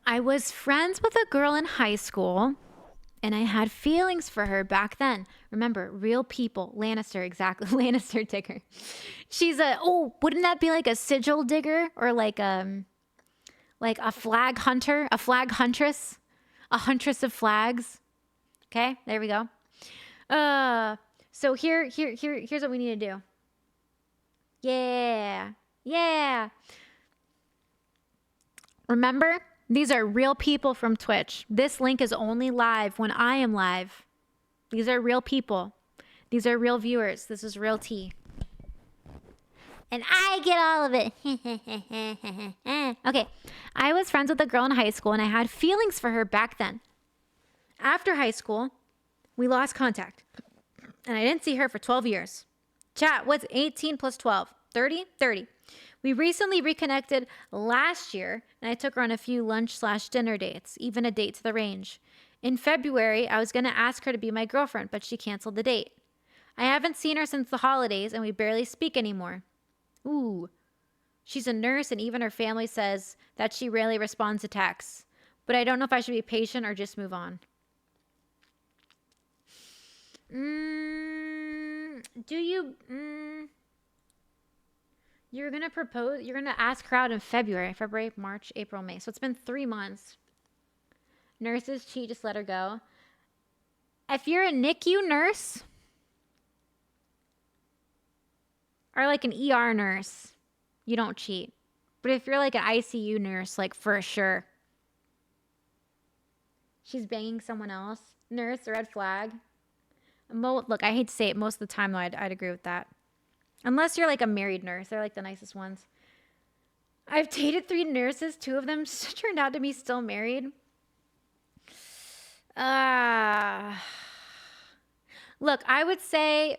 I was friends with a girl in high school, and I had feelings for her back then. Remember, real people. Lannister, exactly. Lannister digger. She's wouldn't that be like a sigil digger? Or like a flag hunter? A flag huntress? A huntress of flags? Okay, there we go. So here's what we need to do. Yeah. Remember, these are real people from Twitch. This link is only live when I am live. These are real people. These are real viewers. This is real tea. And I get all of it. Okay. I was friends with a girl in high school and I had feelings for her back then. After high school, we lost contact. And I didn't see her for 12 years. Chat, what's 18 plus 12? 30? 30. We recently reconnected last year, and I took her on a few lunch/dinner dates, even a date to the range. In February, I was going to ask her to be my girlfriend, but she canceled the date. I haven't seen her since the holidays, and we barely speak anymore. Ooh. She's a nurse, and even her family says that she rarely responds to texts. But I don't know if I should be patient or just move on. You're going to propose, you're going to ask her out in February, March, April, May. So it's been 3 months. Nurses cheat, just let her go. If you're a NICU nurse or like an ER nurse, you don't cheat. But if you're like an ICU nurse, like for sure, she's banging someone else. Nurse, red flag. Look, I hate to say it, most of the time though, I'd agree with that. Unless you're like a married nurse. They're like the nicest ones. I've dated 3 nurses. 2 of them turned out to be still married. Look, I would say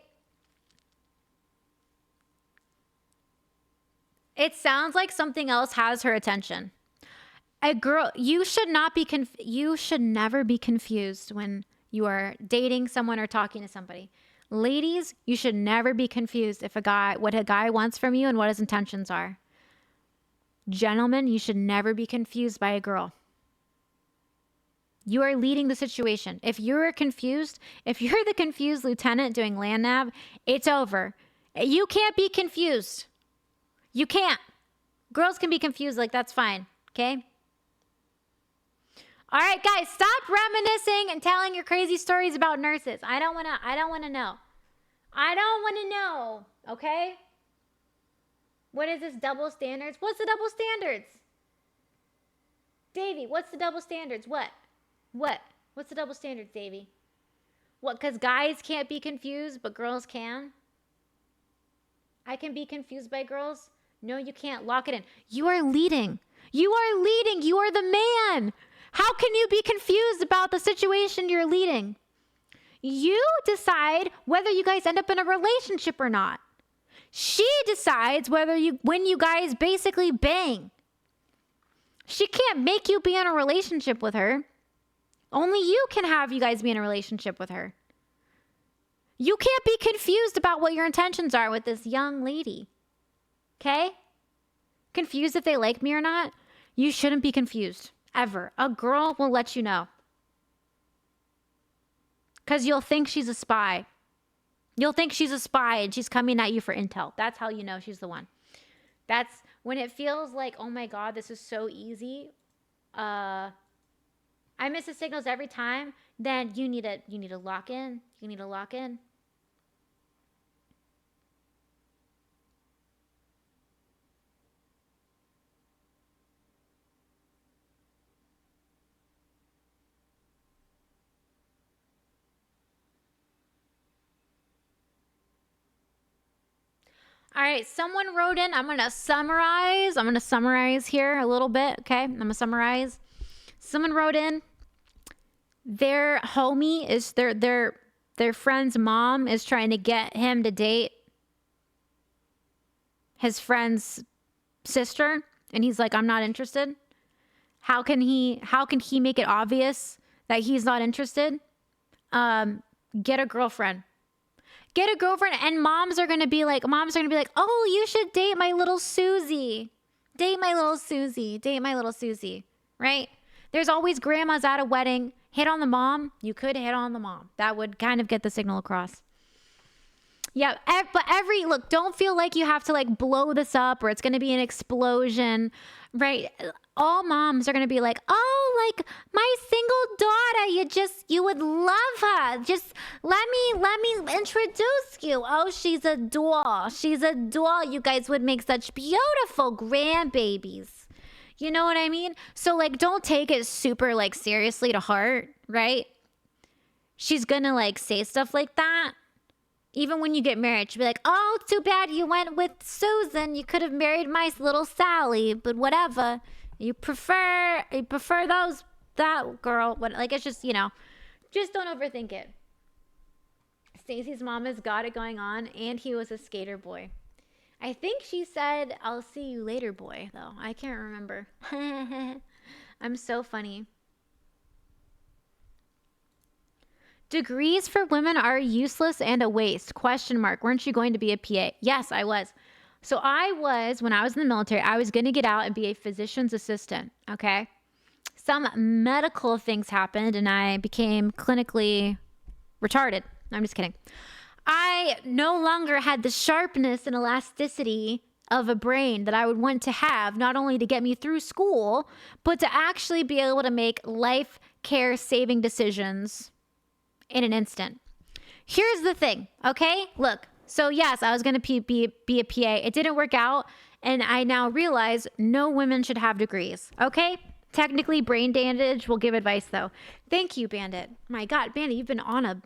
it sounds like something else has her attention. A girl, you should never be confused when you are dating someone or talking to somebody. Ladies, you should never be confused what a guy wants from you and what his intentions are. Gentlemen, you should never be confused by a girl. You are leading the situation. If you're confused, if you're the confused lieutenant doing land nav, it's over. You can't be confused. You can't. Girls can be confused, like that's fine, okay? All right, guys, stop reminiscing and telling your crazy stories about nurses. I don't want to know. I don't want to know, okay? What is this, double standards? What's the double standards? Davey, what's the double standards? What? What's the double standards, Davey? What, because guys can't be confused, but girls can? I can be confused by girls? No, you can't. Lock it in. You are leading. You are leading. You are the man. How can you be confused about the situation you're leading? You decide whether you guys end up in a relationship or not. She decides when you guys basically bang. She can't make you be in a relationship with her. Only you can have you guys be in a relationship with her. You can't be confused about what your intentions are with this young lady. Okay? Confused if they like me or not? You shouldn't be confused. Ever. A girl will let you know. Because you'll think she's a spy. You'll think she's a spy and she's coming at you for intel. That's how you know she's the one. That's when it feels like, oh my God, this is so easy. I miss the signals every time. Then you need to lock in. You need to lock in. All right, someone wrote in. I'm going to summarize here a little bit, okay? I'm going to summarize. Someone wrote in. Their homie is their friend's mom is trying to get him to date his friend's sister, and he's like, "I'm not interested." How can he make it obvious that he's not interested? Get a girlfriend. Get a girlfriend, and moms are gonna be like, "Oh, you should date my little Susie. Date my little Susie. Date my little Susie." Right? There's always grandmas at a wedding. Hit on the mom. You could hit on the mom. That would kind of get the signal across. Yeah, but look, don't feel like you have to like blow this up or it's going to be an explosion, right? All moms are going to be like, "Oh, like my single daughter, you would love her. Just let me introduce you. Oh, she's a doll. She's a doll. You guys would make such beautiful grandbabies." You know what I mean? So like, don't take it super like seriously to heart, right? She's going to like say stuff like that. Even when you get married, she'll be like, "Oh, too bad you went with Susan. You could have married my little Sally, but whatever. You prefer that girl." Like, it's just, just don't overthink it. Stacy's mom has got it going on, and he was a skater boy. I think she said, "I'll see you later, boy," though. I can't remember. I'm so funny. Degrees for women are useless and a waste. ? Weren't you going to be a PA? Yes, I was. So when I was in the military, I was going to get out and be a physician's assistant. Okay. Some medical things happened and I became clinically retarded. No, I'm just kidding. I no longer had the sharpness and elasticity of a brain that I would want to have, not only to get me through school, but to actually be able to make life care saving decisions in an instant. Here's the thing, okay? Look, so yes, I was going to be a PA. It didn't work out, and I now realize no women should have degrees, okay? Technically, brain damage will give advice, though. Thank you, Bandit. My God, Bandit, you've been on it.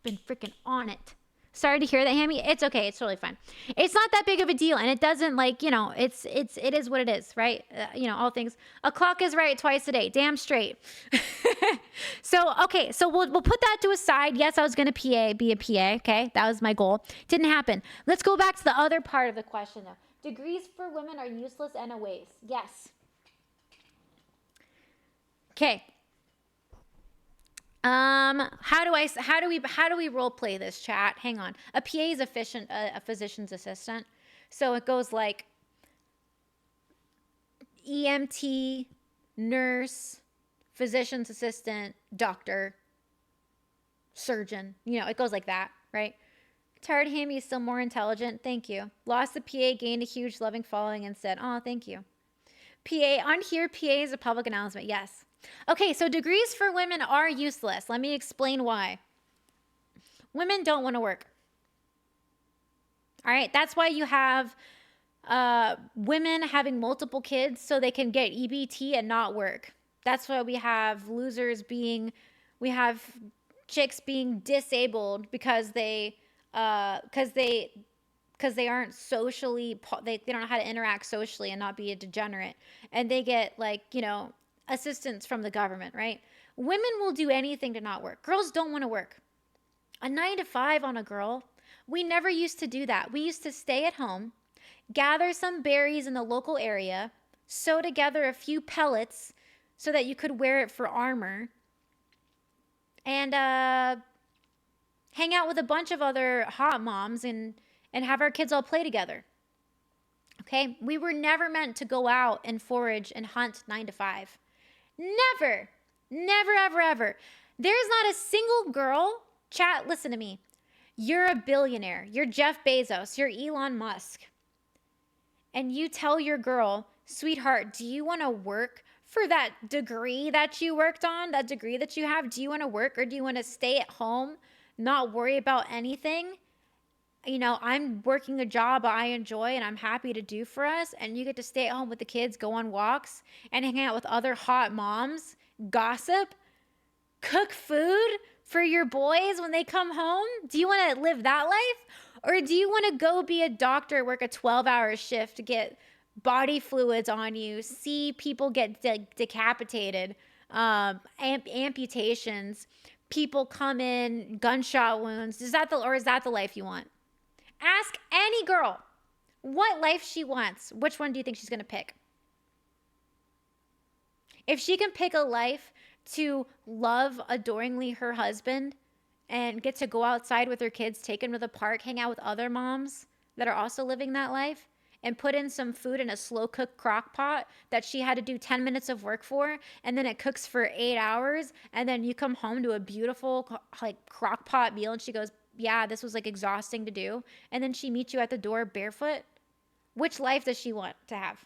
Been freaking on it. Sorry to hear that, Hammy. It's okay. It's totally fine. It's not that big of a deal, and it doesn't it is what it is, right? All things. A clock is right twice a day. Damn straight. So, okay. So we'll put that to a side. Yes, I was going to be a PA. Okay. That was my goal. Didn't happen. Let's go back to the other part of the question, though. Degrees for women are useless and a waste. Yes. Okay. How do we role play this, chat? Hang on. A PA is a physician's assistant. So it goes like EMT, nurse, physician's assistant, doctor, surgeon. It goes like that, right? Tired Hammy is still more intelligent. Thank you. Lost the PA, gained a huge loving following, and said, "Oh, thank you." PA on here. PA is a public announcement. Yes. Okay, so degrees for women are useless. Let me explain why. Women don't want to work. All right, that's why you have women having multiple kids so they can get EBT and not work. That's why we have chicks being disabled because they aren't socially, they don't know how to interact socially and not be a degenerate. And they get assistance from the government, right? Women will do anything to not work. Girls don't want to work. A 9 to 5 on a girl. We never used to do that. We used to stay at home, gather some berries in the local area, sew together a few pellets so that you could wear it for armor, and hang out with a bunch of other hot moms and have our kids all play together. Okay? We were never meant to go out and forage and hunt 9 to 5. Never. Never, ever, ever. There's not a single girl, chat, listen to me. You're a billionaire. You're Jeff Bezos. You're Elon Musk. And you tell your girl, sweetheart, do you want to work for that degree that you worked on, that degree that you have? Do you want to work, or do you want to stay at home, not worry about anything? I'm working a job I enjoy and I'm happy to do for us, and you get to stay at home with the kids, go on walks, and hang out with other hot moms, gossip, cook food for your boys when they come home? Do you want to live that life? Or do you want to go be a doctor, work a 12-hour shift to get body fluids on you, see people get decapitated, amputations, people come in, gunshot wounds? Is that the life you want? Ask any girl what life she wants. Which one do you think she's going to pick? If she can pick a life to love adoringly her husband and get to go outside with her kids, take them to the park, hang out with other moms that are also living that life, and put in some food in a slow cook crock pot that she had to do 10 minutes of work for, and then it cooks for 8 hours, and then you come home to a beautiful crock pot meal, and she goes, yeah, this was exhausting to do, and then she meets you at the door barefoot. Which life does she want to have?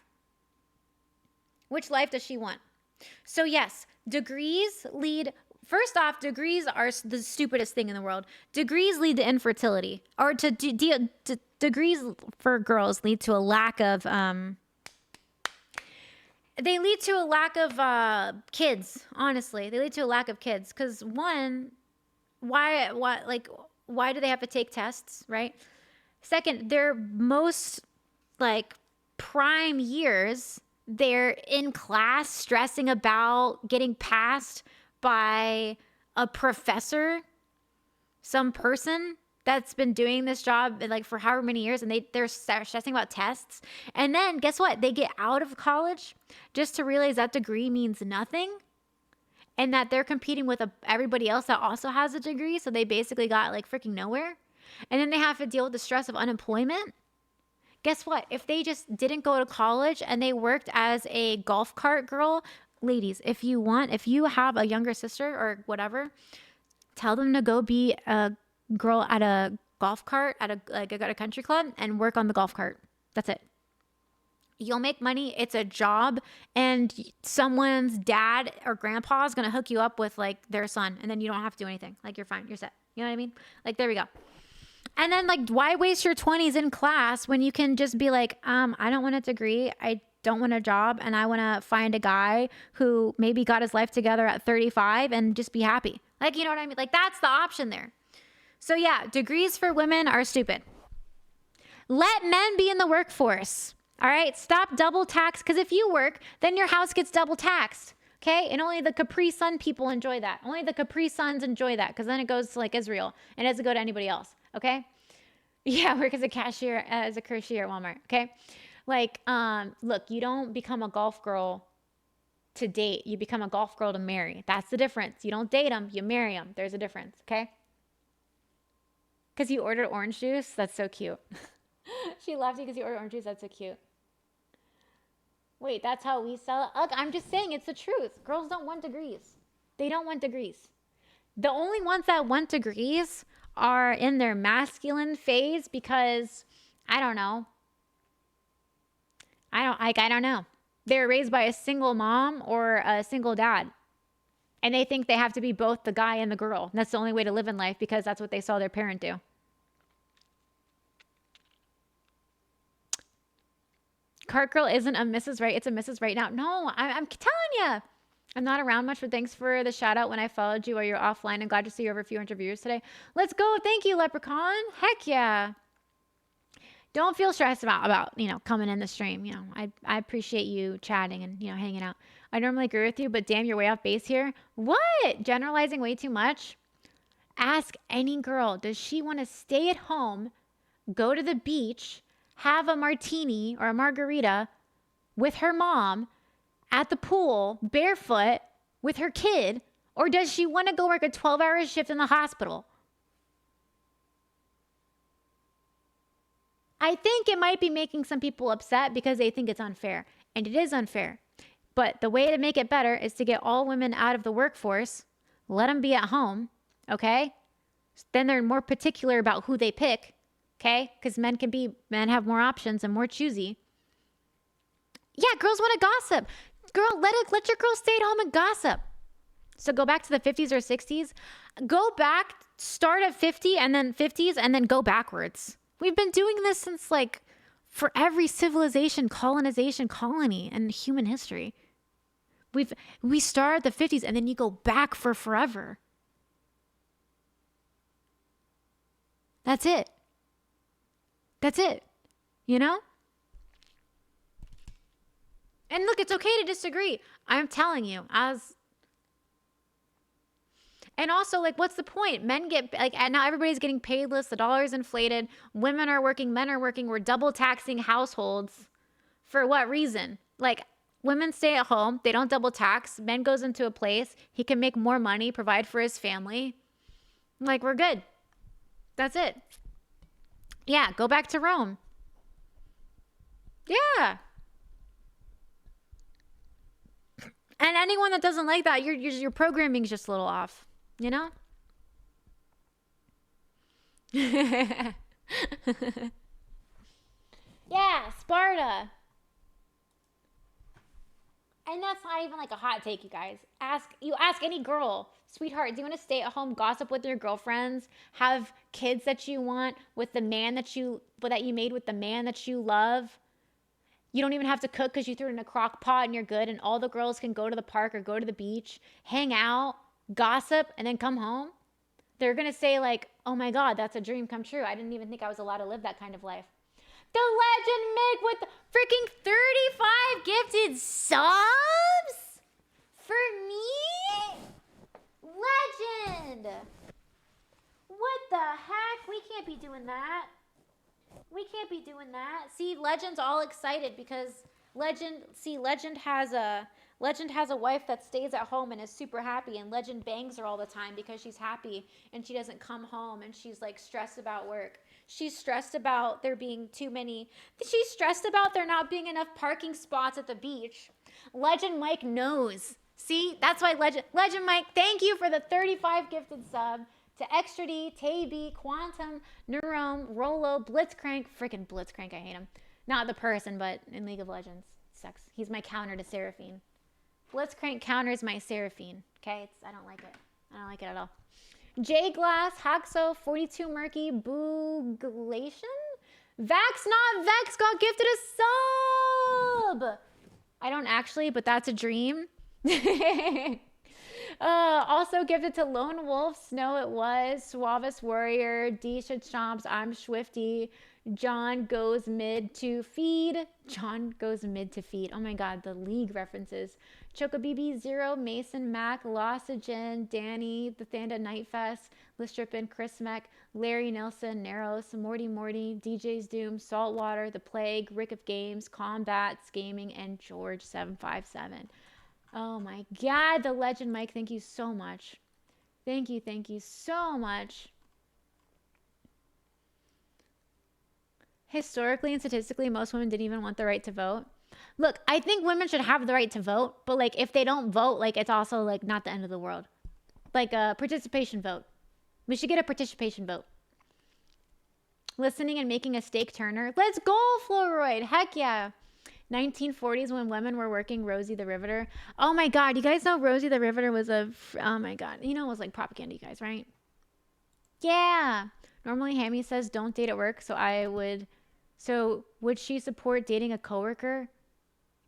Which life does she want? So yes, degrees lead. First off, degrees are the stupidest thing in the world. Degrees lead to infertility, or degrees for girls lead to a lack of they lead to a lack of kids. Honestly, they lead to a lack of kids because one, why do they have to take tests, right? Second, their most prime years, they're in class stressing about getting passed by a professor, some person that's been doing this job for however many years, and they're stressing about tests. And then guess what? They get out of college just to realize that degree means nothing, and that they're competing with everybody else that also has a degree. So they basically got freaking nowhere. And then they have to deal with the stress of unemployment. Guess what? If they just didn't go to college and they worked as a golf cart girl, ladies, if you have a younger sister or whatever, tell them to go be a girl at a golf cart at a country club and work on the golf cart. That's it. You'll make money. It's a job, and someone's dad or grandpa is going to hook you up with like their son, and then you don't have to do anything. Like, you're fine. You're set. You know what I mean? Like, there we go. And then, like, why waste your 20s in class when you can just be like, I don't want a degree. I don't want a job, and I want to find a guy who maybe got his life together at 35 and just be happy. Like, you know what I mean? Like, that's the option there. So yeah, degrees for women are stupid. Let men be in the workforce. All right, stop double tax, because if you work, then your house gets double taxed, okay? And only the Capri Sun people enjoy that. Only the Capri Suns enjoy that, because then it goes to like Israel and it doesn't go to anybody else, okay? Yeah, work as a cashier, as a cashier at Walmart, okay? Like, look, you don't become a golf girl to date. You become a golf girl to marry. That's the difference. You don't date them, you marry them. There's a difference, okay? Because you ordered orange juice? That's so cute. She laughed because you ordered orange juice. That's so cute. Wait, that's how we sell it? Look, I'm just saying, it's the truth. Girls don't want degrees. They don't want degrees. The only ones that want degrees are in their masculine phase because, I don't know. I don't know. They're raised by a single mom or a single dad. And they think they have to be both the guy and the girl. And that's the only way to live in life because that's what they saw their parent do. Cart girl isn't a Mrs. Right. It's a Mrs. Right now. No, I'm telling you. I'm not around much, but thanks for the shout out when I followed you while you're offline. I'm glad to see you over a few interviews today. Let's go. Thank you, Leprechaun. Heck yeah. Don't feel stressed about, coming in the stream. I appreciate you chatting and, hanging out. I normally agree with you, but damn, you're way off base here. What? Generalizing way too much? Ask any girl, does she want to stay at home, go to the beach, have a martini or a margarita with her mom at the pool, barefoot, with her kid, or does she want to go work a 12-hour shift in the hospital? I think it might be making some people upset because they think it's unfair, and it is unfair. But the way to make it better is to get all women out of the workforce, let them be at home, okay? Then they're more particular about who they pick, okay? Because men have more options and more choosy. Yeah, girls want to gossip. Girl, let your girl stay at home and gossip. So go back to the 50s or 60s. Go back, start at 50 and then 50s and then go backwards. We've been doing this since for every civilization, colonization, colony in human history. We start at the 50s and then you go back for forever. That's it. That's it. And look, it's okay to disagree. I'm telling you, and also, what's the point? Men get, now everybody's getting paid less. The dollar's inflated. Women are working, men are working. We're double taxing households. For what reason? Women stay at home. They don't double tax. Men goes into a place. He can make more money, provide for his family. We're good. That's it. Yeah, go back to Rome. Yeah. And anyone that doesn't like that, your programming's just a little off. Yeah, Sparta. And that's not even a hot take, you guys. Ask any girl, sweetheart, do you want to stay at home, gossip with your girlfriends, have kids that you want with the man that you made with the man that you love? You don't even have to cook because you threw it in a crock pot and you're good, and all the girls can go to the park or go to the beach, hang out, gossip, and then come home. They're going to say oh my God, that's a dream come true. I didn't even think I was allowed to live that kind of life. The legend Mig with freaking 35 gifted subs for me? Legend. What the heck? We can't be doing that. We can't be doing that. See, Legend's all excited because Legend has a wife that stays at home and is super happy, and Legend bangs her all the time because she's happy and she doesn't come home and she's stressed about work. She's stressed about there not being enough parking spots at the beach. Legend Mike knows. See, that's why Legend Mike, thank you for the 35 gifted sub. to Extra D, Tay Quantum, Neurome, Rolo, Blitzcrank. Freaking Blitzcrank, I hate him. Not the person, but in League of Legends. Sucks. He's my counter to Seraphine. Blitzcrank counters my Seraphine. Okay? I don't like it. I don't like it at all. J Glass, Haxo, 42 Murky, Booglation? Vax Not Vex got gifted a sub! I don't actually, but that's a dream. Also gifted to Lone Wolf, Snow It Was, Suavis Warrior, Disha Chomps, I'm Swifty, John Goes Mid to Feed. John Goes Mid to Feed. Oh my god, the league references. Chocobibi, Zero, Mason, Mac, Losagen, Danny, The Thanda Nightfest, Listrippin, Chris Meck, Larry Nelson, Naros, Morty, DJ's Doom, Saltwater, The Plague, Rick of Games, Combats Gaming, and George757. Oh my god, the legend, Mike. Thank you so much. Thank you so much. Historically and statistically, most women didn't even want the right to vote. Look, I think women should have the right to vote, but like if they don't vote, like it's also like not the end of the world. Like a participation vote. We should get a participation vote. Listening and making a steak turner. Let's go, Floroid. Heck yeah. 1940s when women were working Rosie the Riveter. Oh my god, you guys know Rosie the Riveter was a... Oh my god. You know it was like propaganda, you guys, right? Yeah. Normally Hammy says don't date at work, so would she support dating a coworker?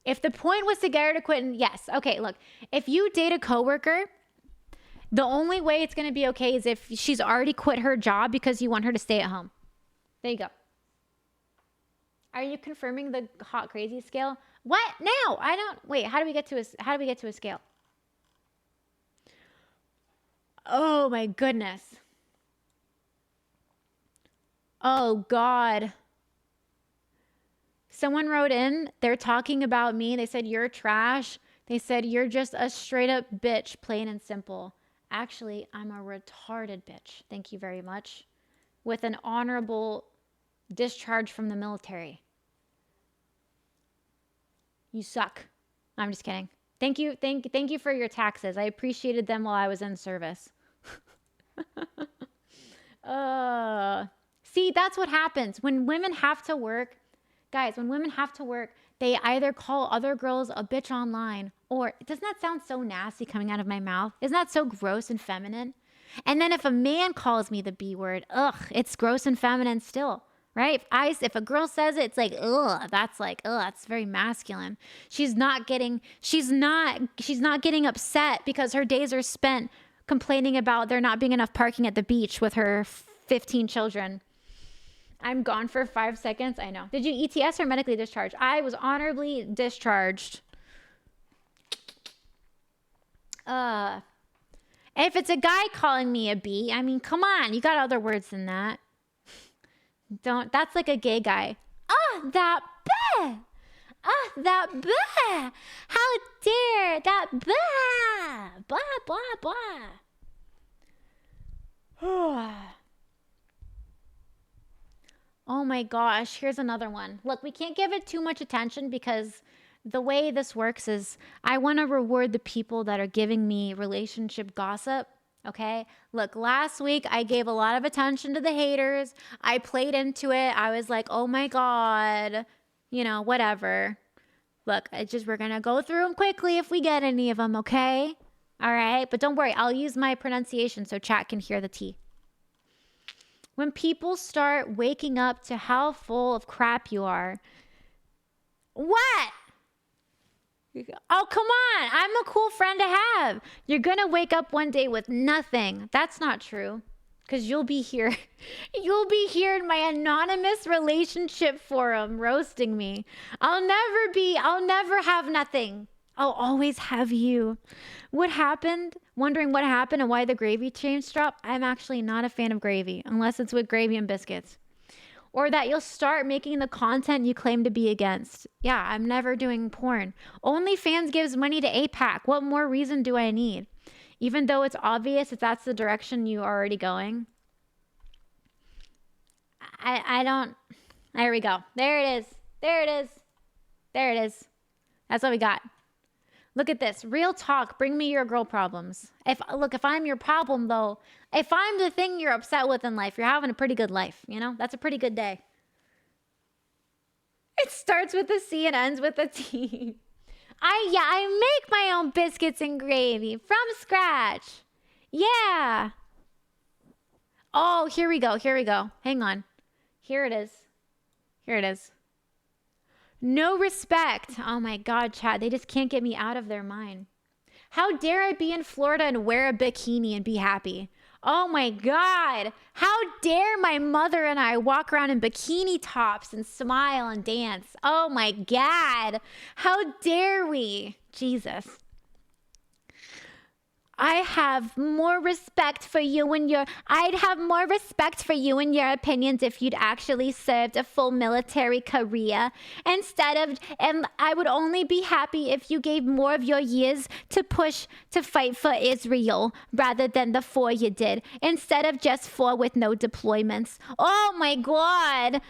If the point was to get her to quit, and yes. Okay, look. If you date a coworker, the only way it's going to be okay is if she's already quit her job because you want her to stay at home. There you go. Are you confirming the hot crazy scale? What? No, I don't. Wait, how do we get to a scale? Oh my goodness. Oh god. Someone wrote in, they're talking about me. They said you're trash. They said you're just a straight up bitch, plain and simple. Actually, I'm a retarded bitch. Thank you very much. With an honorable discharge from the military. You suck. I'm just kidding. Thank you for your taxes. I appreciated them while I was in service. See, that's what happens when women have to work. Guys, when women have to work, they either call other girls a bitch online, or doesn't that sound so nasty coming out of my mouth? Isn't that so gross and feminine? And then if a man calls me the B word, ugh, it's gross and feminine still, right? If a girl says it, it's like, ugh, that's very masculine. She's not getting upset because her days are spent complaining about there not being enough parking at the beach with her 15 children. I'm gone for 5 seconds. I know. Did you ETS or medically discharged? I was honorably discharged. If it's a guy calling me a B, I mean, come on. You got other words than that. That's like a gay guy. That bleh. That bleh. How dare that bleh. Blah, blah, blah. Oh my gosh, here's another one. Look, we can't give it too much attention because the way this works is I want to reward the people that are giving me relationship gossip, okay? Look, last week I gave a lot of attention to the haters. I played into it. I was like, oh my God, whatever. Look, we're going to go through them quickly if we get any of them, okay? All right, but don't worry. I'll use my pronunciation so chat can hear the T. When people start waking up to how full of crap you are. What? Oh, come on. I'm a cool friend to have. You're going to wake up one day with nothing. That's not true. Because you'll be here. You'll be here in my anonymous relationship forum roasting me. I'll never have nothing. I'll always have you. What happened? Wondering what happened and why the gravy change dropped? I'm actually not a fan of gravy, unless it's with gravy and biscuits. Or that you'll start making the content you claim to be against. Yeah, I'm never doing porn. OnlyFans gives money to APAC. What more reason do I need? Even though it's obvious if that's the direction you are already going. I don't... There we go. There it is. There it is. There it is. That's what we got. Look at this. Real talk. Bring me your girl problems. If I'm your problem, though, if I'm the thing you're upset with in life, you're having a pretty good life. You know, that's a pretty good day. It starts with a C and ends with a T. I make my own biscuits and gravy from scratch. Yeah. Oh, here we go. Hang on. Here it is. No respect. Oh my God, chat. They just can't get me out of their mind. How dare I be in Florida and wear a bikini and be happy? Oh my God. How dare my mother and I walk around in bikini tops and smile and dance? Oh my God. How dare we? Jesus. I'd have more respect for you and your opinions if you'd actually served a full military career and I would only be happy if you gave more of your years to push to fight for Israel rather than the 4 you did, instead of just 4 with no deployments. Oh my God.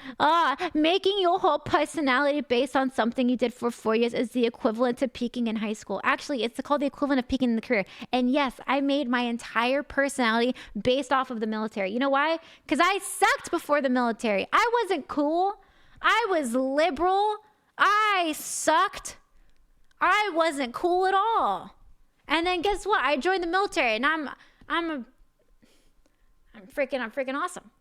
Making your whole personality based on something you did for 4 years is the equivalent to peaking in high school. Actually, it's called the equivalent of peaking in the career. And yes, I made my entire personality based off of the military. You know why? Because I sucked before the military. I wasn't cool. I was liberal. I sucked. I wasn't cool at all. And then guess what? I joined the military, and I'm freaking awesome.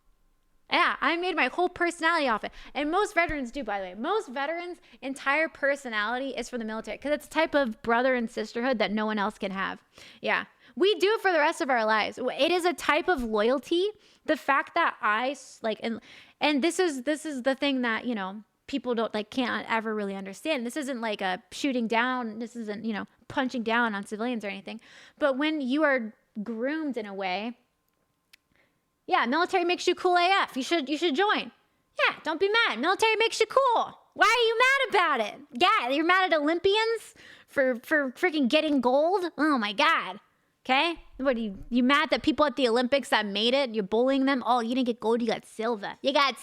Yeah, I made my whole personality off it. And most veterans do, by the way. Most veterans' entire personality is from the military because it's a type of brother and sisterhood that no one else can have. Yeah. We do it for the rest of our lives. It is a type of loyalty. The fact that and this is the thing that, you know, people can't ever really understand. This isn't like a shooting down. This isn't, you know, punching down on civilians or anything. But when you are groomed in a way, yeah, military makes you cool AF. You should join. Yeah, don't be mad. Military makes you cool. Why are you mad about it? Yeah, you're mad at Olympians for freaking getting gold? Oh my God. Okay? What are you mad that people at the Olympics that made it, you're bullying them? Oh, you didn't get gold, you got silver. You didn't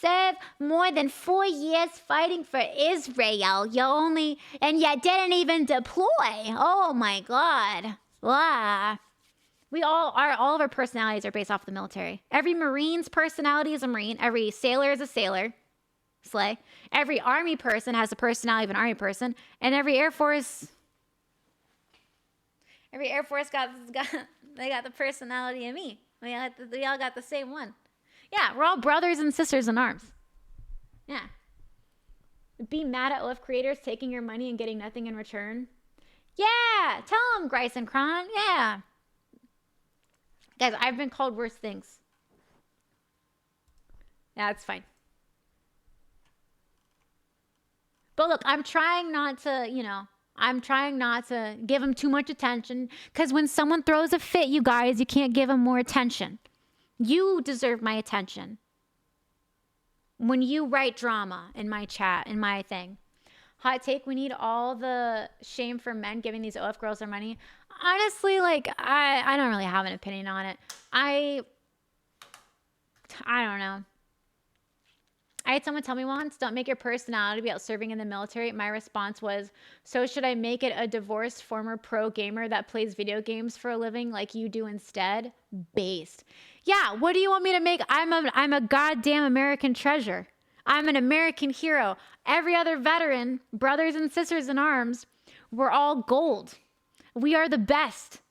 serve more than 4 years fighting for Israel. You didn't even deploy. Oh my God. Wow. All of our personalities are based off the military. Every Marine's personality is a Marine. Every sailor is a sailor. Slay. Every Army person has the personality of an Army person. And every Air Force got the personality of me. We all got the same one. Yeah, we're all brothers and sisters in arms. Yeah. Be mad at OF creators taking your money and getting nothing in return. Yeah, tell them, Grice and Kron. Yeah. Guys, I've been called worse things. Yeah, it's fine. But look, I'm trying not to give them too much attention, because when someone throws a fit, you guys, you can't give them more attention. You deserve my attention. When you write drama in my chat, in my thing. Hot take, we need all the shame for men giving these OF girls their money. Honestly, I don't really have an opinion on it. I don't know. I had someone tell me once, don't make your personality about serving in the military. My response was, so should I make it a divorced former pro gamer that plays video games for a living like you do instead? Based. Yeah, what do you want me to make? I'm a goddamn American treasure. I'm an American hero. Every other veteran, brothers and sisters in arms, we're all gold. We are the best.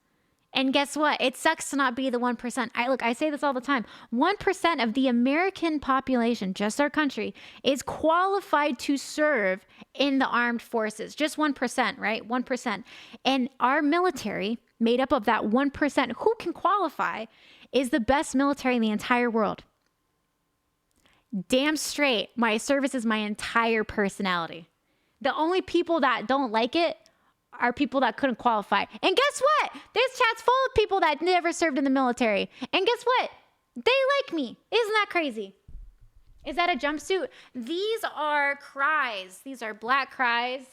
And guess what? It sucks to not be the 1%. I say this all the time. 1% of the American population, just our country, is qualified to serve in the armed forces. Just 1%, right? 1%. And our military, made up of that 1% who can qualify, is the best military in the entire world. Damn straight, my service is my entire personality. The only people that don't like it are people that couldn't qualify. And guess what? This chat's full of people that never served in the military. And guess what? They like me. Isn't that crazy? Is that a jumpsuit? These are cries. These are black cries.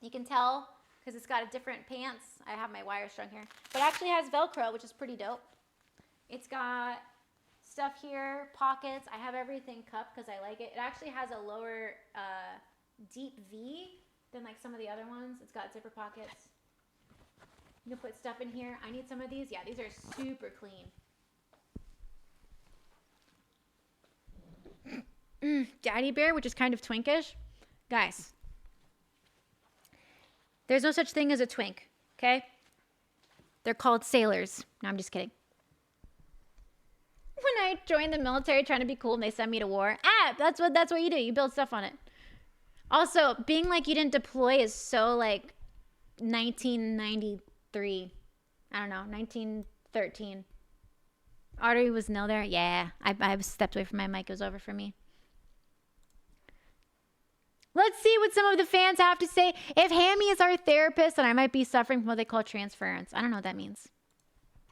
You can tell because it's got a different pants. I have my wire strung here. But it actually has Velcro, which is pretty dope. It's got stuff here, pockets. I have everything cupped because I like it. It actually has a lower deep V than like some of the other ones. It's got zipper pockets. You can put stuff in here. I need some of these. Yeah, these are super clean. Daddy Bear, which is kind of twinkish. Guys, there's no such thing as a twink, okay? They're called sailors. No, I'm just kidding. When I joined the military trying to be cool and they sent me to war, that's what you do. You build stuff on it. Also, being like you didn't deploy is so like 1993. I don't know, 1913. Audrey was no there. Yeah, I stepped away from my mic. It was over for me. Let's see what some of the fans have to say. If Hammy is our therapist, then I might be suffering from what they call transference. I don't know what that means.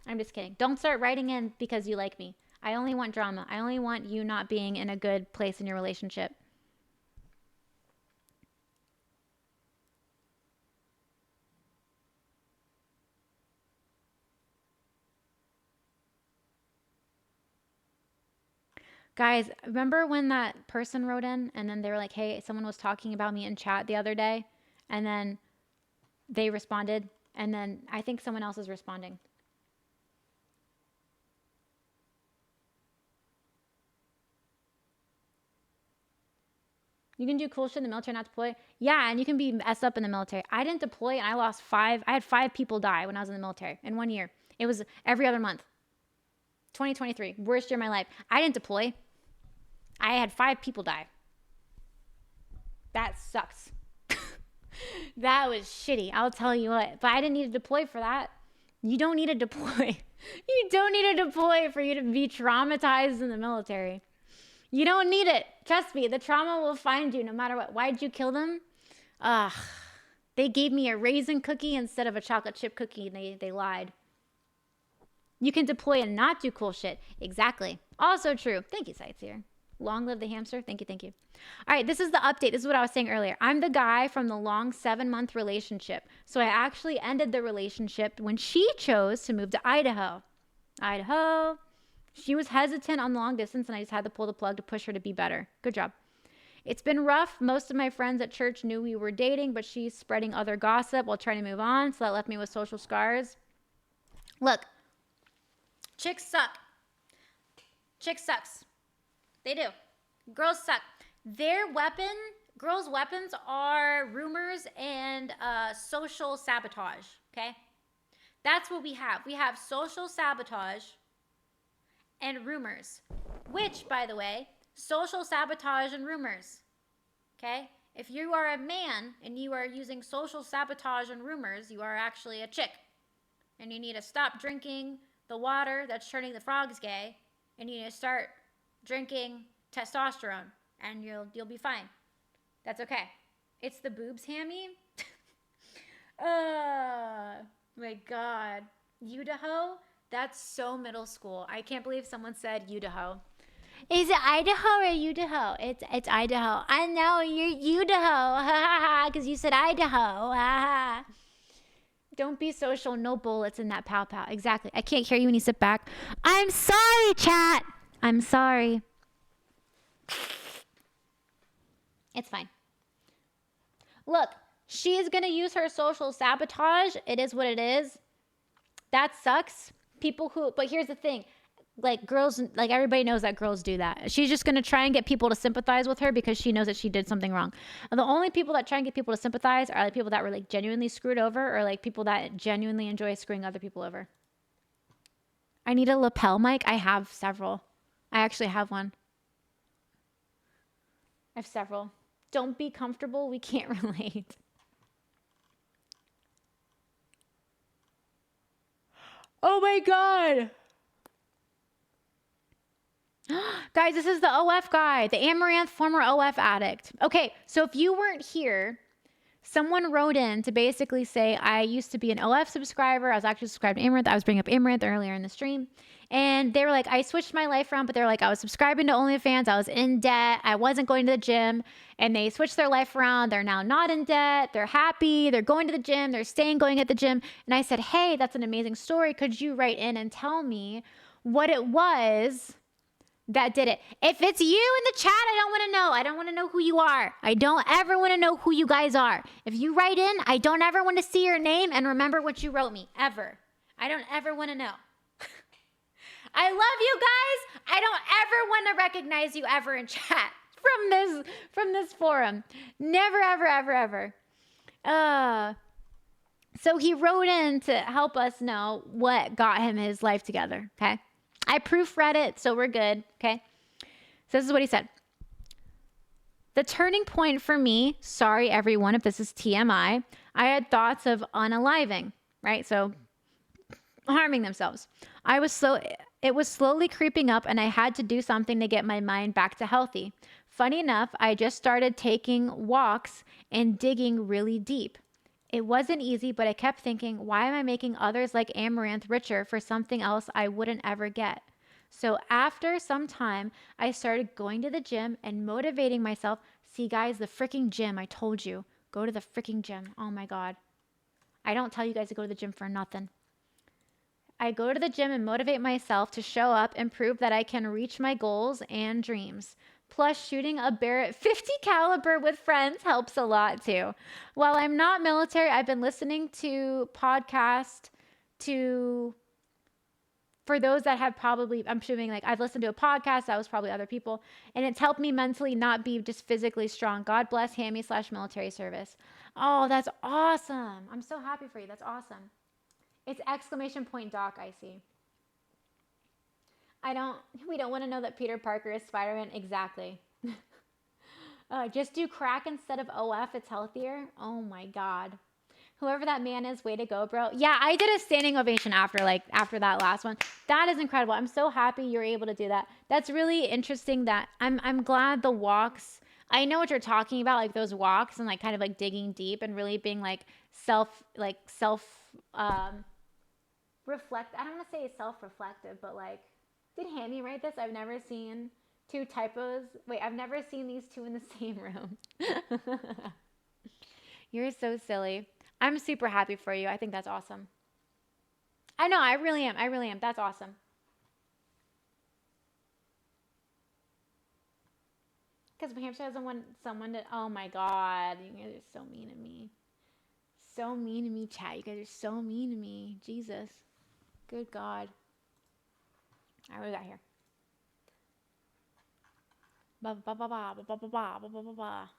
I'm just kidding. Don't start writing in because you like me. I only want drama. I only want you not being in a good place in your relationship. Guys, remember when that person wrote in and then they were like, hey, someone was talking about me in chat the other day, and then they responded, and then I think someone else is responding. You can do cool shit in the military, not deploy. Yeah, and you can be messed up in the military. I didn't deploy, and I had 5 people die when I was in the military in 1 year. It was every other month. 2023, worst year of my life. I didn't deploy. I had 5 people die. That sucks. That was shitty. I'll tell you what. But I didn't need to deploy for that. You don't need to deploy. You don't need to deploy for you to be traumatized in the military. You don't need it. Trust me, the trauma will find you no matter what. Why'd you kill them? They gave me a raisin cookie instead of a chocolate chip cookie, and they lied. You can deploy and not do cool shit. Exactly. Also true. Thank you, Sightseer. Long live the hamster. Thank you, thank you. All right, this is the update. This is what I was saying earlier. I'm the guy from the long 7-month relationship. So I actually ended the relationship when she chose to move to Idaho. Idaho. She was hesitant on the long distance, and I just had to pull the plug to push her to be better. Good job. It's been rough. Most of my friends at church knew we were dating, but she's spreading other gossip while trying to move on, so that left me with social scars. Look. Chicks suck. Chicks sucks. They do. Girls suck. Girls' weapons are rumors and social sabotage, okay? That's what we have. We have social sabotage and rumors, which, by the way, social sabotage and rumors, okay? If you are a man and you are using social sabotage and rumors, you are actually a chick. And you need to stop drinking the water that's turning the frogs gay, and you need to start drinking testosterone, and you'll be fine. That's okay. It's the boobs, Hammy. Oh my God. Idaho? That's so middle school. I can't believe someone said Idaho. Is it Idaho or Idaho? It's Idaho. I know, you're Idaho. Ha ha ha, because you said Idaho. Ha ha. Don't be social. No bullets in that pow pow. Exactly. I can't hear you when you sit back. I'm sorry, chat. I'm sorry. It's fine. Look, she is going to use her social sabotage. It is what it is. That sucks. But here's the thing. Like girls, like everybody knows that girls do that. She's just going to try and get people to sympathize with her because she knows that she did something wrong. And the only people that try and get people to sympathize are like people that were like genuinely screwed over, or like people that genuinely enjoy screwing other people over. I need a lapel mic. I have several. I actually have one. I have several. Don't be comfortable. We can't relate. Oh my God. Guys, this is the OF guy, the Amaranth former OF addict. Okay, so if you weren't here, someone wrote in to basically say, I used to be an OF subscriber. I was actually subscribed to Amaranth. I was bringing up Amaranth earlier in the stream. And they were like, I switched my life around, but they were like, I was subscribing to OnlyFans. I was in debt. I wasn't going to the gym. And they switched their life around. They're now not in debt. They're happy. They're going to the gym. They're staying going at the gym. And I said, hey, that's an amazing story. Could you write in and tell me what it was that did it. If it's you in the chat, I don't want to know. I don't want to know who you are. I don't ever want to know who you guys are. If you write in, I don't ever want to see your name and remember what you wrote me, ever. I don't ever want to know. I love you guys. I don't ever want to recognize you ever in chat from this forum. Never, ever, ever, ever. So he wrote in to help us know what got him his life together, okay? I proofread it, so we're good, okay? So this is what he said. The turning point for me, sorry everyone if this is TMI, I had thoughts of unaliving, right? So harming themselves. It was slowly creeping up and I had to do something to get my mind back to healthy. Funny enough, I just started taking walks and digging really deep. It wasn't easy, but I kept thinking, why am I making others like Amaranth richer for something else I wouldn't ever get? So after some time, I started going to the gym and motivating myself. See, guys, the freaking gym, I told you. Go to the freaking gym. Oh, my God. I don't tell you guys to go to the gym for nothing. I go to the gym and motivate myself to show up and prove that I can reach my goals and dreams. Plus, shooting a Barrett 50 caliber with friends helps a lot too. While I'm not military, I've been listening to podcasts for those that have probably, I'm assuming like I've listened to a podcast, that was probably other people, and it's helped me mentally not be just physically strong. God bless Hammy/military service. Oh, that's awesome. I'm so happy for you. That's awesome. It's exclamation point doc, I see. We don't want to know that Peter Parker is Spider-Man. Exactly. Just do crack instead of OF. It's healthier. Oh my God. Whoever that man is, way to go, bro. Yeah, I did a standing ovation after that last one. That is incredible. I'm so happy you're able to do that. That's really interesting that I'm glad the walks, I know what you're talking about, like those walks and like kind of like digging deep and really being like reflect. I don't want to say self-reflective, but like, did Hammy write this? I've never seen two typos. Wait, I've never seen these two in the same room. You're so silly. I'm super happy for you. I think that's awesome. I know, I really am. I really am. That's awesome. Because New Hampshire doesn't want someone to, oh my God. You guys are so mean to me. So mean to me, chat. You guys are so mean to me. Jesus. Good God. All right, what do we got here? Ba ba ba ba ba ba ba ba ba ba ba.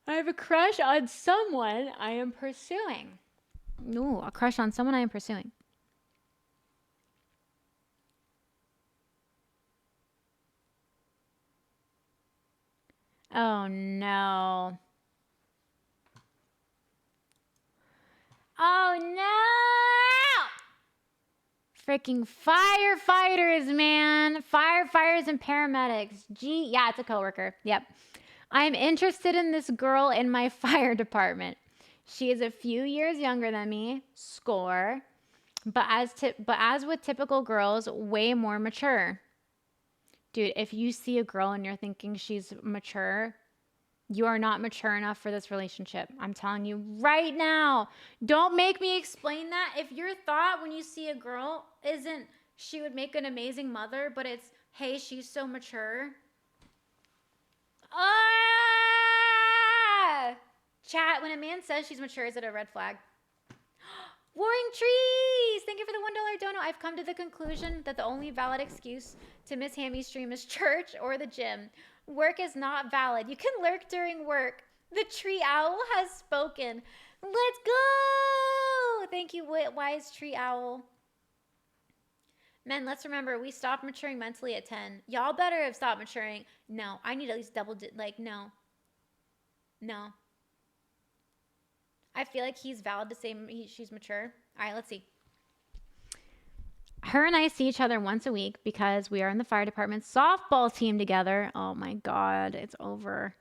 I have a crush on someone I am pursuing. Ooh, a crush on someone I am pursuing. Oh no. Oh no! Freaking firefighters, man. Firefighters and paramedics. Yeah, it's a coworker. Yep. I'm interested in this girl in my fire department. She is a few years younger than me. Score. But as with typical girls, way more mature. Dude, if you see a girl and you're thinking she's mature, you are not mature enough for this relationship. I'm telling you right now. Don't make me explain that. If your thought when you see a girl isn't she would make an amazing mother, but it's, hey, she's so mature. Ah! Chat, when a man says she's mature, is it a red flag? Warring trees! Thank you for the $1 dono. I've come to the conclusion that the only valid excuse to miss Hammy's stream is church or the gym. Work is not valid. You can lurk during work. The tree owl has spoken. Let's go! Thank you, wise tree owl. Men, let's remember, we stopped maturing mentally at 10. Y'all better have stopped maturing. No, I need at least no. No. I feel like he's valid to say she's mature. All right, let's see. Her and I see each other once a week because we are in the fire department softball team together. Oh my God, it's over.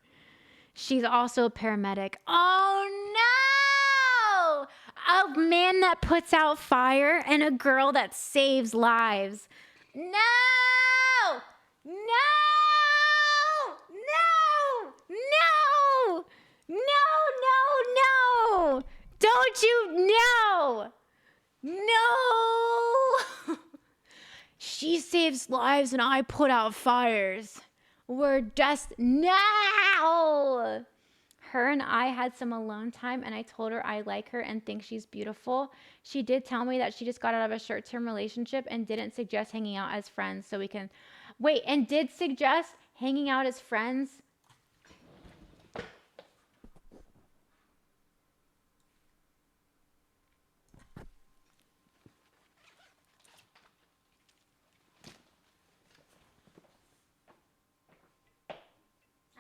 She's also a paramedic. Oh no! A man that puts out fire and a girl that saves lives. No! No! No! No! No! Don't you know? No! She saves lives and I put out fires. We're just now. Her and I had some alone time and I told her I like her and think she's beautiful. She did tell me that she just got out of a short-term relationship and didn't suggest hanging out as friends so we can... Wait, and did suggest hanging out as friends?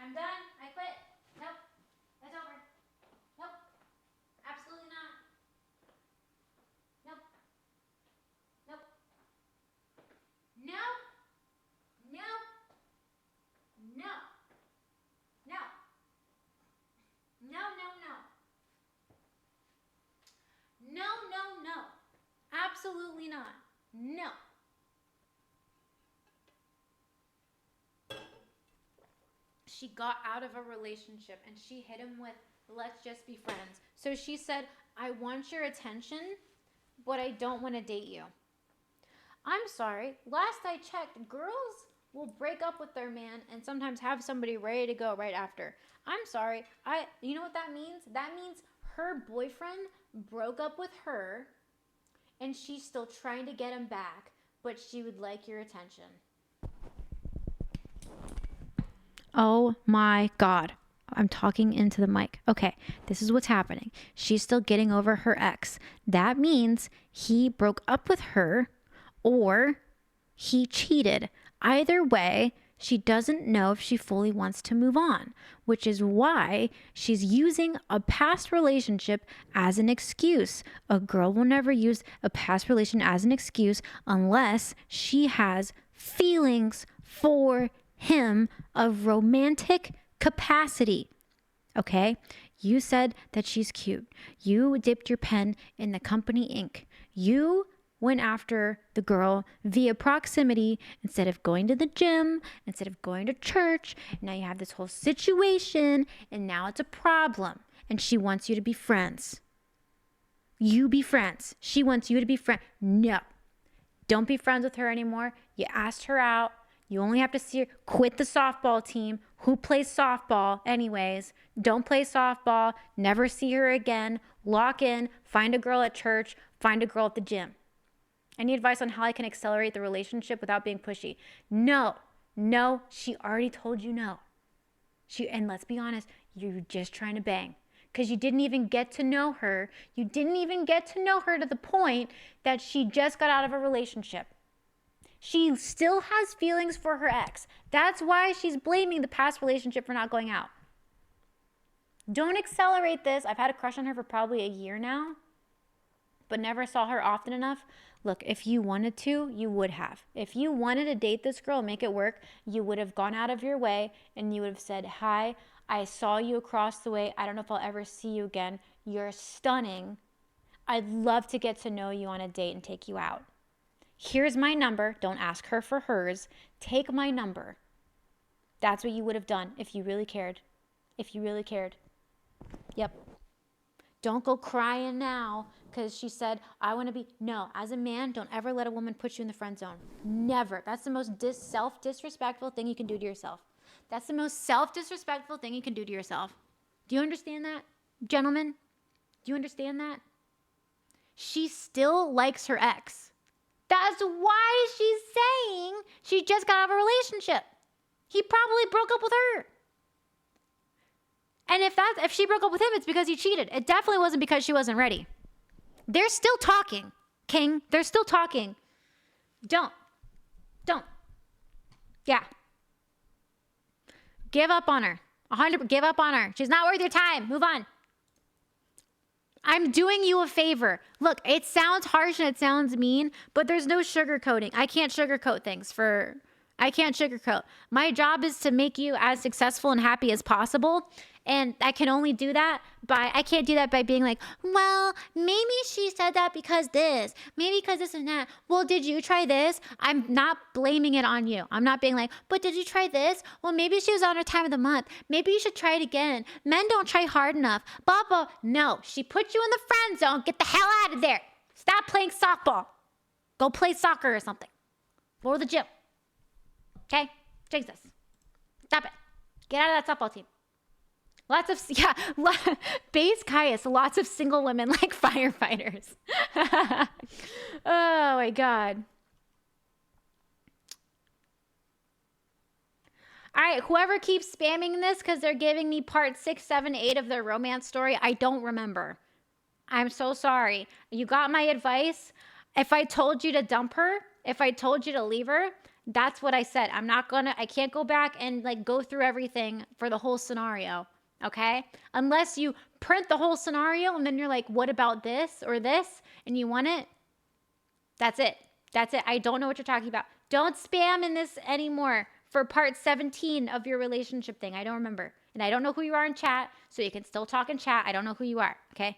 I'm done. I quit. Nope. It's over. Nope. Absolutely not. Nope. Nope. Nope. Nope. No. No. No, no, no. No, no, no. Absolutely not. No. She got out of a relationship and she hit him with, let's just be friends. So she said, I want your attention, but I don't want to date you. I'm sorry. Last I checked, girls will break up with their man and sometimes have somebody ready to go right after. I'm sorry. You know what that means? That means her boyfriend broke up with her and she's still trying to get him back, but she would like your attention. Oh my God. I'm talking into the mic. Okay, this is what's happening. She's still getting over her ex. That means he broke up with her or he cheated. Either way, she doesn't know if she fully wants to move on, which is why she's using a past relationship as an excuse. A girl will never use a past relation as an excuse unless she has feelings for him of romantic capacity. Okay? You said that she's cute. You dipped your pen in the company ink. You went after the girl via proximity instead of going to the gym, instead of going to church. Now you have this whole situation and now it's a problem and she wants you to be friends. You be friends. She wants you to be friends. No. Don't be friends with her anymore. You asked her out. You only have to see her. Quit the softball team. Who plays softball anyways? Don't play softball. Never see her again. Lock in. Find a girl at church. Find a girl at the gym. Any advice on how I can accelerate the relationship without being pushy? No. No. She already told you no. And let's be honest, you're just trying to bang. Because you didn't even get to know her. You didn't even get to know her to the point that she just got out of a relationship. She still has feelings for her ex. That's why she's blaming the past relationship for not going out. Don't accelerate this. I've had a crush on her for probably a year now, but never saw her often enough. Look, if you wanted to, you would have. If you wanted to date this girl, make it work, you would have gone out of your way and you would have said, hi, I saw you across the way. I don't know if I'll ever see you again. You're stunning. I'd love to get to know you on a date and take you out. Here's my number. Don't ask her for hers. Take my number. That's what you would have done if you really cared. If you really cared. Yep. Don't go crying now because she said, I want to be... No, as a man, don't ever let a woman put you in the friend zone. Never. That's the most self-disrespectful thing you can do to yourself. That's the most self-disrespectful thing you can do to yourself. Do you understand that, gentlemen? Do you understand that? She still likes her ex. That's why she's saying she just got out of a relationship. He probably broke up with her. And if she broke up with him, it's because he cheated. It definitely wasn't because she wasn't ready. They're still talking, King. They're still talking. Don't. Yeah. Give up on her. 100%. Give up on her. She's not worth your time. Move on. I'm doing you a favor. Look, it sounds harsh and it sounds mean, but there's no sugarcoating. I can't sugarcoat things I can't sugarcoat. My job is to make you as successful and happy as possible. And I can only do that I can't do that by being like, well, maybe she said that because this, maybe because this and that. Well, did you try this? I'm not blaming it on you. I'm not being like, but did you try this? Well, maybe she was on her time of the month. Maybe you should try it again. Men don't try hard enough. Blah, blah. No, she put you in the friend zone. Get the hell out of there. Stop playing softball. Go play soccer or something. Go to the gym. Okay? Jesus. Stop it. Get out of that softball team. Lots of, yeah, base Caius, lots of single women like firefighters. Oh my God. All right, whoever keeps spamming this because they're giving me part 6, 7, 8 of their romance story, I don't remember. I'm so sorry. You got my advice. If I told you to dump her, if I told you to leave her, that's what I said. I can't go back and like go through everything for the whole scenario. Okay? Unless you print the whole scenario and then you're like, what about this or this? And you want it. That's it. That's it. I don't know what you're talking about. Don't spam in this anymore for part 17 of your relationship thing. I don't remember. And I don't know who you are in chat, so you can still talk in chat. I don't know who you are. Okay?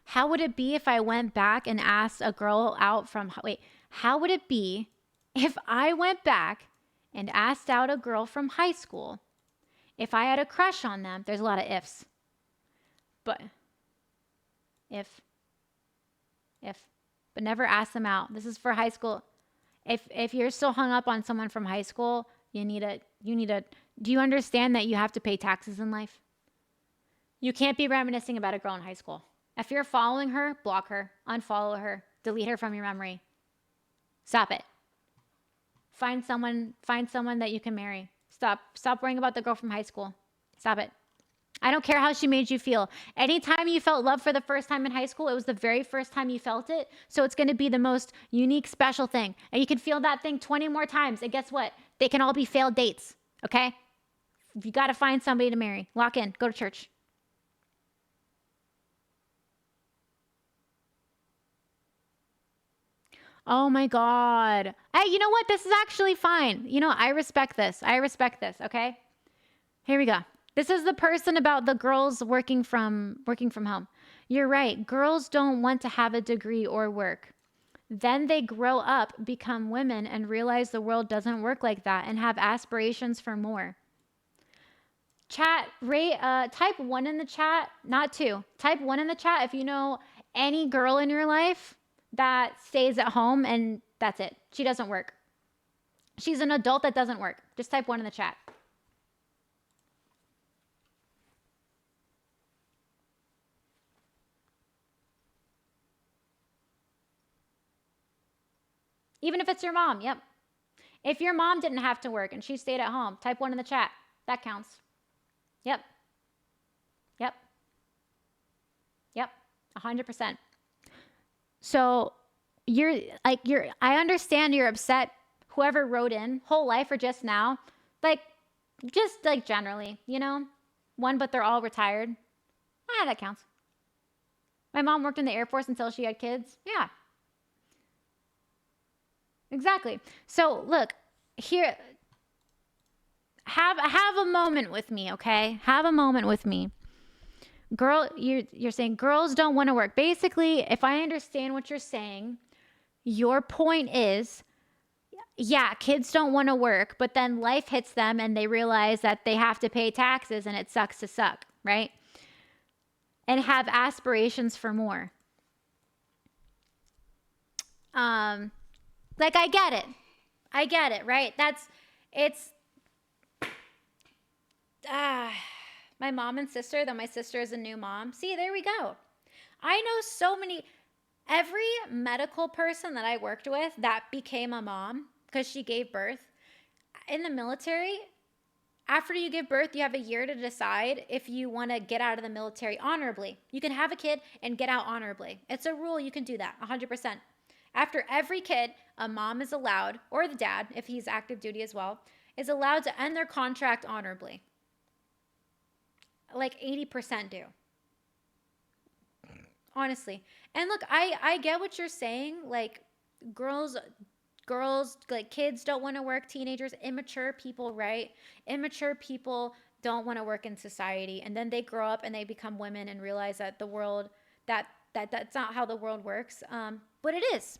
How would it be if I went back and asked a girl out from, wait, how would it be if I went back and asked out a girl from high school? If I had a crush on them, there's a lot of ifs. But but never ask them out. This is for high school. If you're still hung up on someone from high school, do you understand that you have to pay taxes in life? You can't be reminiscing about a girl in high school. If you're following her, block her, unfollow her, delete her from your memory. Stop it. Find someone that you can marry. Stop worrying about the girl from high school. Stop it. I don't care how she made you feel. Anytime you felt love for the first time in high school, it was the very first time you felt it. So it's going to be the most unique, special thing. And you can feel that thing 20 more times. And guess what? They can all be failed dates. Okay? You got to find somebody to marry. Lock in. Go to church. Oh my God. Hey, you know what? This is actually fine. I respect this. Okay? Here we go. This is the person about the girls working from home. You're right. Girls don't want to have a degree or work. Then they grow up, become women, and realize the world doesn't work like that and have aspirations for more. Chat, type 1 in the chat, not 2. Type 1 in the chat if you know any girl in your life that stays at home and that's it. She doesn't work. She's an adult that doesn't work. Just type 1 in the chat. Even if it's your mom, yep. If your mom didn't have to work and she stayed at home, type 1 in the chat. That counts. Yep. 100%. So I understand you're upset. Whoever wrote in, whole life or just now, just generally, one, but they're all retired. That counts. My mom worked in the Air Force until she had kids. Yeah. Exactly. So look, here, have a moment with me, okay? Have a moment with me. Girl, you're saying girls don't want to work. Basically, if I understand what you're saying, your point is, yeah, kids don't want to work, but then life hits them and they realize that they have to pay taxes and it sucks to suck, right? And have aspirations for more. I get it, right? My mom and sister, though my sister is a new mom. See, there we go. I know every medical person that I worked with that became a mom because she gave birth. In the military, after you give birth, you have a year to decide if you want to get out of the military honorably. You can have a kid and get out honorably. It's a rule. You can do that 100%. After every kid, a mom is allowed, or the dad, if he's active duty as well, is allowed to end their contract honorably. 80% do. Honestly. And look, I get what you're saying. Girls, kids don't want to work, teenagers, immature people, right? Immature people don't want to work in society. And then they grow up and they become women and realize that the world, that's not how the world works. But it is.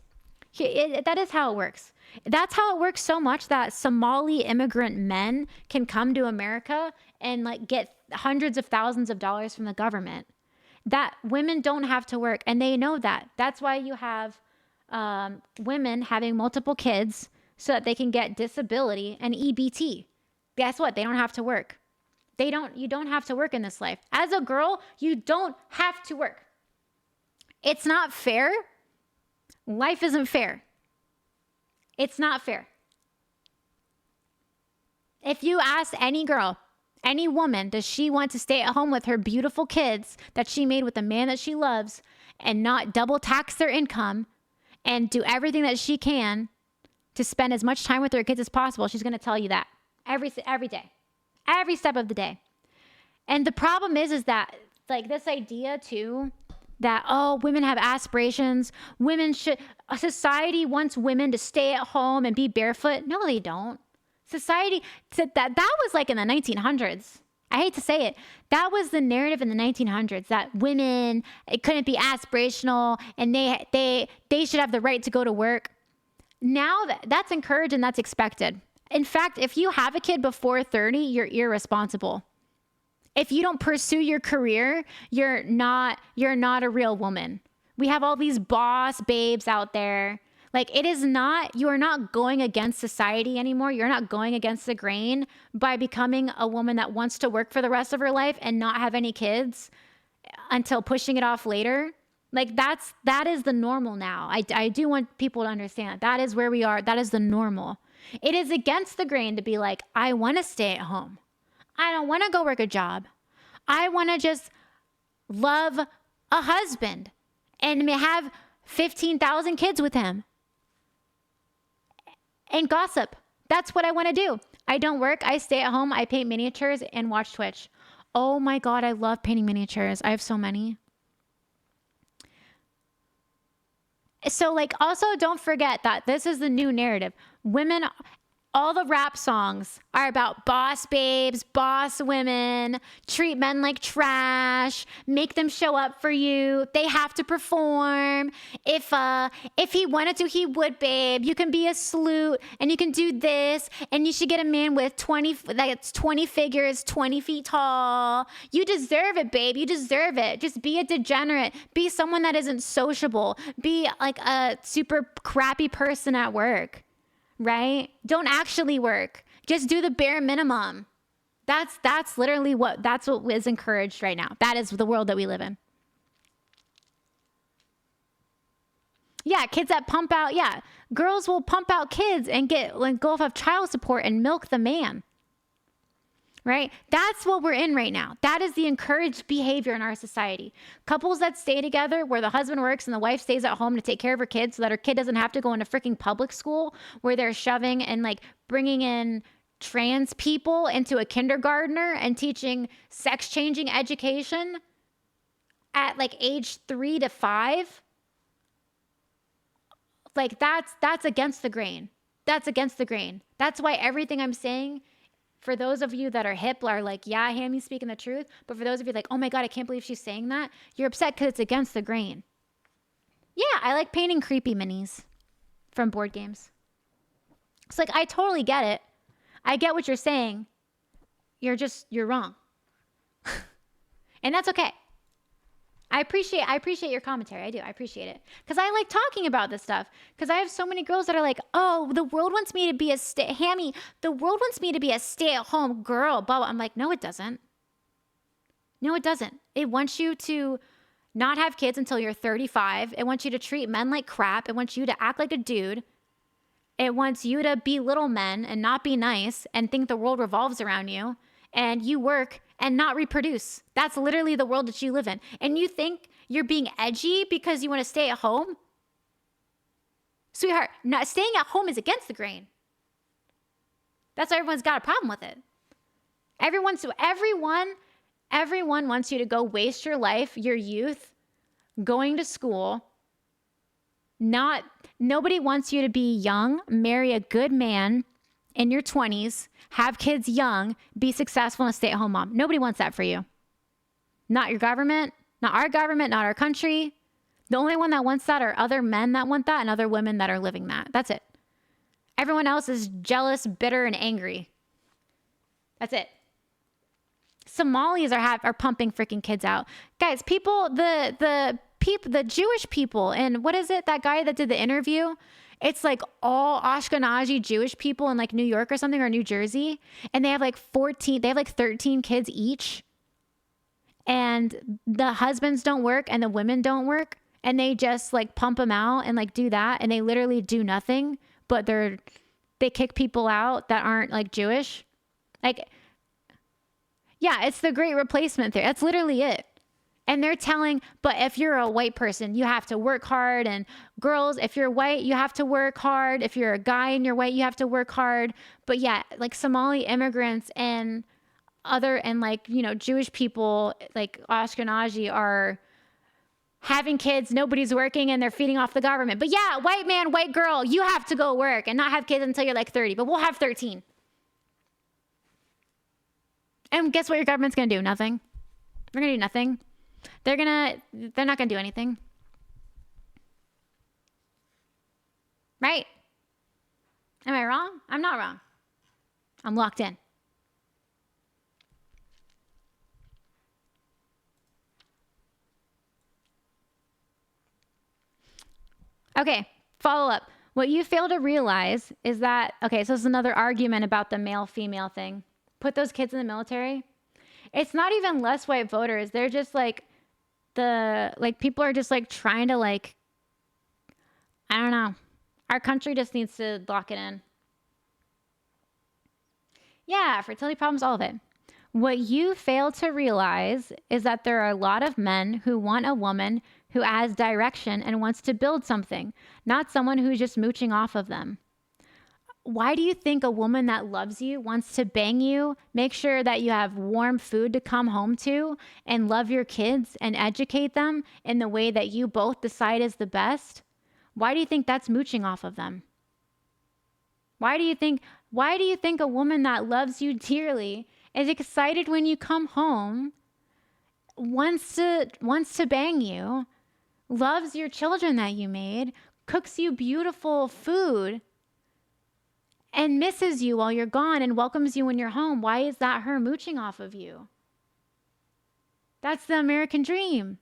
That is how it works. That's how it works so much that Somali immigrant men can come to America and like get hundreds of thousands of dollars from the government. That women don't have to work, and they know that. That's why you have women having multiple kids so that they can get disability and EBT. Guess what? They don't have to work. You don't have to work in this life. As a girl, you don't have to work. It's not fair. Life isn't fair. It's not fair. If you ask any girl, any woman, does she want to stay at home with her beautiful kids that she made with a man that she loves and not double tax their income and do everything that she can to spend as much time with her kids as possible, she's going to tell you that every day, every step of the day. And the problem is that like this idea too, that, oh, women have aspirations. Society wants women to stay at home and be barefoot. No, they don't. Society said that was like in the 1900s. I hate to say it. That was the narrative in the 1900s, that women, it couldn't be aspirational and they should have the right to go to work. Now that's encouraged and that's expected. In fact, if you have a kid before 30, you're irresponsible. If you don't pursue your career, you're not a real woman. We have all these boss babes out there. Like you are not going against society anymore. You're not going against the grain by becoming a woman that wants to work for the rest of her life and not have any kids until pushing it off later. Like that is the normal now. I do want people to understand that is where we are. That is the normal. It is against the grain to be like, I want to stay at home. I don't want to go work a job. I want to just love a husband and have 15,000 kids with him and gossip. That's what I want to do. I don't work. I stay at home. I paint miniatures and watch Twitch. Oh my God, I love painting miniatures. I have so many. So like, also don't forget that this is the new narrative. Women, all the rap songs are about boss babes, boss women, treat men like trash, make them show up for you. They have to perform. If he wanted to, he would, babe. You can be a salute and you can do this and you should get a man with 20 figures, 20 feet tall. You deserve it, babe. You deserve it. Just be a degenerate. Be someone that isn't sociable. Be like a super crappy person at work. Right? Don't actually work. Just do the bare minimum. That's literally what is encouraged right now. That is the world that we live in. Yeah, kids that pump out. Yeah, girls will pump out kids and go off of child support and milk the man. Right? That's what we're in right now. That is the encouraged behavior in our society. Couples that stay together where the husband works and the wife stays at home to take care of her kids so that her kid doesn't have to go into freaking public school where they're shoving and like bringing in trans people into a kindergartner and teaching sex changing education at like age 3 to 5. Like that's against the grain. That's against the grain. That's why everything I'm saying, for those of you that are hip are like, yeah, Hammy's speaking the truth. But for those of you like, oh my God, I can't believe she's saying that. You're upset because it's against the grain. Yeah, I like painting creepy minis from board games. It's like, I totally get it. I get what you're saying. You're wrong. And that's okay. I appreciate your commentary. I do. I appreciate it. Because I like talking about this stuff. Because I have so many girls that are like, oh, the world wants me to be Hammy, the world wants me to be a stay-at-home girl. Blah, blah. I'm like, no, it doesn't. No, it doesn't. It wants you to not have kids until you're 35. It wants you to treat men like crap. It wants you to act like a dude. It wants you to be little men and not be nice and think the world revolves around you. And you work and not reproduce. That's literally the world that you live in. And you think you're being edgy because you want to stay at home? Sweetheart, staying at home is against the grain. That's why everyone's got a problem with it. Everyone wants you to go waste your life, your youth, going to school. Nobody wants you to be young, marry a good man in your 20s, have kids young, be successful, and a stay-at-home mom. Nobody wants that for you. Not your government, not our country. The only one that wants that are other men that want that and other women that are living that. That's it. Everyone else is jealous, bitter, and angry. That's it. Somalis are pumping freaking kids out. Guys, people, the Jewish people, and what is it? That guy that did the interview? It's like all Ashkenazi Jewish people in like New York or something, or New Jersey. And they have like 13 kids each. And the husbands don't work and the women don't work. And they just like pump them out and like do that. And they literally do nothing, but they kick people out that aren't like Jewish. Like, yeah, it's the great replacement theory. That's literally it. And they're telling, but if you're a white person, you have to work hard. And girls, if you're white, you have to work hard. If you're a guy and you're white, you have to work hard. But yeah, like Somali immigrants and like, you know, Jewish people like Ashkenazi are having kids, nobody's working, and they're feeding off the government. But yeah, white man, white girl, you have to go work and not have kids until you're like 30, but we'll have 13. And guess what your government's going to do? Nothing. They're going to do nothing. They're not going to do anything. Right? Am I wrong? I'm not wrong. I'm locked in. Okay, follow up. What you fail to realize is that, okay, so this is another argument about the male-female thing. Put those kids in the military. It's not even less white voters. They're just like, people are just like trying to like, I don't know. Our country just needs to lock it in. Yeah, fertility problems, all of it. What you fail to realize is that there are a lot of men who want a woman who has direction and wants to build something, not someone who's just mooching off of them. Why do you think a woman that loves you wants to bang you, make sure that you have warm food to come home to, and love your kids and educate them in the way that you both decide is the best? Why do you think that's mooching off of them? Why do you think a woman that loves you dearly is excited when you come home, wants to bang you, loves your children that you made, cooks you beautiful food, and misses you while you're gone and welcomes you when you're home? Why is that her mooching off of you? That's the American dream.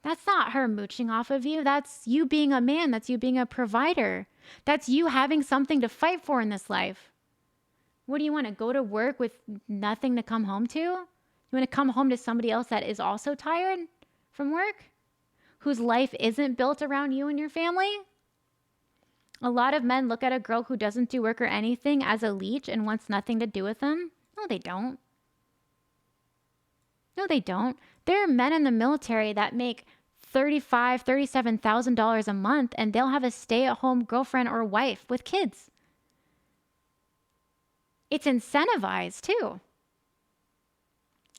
That's not her mooching off of you. That's you being a man. That's you being a provider. That's you having something to fight for in this life. What do you want to go to work with nothing to come home to? You want to come home to somebody else that is also tired from work? Whose life isn't built around you and your family? A lot of men look at a girl who doesn't do work or anything as a leech and wants nothing to do with them. No, they don't. No, they don't. There are men in the military that make $35,000, $37,000 a month, and they'll have a stay-at-home girlfriend or wife with kids. It's incentivized too.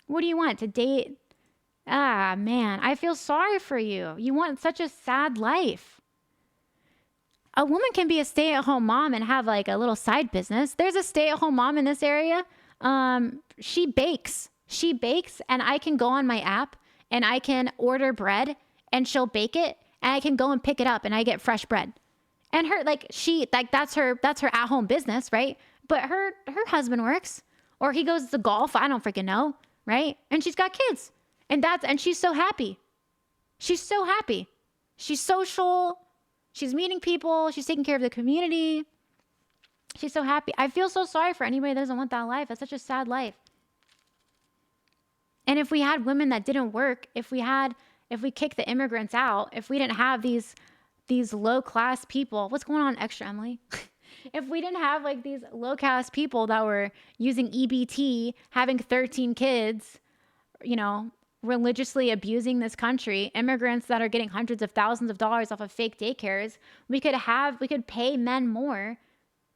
What do you want? To date? Ah, man, I feel sorry for you. You want such a sad life. A woman can be a stay-at-home mom and have like a little side business. There's a stay-at-home mom in this area. She bakes. And I can go on my app and I can order bread and she'll bake it and I can go and pick it up and I get fresh bread. And that's her at-home business, right? But her husband works, or he goes to golf. I don't freaking know, right? And she's got kids, and she's so happy. She's so happy. She's social. She's meeting people. She's taking care of the community. She's so happy. I feel so sorry for anybody that doesn't want that life. That's such a sad life. And if we had women that didn't work, if we kicked the immigrants out, if we didn't have these low-class people, what's going on extra, Emily? If we didn't have like these low-class people that were using EBT, having 13 kids, you know, religiously abusing this country, immigrants that are getting hundreds of thousands of dollars off of fake daycares, we could pay men more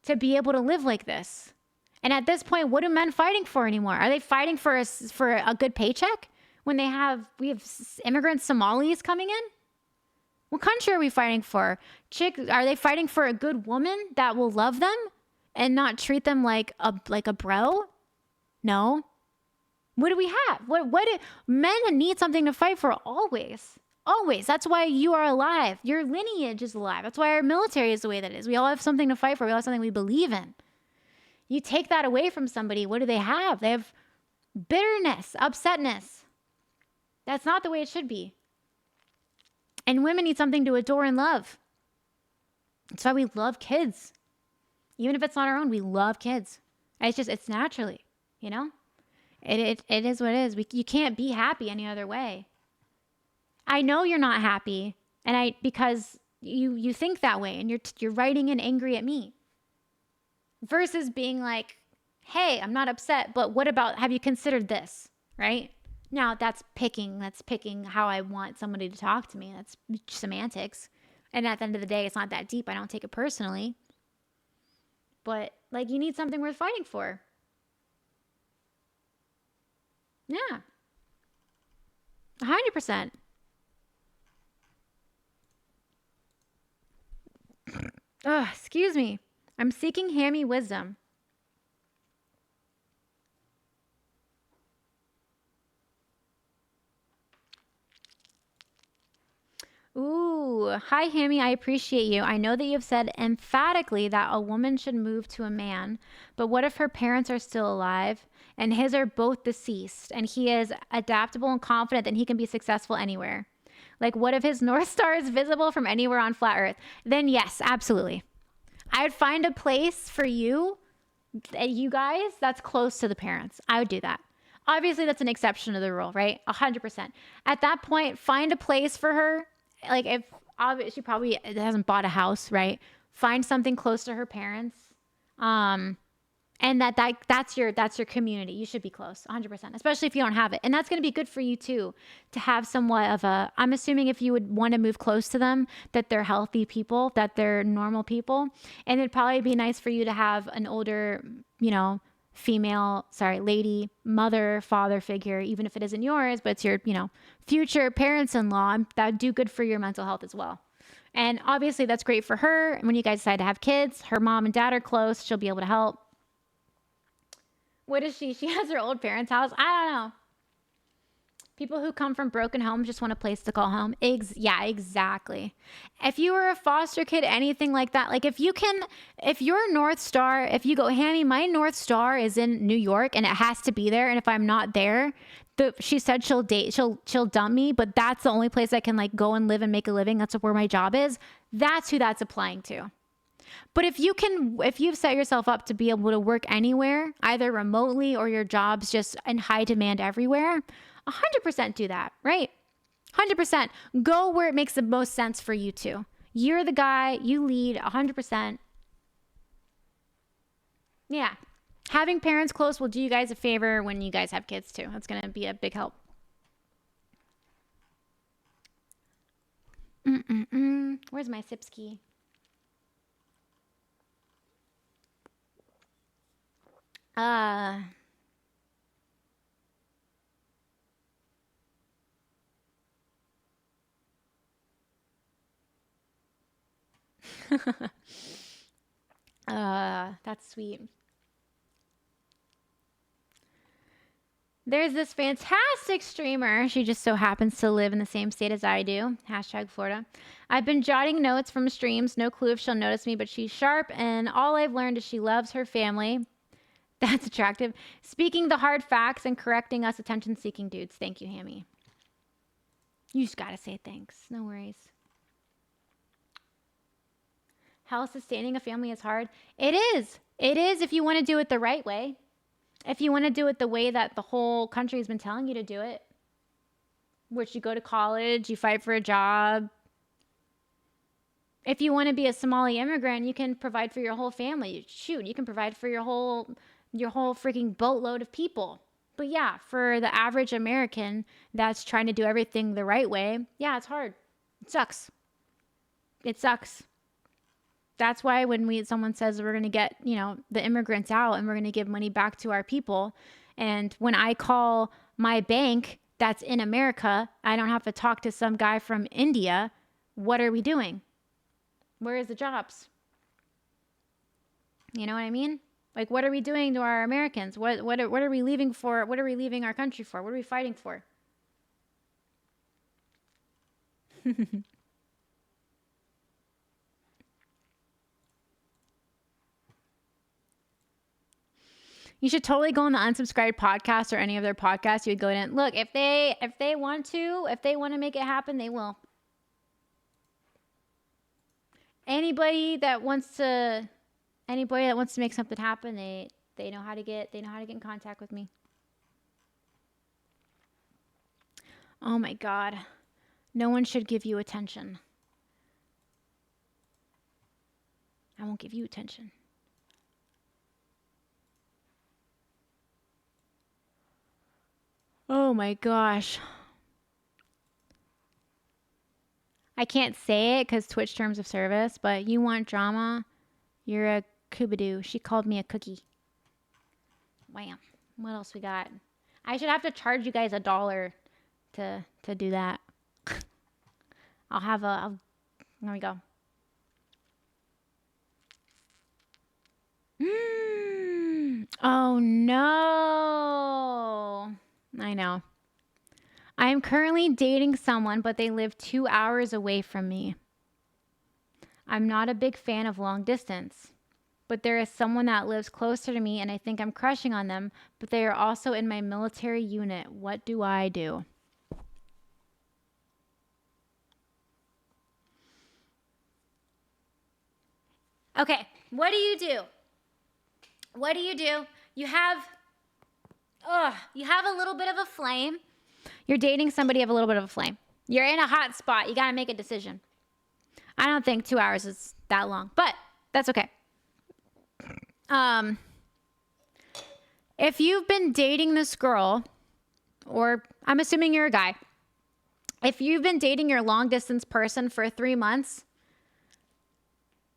to be able to live like this. And at this point, what are men fighting for anymore? Are they fighting for a good paycheck when we have immigrant Somalis coming in? What country are we fighting for? Are they fighting for a good woman that will love them and not treat them like a bro? No. What do we have? Men need something to fight for always. Always. That's why you are alive. Your lineage is alive. That's why our military is the way that it is. We all have something to fight for. We all have something we believe in. You take that away from somebody, what do they have? They have bitterness, upsetness. That's not the way it should be. And women need something to adore and love. That's why we love kids. Even if it's not our own, we love kids. It's naturally, you know? It is what it is. You can't be happy any other way. I know you're not happy, because you think that way, and you're writing in angry at me. Versus being like, hey, I'm not upset, but what about, have you considered this, right? Now that's picking how I want somebody to talk to me. That's semantics. And at the end of the day, it's not that deep. I don't take it personally. But like, you need something worth fighting for. Yeah. 100%. Oh, excuse me. I'm seeking Hammy wisdom. Ooh, hi Hammy, I appreciate you. I know that you've said emphatically that a woman should move to a man, but what if her parents are still alive and his are both deceased and he is adaptable and confident that he can be successful anywhere? Like, what if his North Star is visible from anywhere on flat Earth? Then yes, absolutely. I would find a place for you guys that's close to the parents. I would do that. Obviously, that's an exception to the rule, right? 100%. At that point, find a place for her. Like, if she probably hasn't bought a house, right? Find something close to her parents. And that's your community. You should be close, 100%, especially if you don't have it. And that's going to be good for you too, to have somewhat of a, I'm assuming if you would want to move close to them, that they're healthy people, that they're normal people. And it'd probably be nice for you to have an older, lady, mother, father figure, even if it isn't yours, but it's your, future parents-in-law. That'd do good for your mental health as well. And obviously that's great for her. And when you guys decide to have kids, her mom and dad are close. She'll be able to help. What is she? She has her old parents' house. I don't know. People who come from broken homes just want a place to call home. Yeah, exactly. If you were a foster kid, anything like that, like if your North Star, if you go, Hammy, my North Star is in New York and it has to be there. And if I'm not there, she said she'll dump me, but that's the only place I can like go and live and make a living. That's where my job is. That's who that's applying to. But if you've set yourself up to be able to work anywhere, either remotely or your job's just in high demand everywhere, 100% do that, right? 100%. Go where it makes the most sense for you too. You're the guy, you lead 100%. Yeah. Having parents close will do you guys a favor when you guys have kids too. That's going to be a big help. Where's my sips key? That's sweet. There's this fantastic streamer. She just so happens to live in the same state as I do. #Florida. I've been jotting notes from streams. No clue if she'll notice me, but she's sharp. And all I've learned is she loves her family. That's attractive. Speaking the hard facts and correcting us attention-seeking dudes. Thank you, Hammy. You just gotta say thanks. No worries. How sustaining a family is hard. It is. It is if you want to do it the right way. If you want to do it the way that the whole country has been telling you to do it. Which you go to college, you fight for a job. If you want to be a Somali immigrant, you can provide for your whole family. Shoot, you can provide for your whole freaking boatload of people. But yeah, for the average American that's trying to do everything the right way, yeah, it's hard. It sucks. It sucks. That's why when someone says we're going to get, the immigrants out and we're going to give money back to our people. And when I call my bank that's in America, I don't have to talk to some guy from India. What are we doing? Where is the jobs? You know what I mean? Like, what are we doing to our Americans? What are we leaving for? What are we leaving our country for? What are we fighting for? You should totally go on the unsubscribed podcast or any of their podcasts. You would go in. Look, if they want to make it happen, they will. Anybody that wants to make something happen, they know how to get in contact with me. Oh my God. No one should give you attention. I won't give you attention. Oh my gosh. I can't say it because Twitch terms of service, but you want drama? You're a koobadoo. She called me a cookie. Wham. What else we got? I should have to charge you guys $1 to do that. There we go. Oh no. I know. I am currently dating someone, but they live 2 hours away from me. I'm not a big fan of long distance, but there is someone that lives closer to me and I think I'm crushing on them, but they are also in my military unit. What do I do? Okay, what do you do? What do? You have a little bit of a flame. You're dating somebody, you have a little bit of a flame. You're in a hot spot. You got to make a decision. I don't think 2 hours is that long, but that's okay. If you've been dating this girl, or I'm assuming you're a guy, if you've been dating your long distance person for 3 months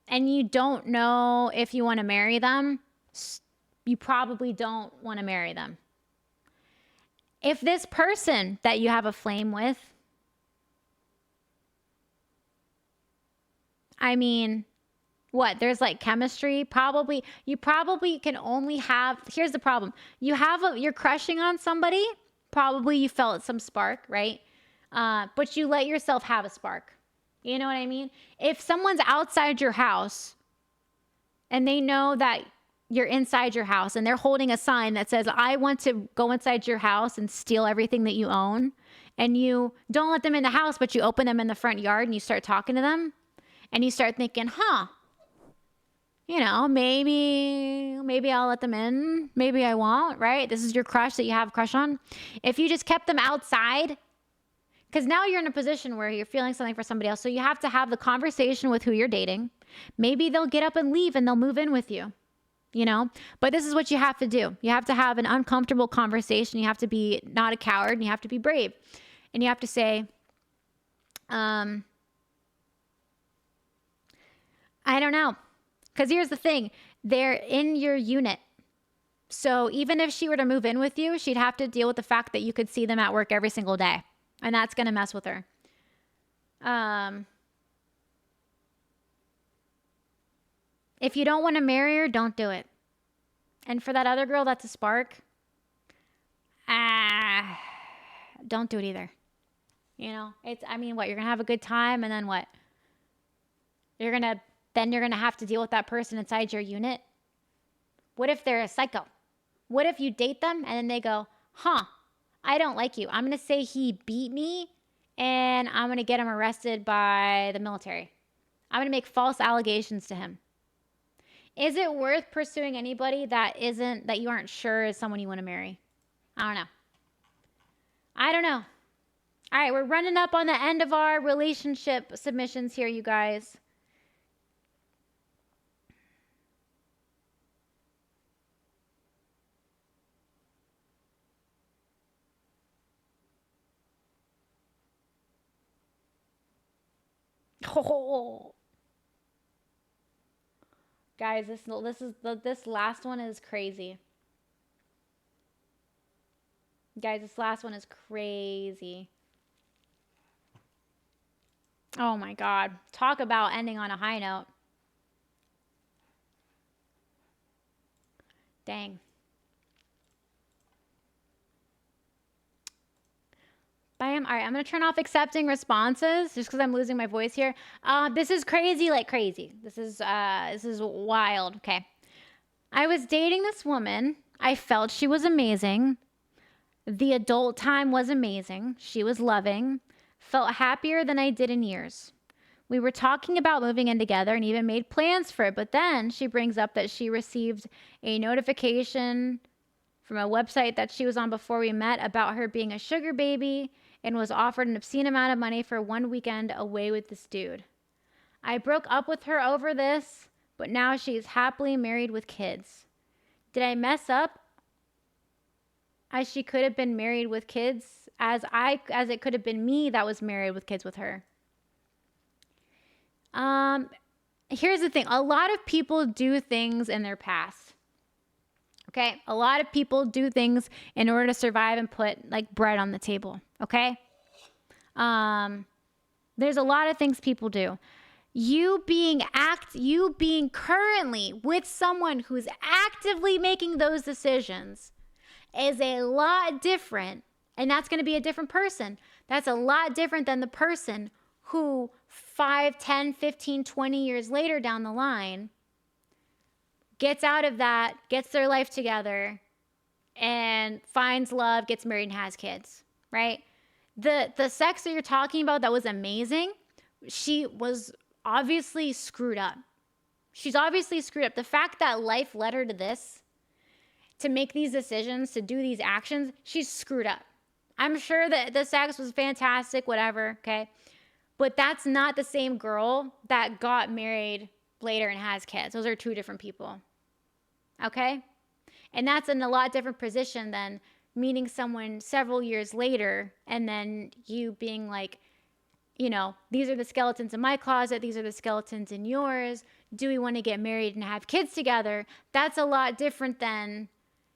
and you don't know if you want to marry them, you probably don't want to marry them. If this person that you have a flame with, I mean, what? There's like chemistry. You probably can only have, here's the problem. You're crushing on somebody. Probably you felt some spark, right? But you let yourself have a spark. You know what I mean? If someone's outside your house and they know that you're inside your house and they're holding a sign that says, I want to go inside your house and steal everything that you own, and you don't let them in the house, but you open them in the front yard and you start talking to them and you start thinking, maybe I'll let them in. Maybe I won't, right? This is your crush that you have a crush on. If you just kept them outside, because now you're in a position where you're feeling something for somebody else. So you have to have the conversation with who you're dating. Maybe they'll get up and leave and they'll move in with you, but this is what you have to do. You have to have an uncomfortable conversation. You have to be not a coward and you have to be brave. And you have to say, I don't know. Because here's the thing. They're in your unit. So even if she were to move in with you, she'd have to deal with the fact that you could see them at work every single day. And that's going to mess with her. If you don't want to marry her, don't do it. And for that other girl, that's a spark. Don't do it either. You're going to have a good time and then what? You're going to have to deal with that person inside your unit. What if they're a psycho? What if you date them and then they go, I don't like you. I'm going to say he beat me and I'm going to get him arrested by the military. I'm going to make false allegations to him. Is it worth pursuing anybody that you aren't sure is someone you want to marry? I don't know. All right, we're running up on the end of our relationship submissions here, you guys. Oh. Guys, this last one is crazy. Guys, this last one is crazy. Oh my God. Talk about ending on a high note. Dang. All right, I'm going to turn off accepting responses just because I'm losing my voice here. This is crazy like crazy. This is wild. Okay. I was dating this woman. I felt she was amazing. The adult time was amazing. She was loving. Felt happier than I did in years. We were talking about moving in together and even made plans for it. But then she brings up that she received a notification from a website that she was on before we met about her being a sugar baby and was offered an obscene amount of money for one weekend away with this dude. I broke up with her over this, but now she is happily married with kids. Did I mess up? As she could have been married with kids, as it could have been me that was married with kids with her. Here's the thing. A lot of people do things in their past. Okay? A lot of people do things in order to survive and put like bread on the table. Okay? There's a lot of things people do. You being currently with someone who's actively making those decisions is a lot different, and that's going to be a different person. That's a lot different than the person who 5, 10, 15, 20 years later down the line gets out of that, gets their life together, and finds love, gets married, and has kids, right? The sex that you're talking about that was amazing, she was obviously screwed up. She's obviously screwed up. The fact that life led her to this, to make these decisions, to do these actions, she's screwed up. I'm sure that the sex was fantastic, whatever, okay? But that's not the same girl that got married later and has kids. Those are two different people. Okay? And that's in a lot different position than meeting someone several years later and then you being like, you know, these are the skeletons in my closet, these are the skeletons in yours. Do we want to get married and have kids together? That's a lot different than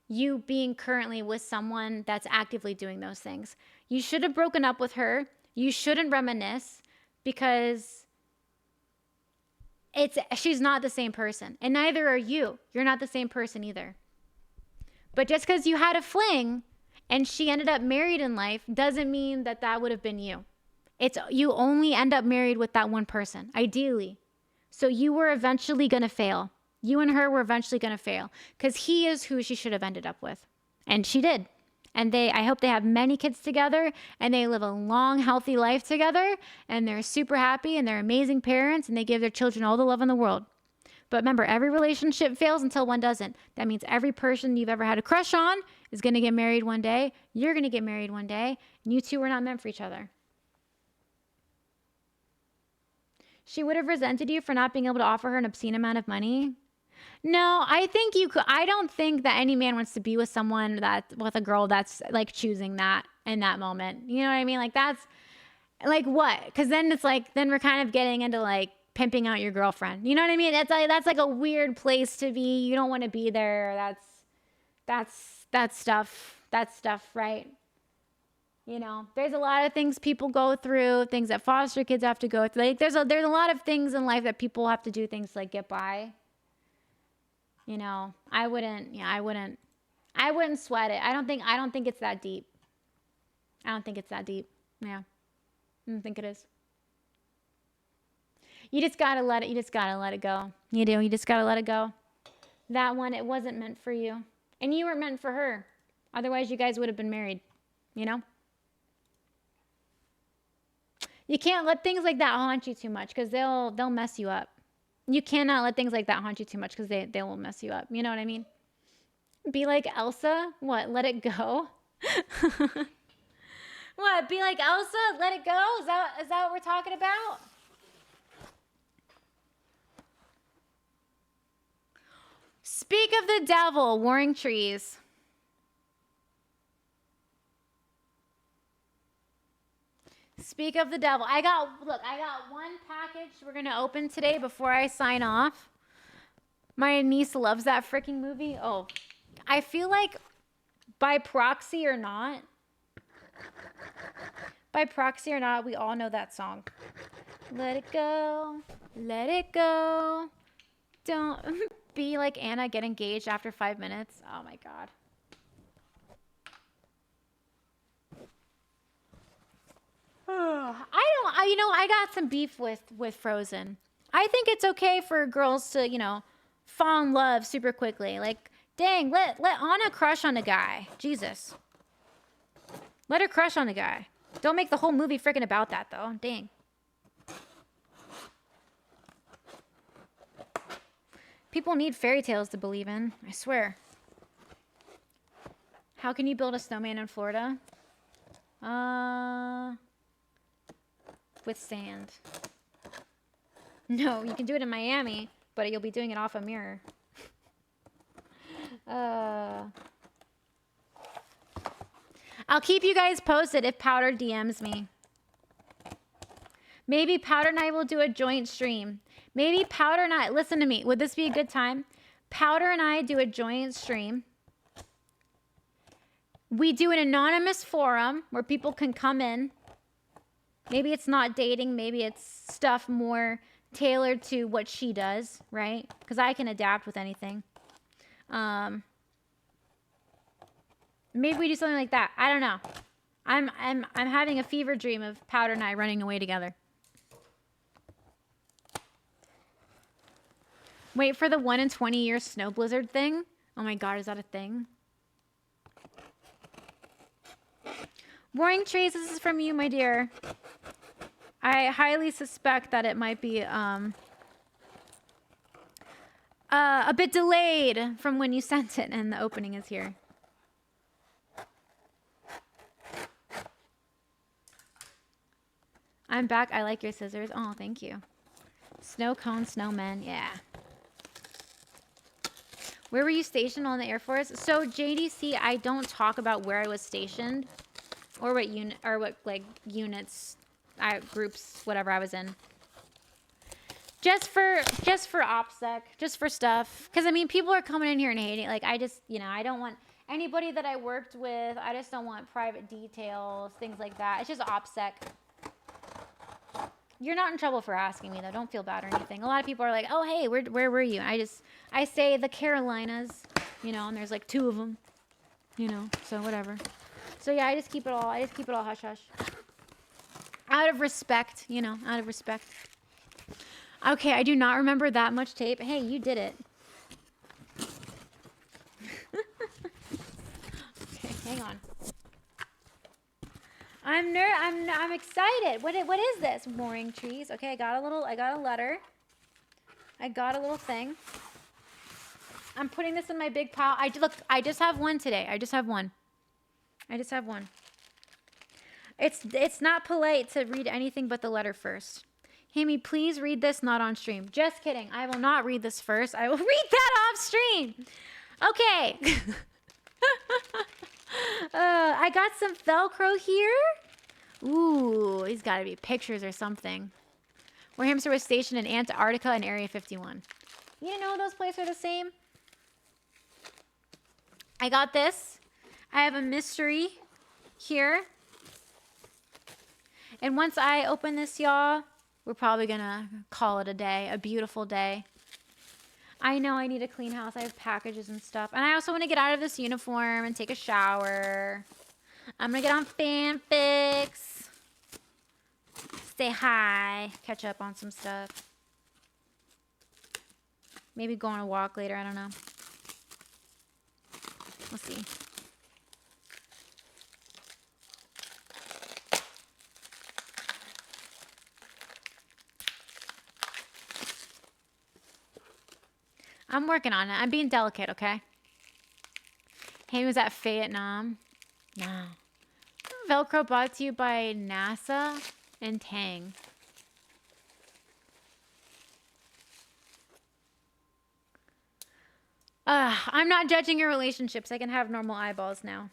you being currently with someone that's actively doing those things. You should have broken up with her. You shouldn't reminisce because she's not the same person. And neither are you. You're not the same person either. But just because you had a fling and she ended up married in life doesn't mean that that would have been you. You only end up married with that one person, ideally. So you were eventually going to fail. You and her were eventually going to fail because he is who she should have ended up with. And she did. And I hope they have many kids together and they live a long, healthy life together and they're super happy and they're amazing parents and they give their children all the love in the world. But remember, every relationship fails until one doesn't. That means every person you've ever had a crush on is going to get married one day. You're going to get married one day. And you two were not meant for each other. She would have resented you for not being able to offer her an obscene amount of money. No, I think you could. I don't think that any man wants to be with someone with a girl that's like choosing that in that moment. You know what I mean? Like that's like what? Because then it's like, then we're kind of getting into like pimping out your girlfriend. You know what I mean? That's like a weird place to be. You don't want to be there. That's stuff, right? You know, there's a lot of things people go through, things that foster kids have to go through. Like there's a lot of things in life that people have to do things to like get by. You know, I wouldn't sweat it. I don't think it's that deep. I don't think it's that deep. Yeah. I don't think it is. You just gotta let it go. You do. You just gotta let it go. That one, it wasn't meant for you. And you weren't meant for her. Otherwise, you guys would have been married. You know? You can't let things like that haunt you too much because they'll mess you up. You cannot let things like that haunt you too much because they will mess you up. You know what I mean? Be like Elsa. What? Let it go? What? Be like Elsa? Let it go? Is that what we're talking about? Speak of the devil, warring trees. Speak of the devil. I got one package we're going to open today before I sign off. My niece loves that freaking movie. Oh, I feel like by proxy or not, we all know that song. Let it go. Let it go. Don't be like Anna, get engaged after 5 minutes. Oh my God. I got some beef with Frozen. I think it's okay for girls to, fall in love super quickly. Like, dang, let Anna crush on a guy. Jesus. Let her crush on a guy. Don't make the whole movie freaking about that, though. Dang. People need fairy tales to believe in. I swear. How can you build a snowman in Florida? With sand. No, you can do it in Miami, but you'll be doing it off a mirror. I'll keep you guys posted if Powder DMs me. Maybe Powder and I will do a joint stream. Maybe Powder and I, listen to me, would this be a good time? Powder and I do a joint stream. We do an anonymous forum where people can come in. Maybe it's not dating, maybe it's stuff more tailored to what she does, right? Because I can adapt with anything. Maybe we do something like that. I don't know. I'm having a fever dream of Powder and I running away together. Wait for the 1 in 20 year snow blizzard thing. Oh my God, is that a thing? Warring trees, this is from you, my dear. I highly suspect that it might be a bit delayed from when you sent it, and the opening is here. I'm back. I like your scissors. Oh, thank you. Snow cone, snowmen. Yeah. Where were you stationed on the Air Force? So JDC, I don't talk about where I was stationed or what unit or what like units, groups, whatever I was in. Just for OPSEC, just for stuff. Because I mean, people are coming in here and hating. Like I just, I don't want anybody that I worked with. I just don't want private details, things like that. It's just OPSEC. You're not in trouble for asking me, though. Don't feel bad or anything. A lot of people are like, oh, hey, where were you? I say the Carolinas, and there's like 2 of them, so whatever. So yeah, I just keep it all hush hush. Out of respect, out of respect. Okay, I do not remember that much tape. Hey, you did it. Okay, hang on. I'm excited. What is this? Mooring trees. Okay, I got a letter. I got a little thing. I'm putting this in my big pile. I just have one today. I just have one. It's not polite to read anything but the letter first. Hammy, please read this not on stream. Just kidding. I will not read this first. I will read that off stream. Okay. I got some Velcro here. Ooh, these got to be pictures or something. Where Hamster was stationed in Antarctica and Area 51. You didn't know those places are the same? I got this. I have a mystery here. And once I open this, y'all, we're probably going to call it a day. A beautiful day. I know I need a clean house. I have packages and stuff. And I also want to get out of this uniform and take a shower. I'm going to get on FanFix. Say hi. Catch up on some stuff. Maybe go on a walk later. I don't know. We'll see. I'm working on it. I'm being delicate, okay? Hey, was at Vietnam? No. Velcro brought to you by NASA and Tang. I'm not judging your relationships. I can have normal eyeballs now.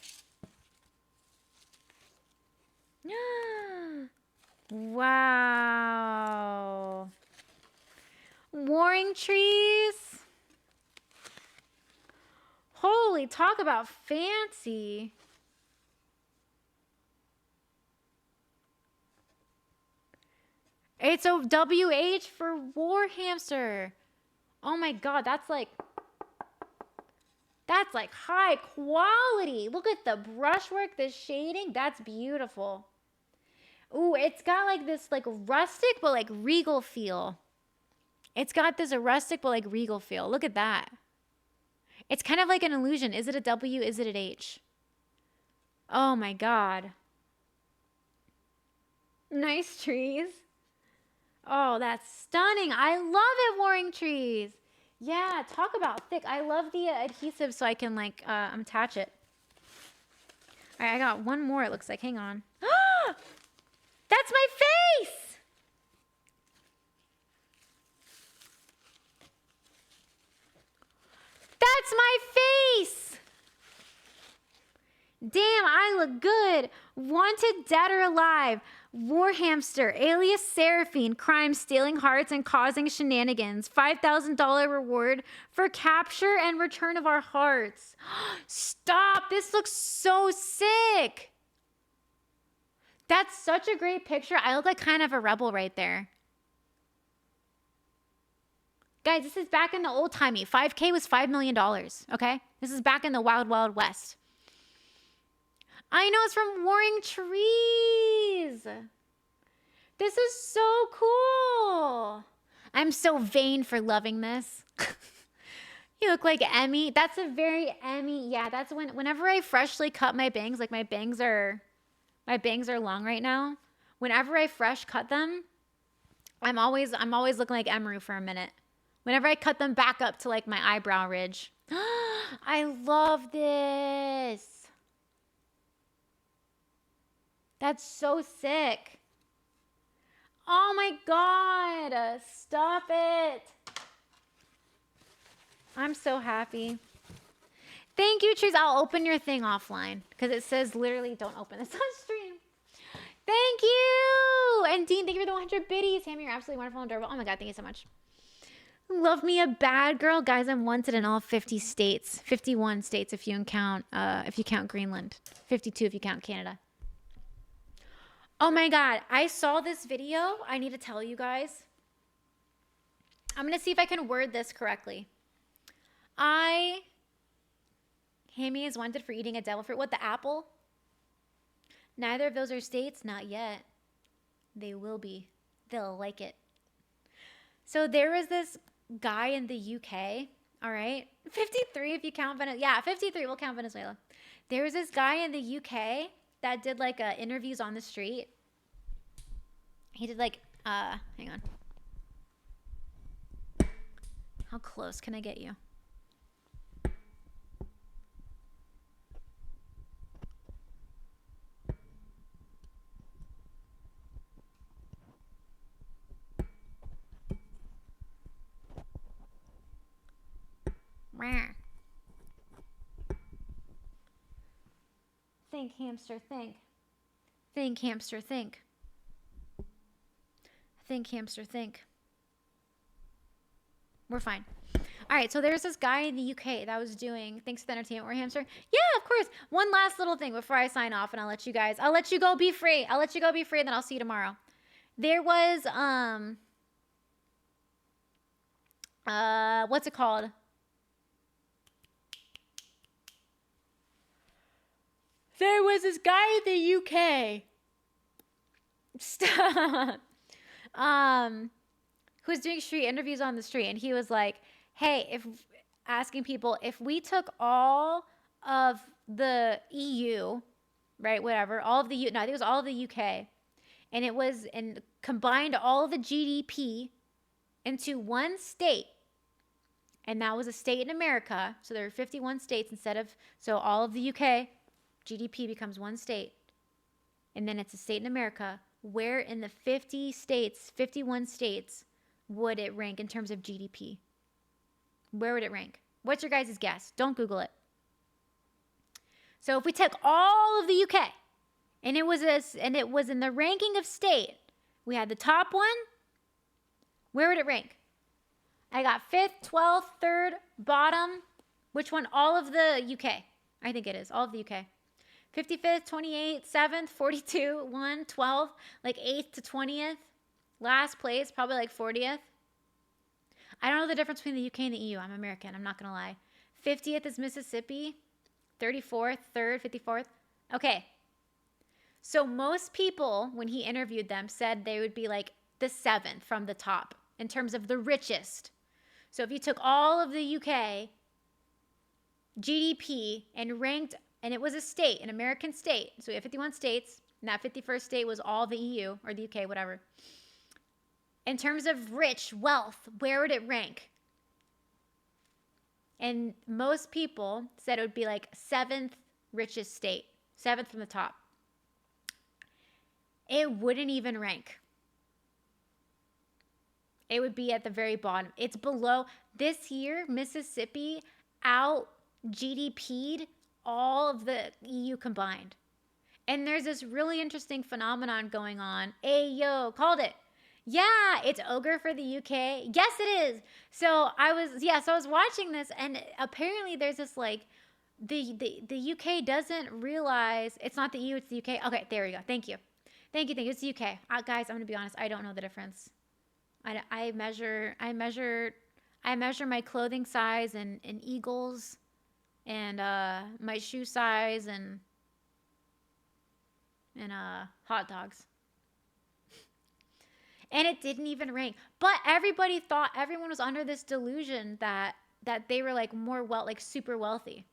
Wow. Warring trees. Holy, talk about fancy. It's a WH for War Hamster. Oh my God, that's like high quality. Look at the brushwork, the shading. That's beautiful. Ooh, it's got like this like rustic but like regal feel. It's got this rustic but like regal feel. Look at that. It's kind of like an illusion. Is it a W? Is it an H? Oh my God. Nice trees. Oh, that's stunning. I love it, Warring Trees. Yeah, talk about thick. I love the adhesive so I can like attach it. All right, I got one more, it looks like. Hang on. That's my face! That's my face! Damn, I look good. Wanted, dead or alive. War hamster, alias Seraphine, crime, stealing hearts and causing shenanigans. $5,000 reward for capture and return of our hearts. Stop, this looks so sick. That's such a great picture. I look like kind of a rebel right there. Guys, this is back in the old timey. 5K was $5 million, okay? This is back in the wild, wild west. I know, it's from Warring Trees. This is so cool. I'm so vain for loving this. You look like Emmy. That's a very Emmy. Yeah, that's whenever I freshly cut my bangs, like my bangs are long right now. Whenever I fresh cut them, I'm always looking like Emery for a minute. Whenever I cut them back up to like my eyebrow ridge. I love this. That's so sick. Oh my God. Stop it. I'm so happy. Thank you, Trees. I'll open your thing offline because it says literally don't open this on stream. Thank you. And Dean, thank you for the 100 biddies. Hammy, you're absolutely wonderful and adorable. Oh my God, thank you so much. Love me a bad girl. Guys, I'm wanted in all 50 states. 51 states if you count Greenland. 52 if you count Canada. Oh my God, I saw this video. I need to tell you guys. I'm going to see if I can word this correctly. Hammy is wanted for eating a devil fruit. What, the apple? Neither of those are states? Not yet. They will be. They'll like it. So there was this guy in the UK, all right? 53 if you count Venezuela. Yeah, 53, we'll count Venezuela. There was this guy in the UK that did like interviews on the street. He did like, hang on. How close can I get you? Think, hamster, think. Think, hamster, think. Think, hamster, think. We're fine. All right, so there's this guy in the UK that was doing, thanks to the entertainment war hamster. Yeah, of course. One last little thing before I sign off and I'll let you go be free. I'll let you go be free and then I'll see you tomorrow. There was, what's it called? There was this guy in the UK. Stop. Who was doing street interviews on the street, and he was like, hey, asking people, if we took all of the EU, right, whatever, all of the, no, I think it was all of the UK, and combined all of the GDP into one state, and that was a state in America, so there were 51 states so all of the UK, GDP becomes one state, and then it's a state in America. Where in the 51 states, would it rank in terms of GDP? Where would it rank? What's your guys' guess? Don't Google it. So if we took all of the UK, and it was in the ranking of state, we had the top one, where would it rank? I got 5th, 12th, 3rd, bottom. Which one? All of the UK. I think it is. All of the UK. 55th, 28th, 7th, 42, 1, 12, like 8th to 20th. Last place, probably like 40th. I don't know the difference between the UK and the EU. I'm American, I'm not going to lie. 50th is Mississippi. 34th, 3rd, 54th. Okay. So most people, when he interviewed them, said they would be like the 7th from the top in terms of the richest. So if you took all of the UK GDP and ranked, and it was a state, an American state. So we have 51 states, and that 51st state was all the EU or the UK, whatever. In terms of rich wealth, where would it rank? And most people said it would be like 7th richest state, 7th from the top. It wouldn't even rank. It would be at the very bottom. It's below. This year, Mississippi out GDP'd all of the EU combined. And there's this really interesting phenomenon going on. Ayo, called it. Yeah, it's ogre for the UK. Yes, it is. So I was watching this, and apparently there's this like, the UK doesn't realize it's not the EU, it's the UK. Okay, there we go. Thank you. It's the UK. Guys, I'm gonna be honest. I don't know the difference. I measure my clothing size in eagles, and my shoe size and hot dogs. And it didn't even rank. But everyone was under this delusion that they were like like super wealthy.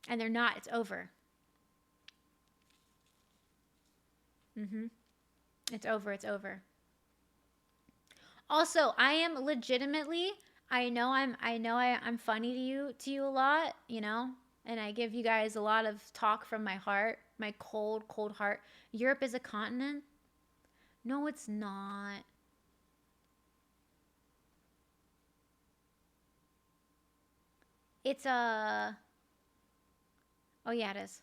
And they're not. It's over. It's over. Also, I am legitimately, I know I'm funny to you a lot, you know, and I give you guys a lot of talk from my heart, my cold heart. Europe is a continent. No, it's not. It's a... Oh, yeah, it is.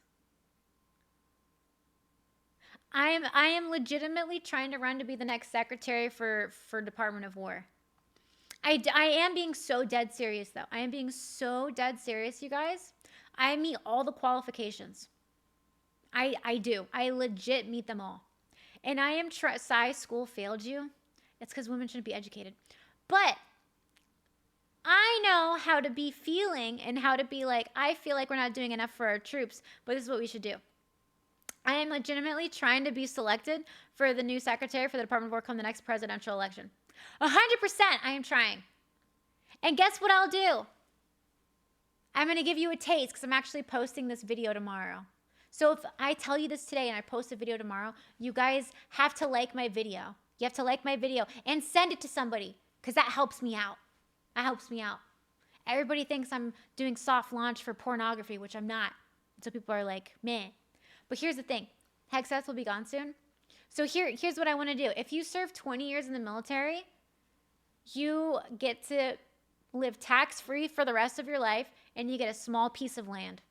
I am legitimately trying to run to be the next secretary for Department of War. I am being so dead serious, though. I am being so dead serious, you guys. I meet all the qualifications. I do. I legit meet them all. And I am school failed you. It's because women shouldn't be educated. But I know how to be feeling and how to be like, I feel like we're not doing enough for our troops, but this is what we should do. I am legitimately trying to be selected for the new secretary for the Department of War come the next presidential election. 100% I am trying. And guess what I'll do? I'm going to give you a taste because I'm actually posting this video tomorrow. So if I tell you this today and I post a video tomorrow, you guys have to like my video. You have to like my video and send it to somebody because that helps me out. That helps me out. Everybody thinks I'm doing soft launch for pornography, which I'm not. So people are like, meh. But here's the thing. Hexess will be gone soon. So here's what I want to do. If you serve 20 years in the military, you get to live tax-free for the rest of your life, and you get a small piece of land.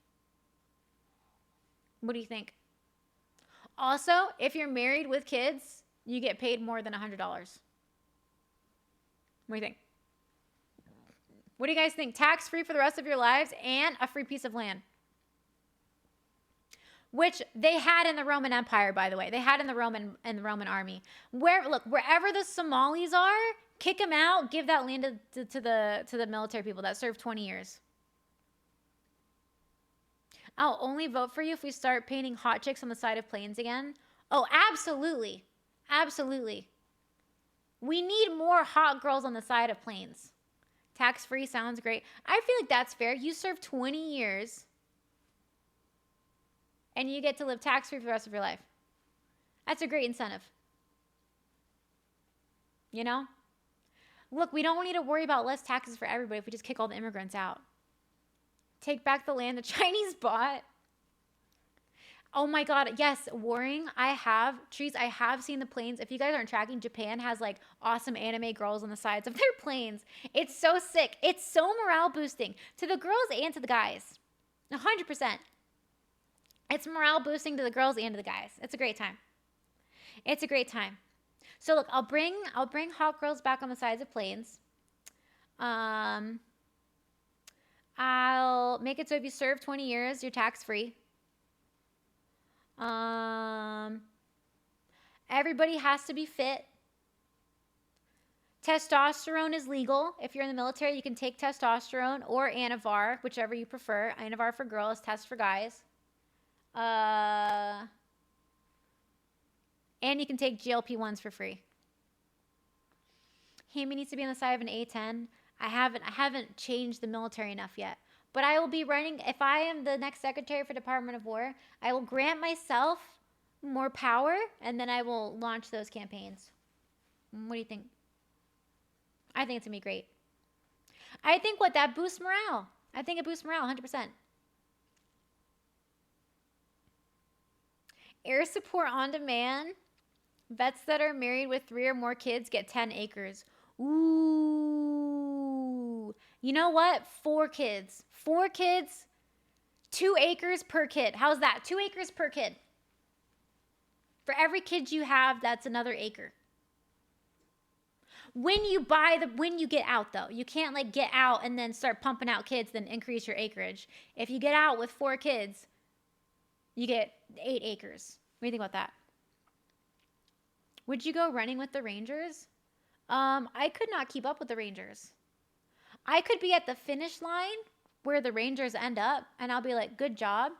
What do you think? Also, if you're married with kids, you get paid more than $100. What do you think? What do you guys think? Tax-free for the rest of your lives and a free piece of land. Which they had in the Roman Empire, by the way. They had in the Roman army. Wherever the Somalis are, kick them out, give that land to the military people that served 20 years. I'll only vote for you if we start painting hot chicks on the side of planes again. Oh, absolutely. Absolutely. We need more hot girls on the side of planes. Tax-free sounds great. I feel like that's fair. You serve 20 years and you get to live tax-free for the rest of your life. That's a great incentive. You know? Look, we don't need to worry about less taxes for everybody if we just kick all the immigrants out. Take back the land the Chinese bought. Oh my God, yes, warring. I have seen the planes. If you guys aren't tracking, Japan has like awesome anime girls on the sides of their planes. It's so sick. It's so morale boosting to the girls and to the guys. 100%. It's morale boosting to the girls and to the guys. It's a great time. It's a great time. So look, I'll bring hot girls back on the sides of planes. I'll make it so if you serve 20 years, you're tax-free. Everybody has to be fit. Testosterone is legal. If you're in the military, you can take testosterone or Anavar, whichever you prefer. Anavar for girls, test for guys. And you can take GLP-1s for free. Hammy needs to be on the side of an A10. I haven't changed the military enough yet. But I will be running, if I am the next Secretary for Department of War, I will grant myself more power, and then I will launch those campaigns. What do you think? I think it's going to be great. I think that boosts morale. I think it boosts morale 100%. Air support on demand. Vets that are married with 3 or more kids get 10 acres. Ooh. You know what? 4 kids. 4 kids, 2 acres per kid. How's that? 2 acres per kid. For every kid you have, that's another acre. When you get out though, you can't like get out and then start pumping out kids, then increase your acreage. If you get out with 4 kids, you get 8 acres. What do you think about that? Would you go running with the Rangers? I could not keep up with the Rangers. I could be at the finish line where the Rangers end up, and I'll be like, good job.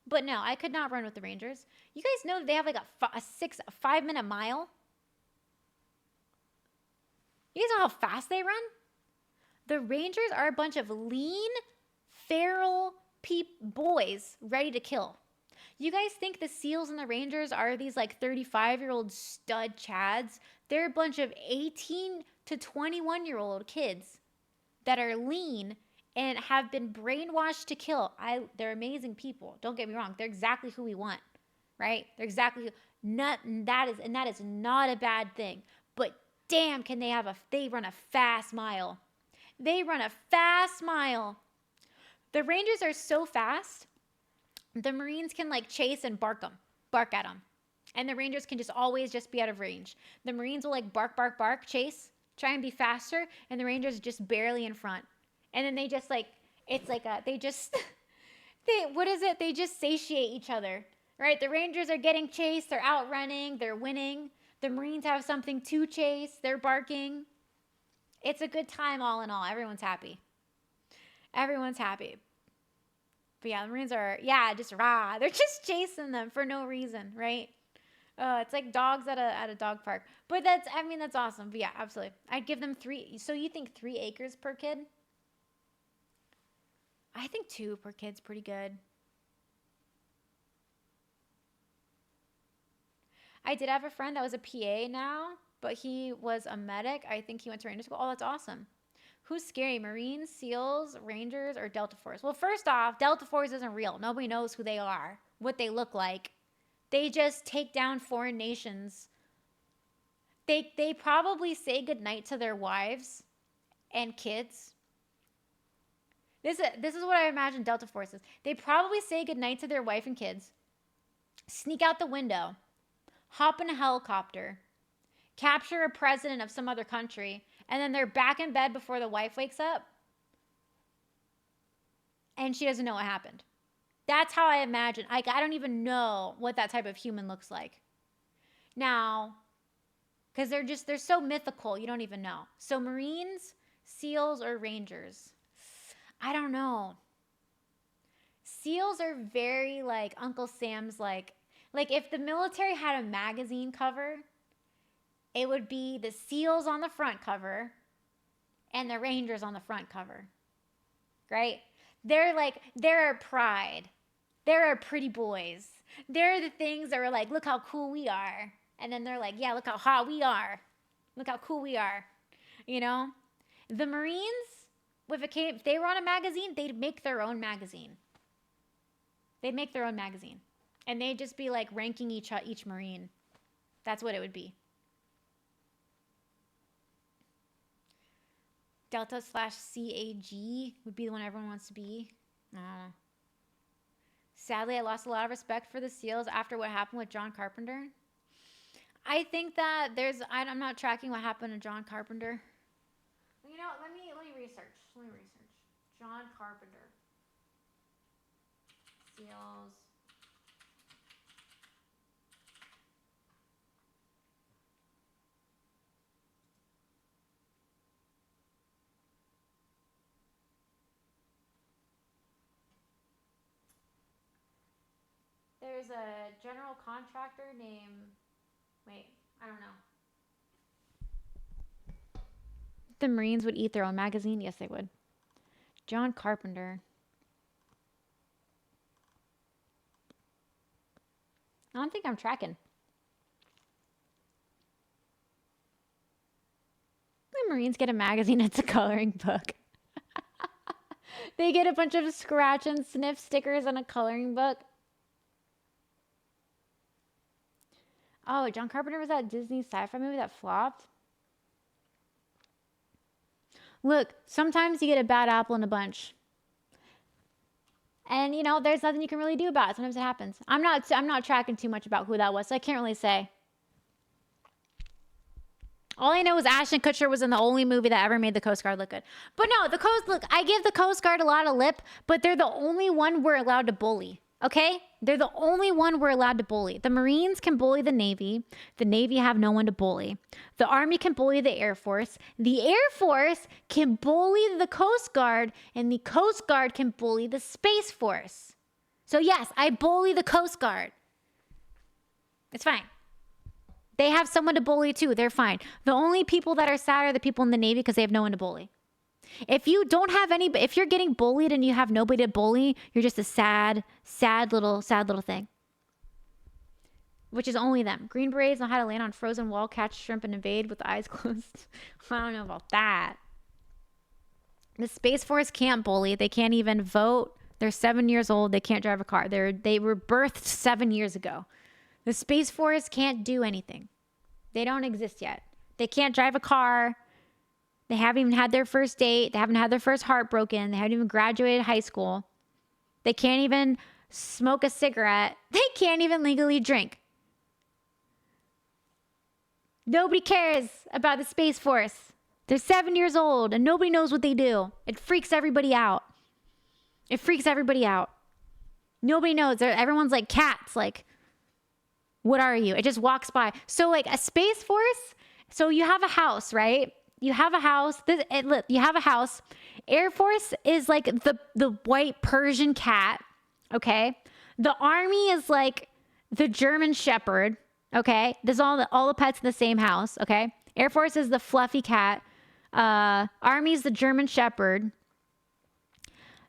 But no, I could not run with the Rangers. You guys know that they have like a 5-minute mile? You guys know how fast they run? The Rangers are a bunch of lean, feral boys ready to kill. You guys think the SEALs and the Rangers are these like 35-year-old stud chads? They're a bunch of 18 to 21-year-old kids that are lean and have been brainwashed to kill. They're amazing people. Don't get me wrong. They're exactly who we want, right? They're exactly that is not a bad thing. But damn, can they run a fast mile. They run a fast mile. The Rangers are so fast. The Marines can like chase and bark at them. And the Rangers can just always just be out of range. The Marines will like bark, chase, try and be faster, and the Rangers just barely in front. And then they just like, it's like they just satiate each other, right? The Rangers are getting chased, they're outrunning, they're winning. The Marines have something to chase, they're barking. It's a good time all in all. Everyone's happy. Everyone's happy. But yeah, the Marines are, just rah. They're just chasing them for no reason, right? It's like dogs at a dog park. But that's awesome. But yeah, absolutely. I'd give them 3. So you think 3 acres per kid? I think 2 per kid's pretty good. I did have a friend that was a PA now, but he was a medic. I think he went to Ranger School. Oh, that's awesome. Who's scary? Marines, SEALs, Rangers, or Delta Force? Well, first off, Delta Force isn't real. Nobody knows who they are, what they look like. They just take down foreign nations. They probably say goodnight to their wives and kids. This is what I imagine Delta Force is. They probably say goodnight to their wife and kids, sneak out the window, hop in a helicopter, capture a president of some other country, and then they're back in bed before the wife wakes up, and she doesn't know what happened. That's how I imagine. I don't even know what that type of human looks like. Now, because they're so mythical, you don't even know. So Marines, SEALs, or Rangers? I don't know. SEALs are very like Uncle Sam's like if the military had a magazine cover, it would be the SEALs on the front cover and the Rangers on the front cover, right? They're a pride. They're our pretty boys. They're the things that are like, look how cool we are. And then they're like, yeah, look how hot we are. Look how cool we are. You know? The Marines, if they were on a magazine, they'd make their own magazine. They'd make their own magazine. And they'd just be like ranking each Marine. That's what it would be. Delta/CAG would be the one everyone wants to be. Sadly, I lost a lot of respect for the SEALs after what happened with John Carpenter. I think that I'm not tracking what happened to John Carpenter. You know, let me research. John Carpenter. SEALs. There's a general contractor named Wait, I don't know. The Marines would eat their own magazine? Yes, they would. John Carpenter. I don't think I'm tracking. The Marines get a magazine. It's a coloring book. They get a bunch of scratch and sniff stickers and a coloring book. Oh, John Carpenter was that Disney sci-fi movie that flopped? Look, sometimes you get a bad apple in a bunch. And, you know, there's nothing you can really do about it. Sometimes it happens. I'm not tracking too much about who that was, so I can't really say. All I know is Ashton Kutcher was in the only movie that ever made the Coast Guard look good. But no, I give the Coast Guard a lot of lip, but they're the only one we're allowed to bully. Okay? They're the only one we're allowed to bully. The Marines can bully the Navy. The Navy have no one to bully. The Army can bully the Air Force. The Air Force can bully the Coast Guard, and the Coast Guard can bully the Space Force. So yes, I bully the Coast Guard. It's fine. They have someone to bully too. They're fine. The only people that are sad are the people in the Navy because they have no one to bully. If you don't have if you're getting bullied and you have nobody to bully, you're just a sad little thing. Which is only them. Green Berets know how to land on frozen wall, catch shrimp, and invade with the eyes closed. I don't know about that. The Space Force can't bully. They can't even vote. They're 7 years old. They can't drive a car. They were birthed 7 years ago. The Space Force can't do anything. They don't exist yet. They can't drive a car. They haven't even had their first date. They haven't had their first heart broken. They haven't even graduated high school. They can't even smoke a cigarette. They can't even legally drink. Nobody cares about the Space Force. They're 7 years old and nobody knows what they do. It freaks everybody out. It freaks everybody out. Nobody knows. Everyone's like cats. Like, what are you? It just walks by. So like a Space Force. So you have a house, right? You have a house. You have a house. Air Force is like the white Persian cat. Okay. The Army is like the German Shepherd. Okay. There's all the pets in the same house. Okay. Air Force is the fluffy cat. Army is the German Shepherd.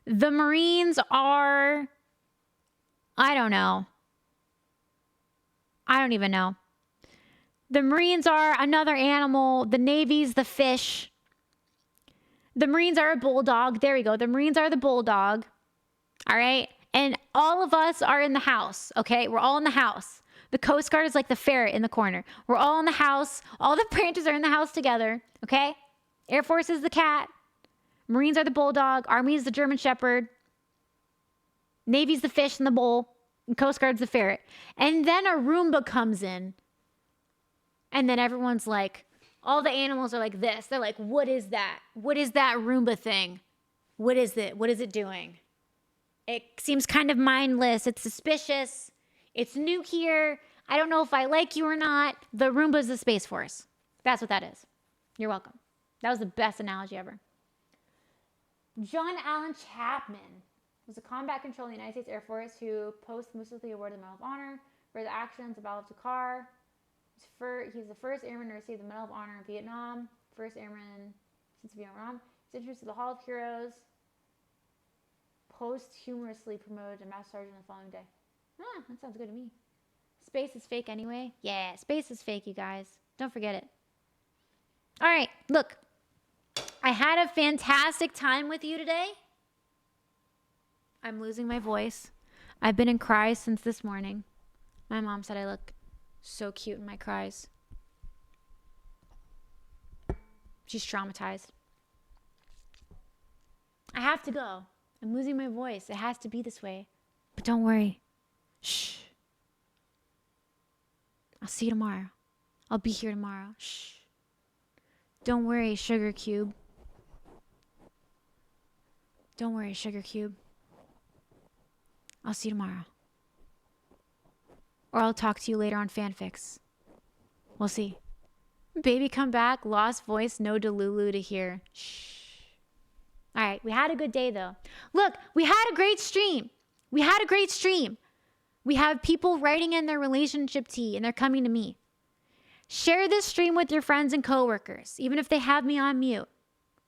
The Marines are, I don't know. I don't even know. The Marines are another animal. The Navy's the fish. The Marines are a bulldog. There we go. The Marines are the bulldog. All right. And all of us are in the house. Okay. We're all in the house. The Coast Guard is like the ferret in the corner. We're all in the house. All the branches are in the house together. Okay. Air Force is the cat. Marines are the bulldog. Army is the German Shepherd. Navy's the fish in the bowl. And Coast Guard's the ferret. And then a Roomba comes in. And then everyone's like, all the animals are like this. They're like, what is that? What is that Roomba thing? What is it? What is it doing? It seems kind of mindless. It's suspicious. It's new here. I don't know if I like you or not. The Roomba's the Space Force. That's what that is. You're welcome. That was the best analogy ever. John Allen Chapman was a combat control in the United States Air Force who posthumously awarded the Medal of Honor for his actions at the Battle of Dakar. He's the first airman to receive the Medal of Honor in Vietnam. First airman since Vietnam. He's introduced to the Hall of Heroes. Posthumously promoted to Master Sergeant the following day. Ah, that sounds good to me. Space is fake anyway. Yeah, space is fake, you guys. Don't forget it. All right, look. I had a fantastic time with you today. I'm losing my voice. I've been in cries since this morning. My mom said I look so cute in my cries. She's traumatized. I have to go. I'm losing my voice. It has to be this way. But don't worry. Shh. I'll see you tomorrow. I'll be here tomorrow. Shh. Don't worry, Sugar Cube. Don't worry, Sugar Cube. I'll see you tomorrow. Or I'll talk to you later on FanFix. We'll see. Baby come back, lost voice, no Delulu to hear. Shh. All right, we had a good day though. Look, we had a great stream. We had a great stream. We have people writing in their relationship tea and they're coming to me. Share this stream with your friends and coworkers, even if they have me on mute.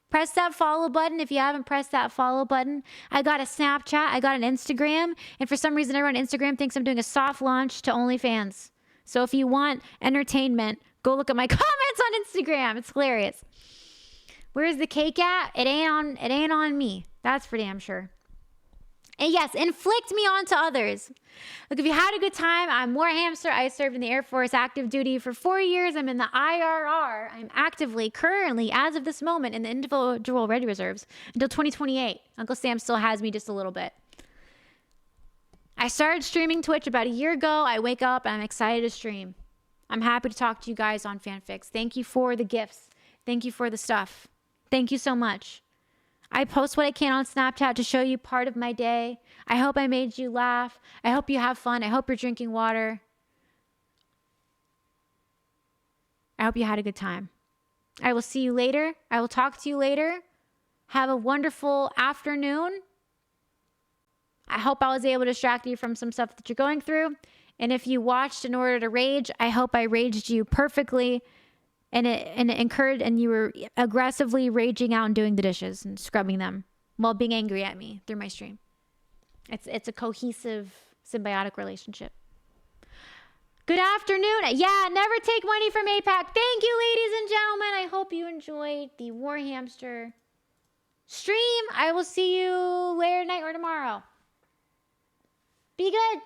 Press that follow button if you haven't pressed that follow button. I got a Snapchat, I got an Instagram, and for some reason everyone on Instagram thinks I'm doing a soft launch to OnlyFans. So if you want entertainment, go look at my comments on Instagram. It's hilarious. Where's the cake at? It ain't on me. That's for damn sure. And yes, inflict me onto others. Look, if you had a good time, I'm War Hamster. I served in the Air Force active duty for 4 years. I'm in the IRR. I'm actively, currently, as of this moment, in the individual ready reserves until 2028. Uncle Sam still has me just a little bit. I started streaming Twitch about a year ago. I wake up and I'm excited to stream. I'm happy to talk to you guys on FanFix. Thank you for the gifts. Thank you for the stuff. Thank you so much. I post what I can on Snapchat to show you part of my day. I hope I made you laugh. I hope you have fun. I hope you're drinking water. I hope you had a good time. I will see you later. I will talk to you later. Have a wonderful afternoon. I hope I was able to distract you from some stuff that you're going through. And if you watched in order to rage, I hope I raged you perfectly. And it encouraged, and you were aggressively raging out and doing the dishes and scrubbing them while being angry at me through my stream. It's a cohesive, symbiotic relationship. Good afternoon. Yeah, never take money from APAC. Thank you, ladies and gentlemen. I hope you enjoyed the War Hamster stream. I will see you later tonight or tomorrow. Be good.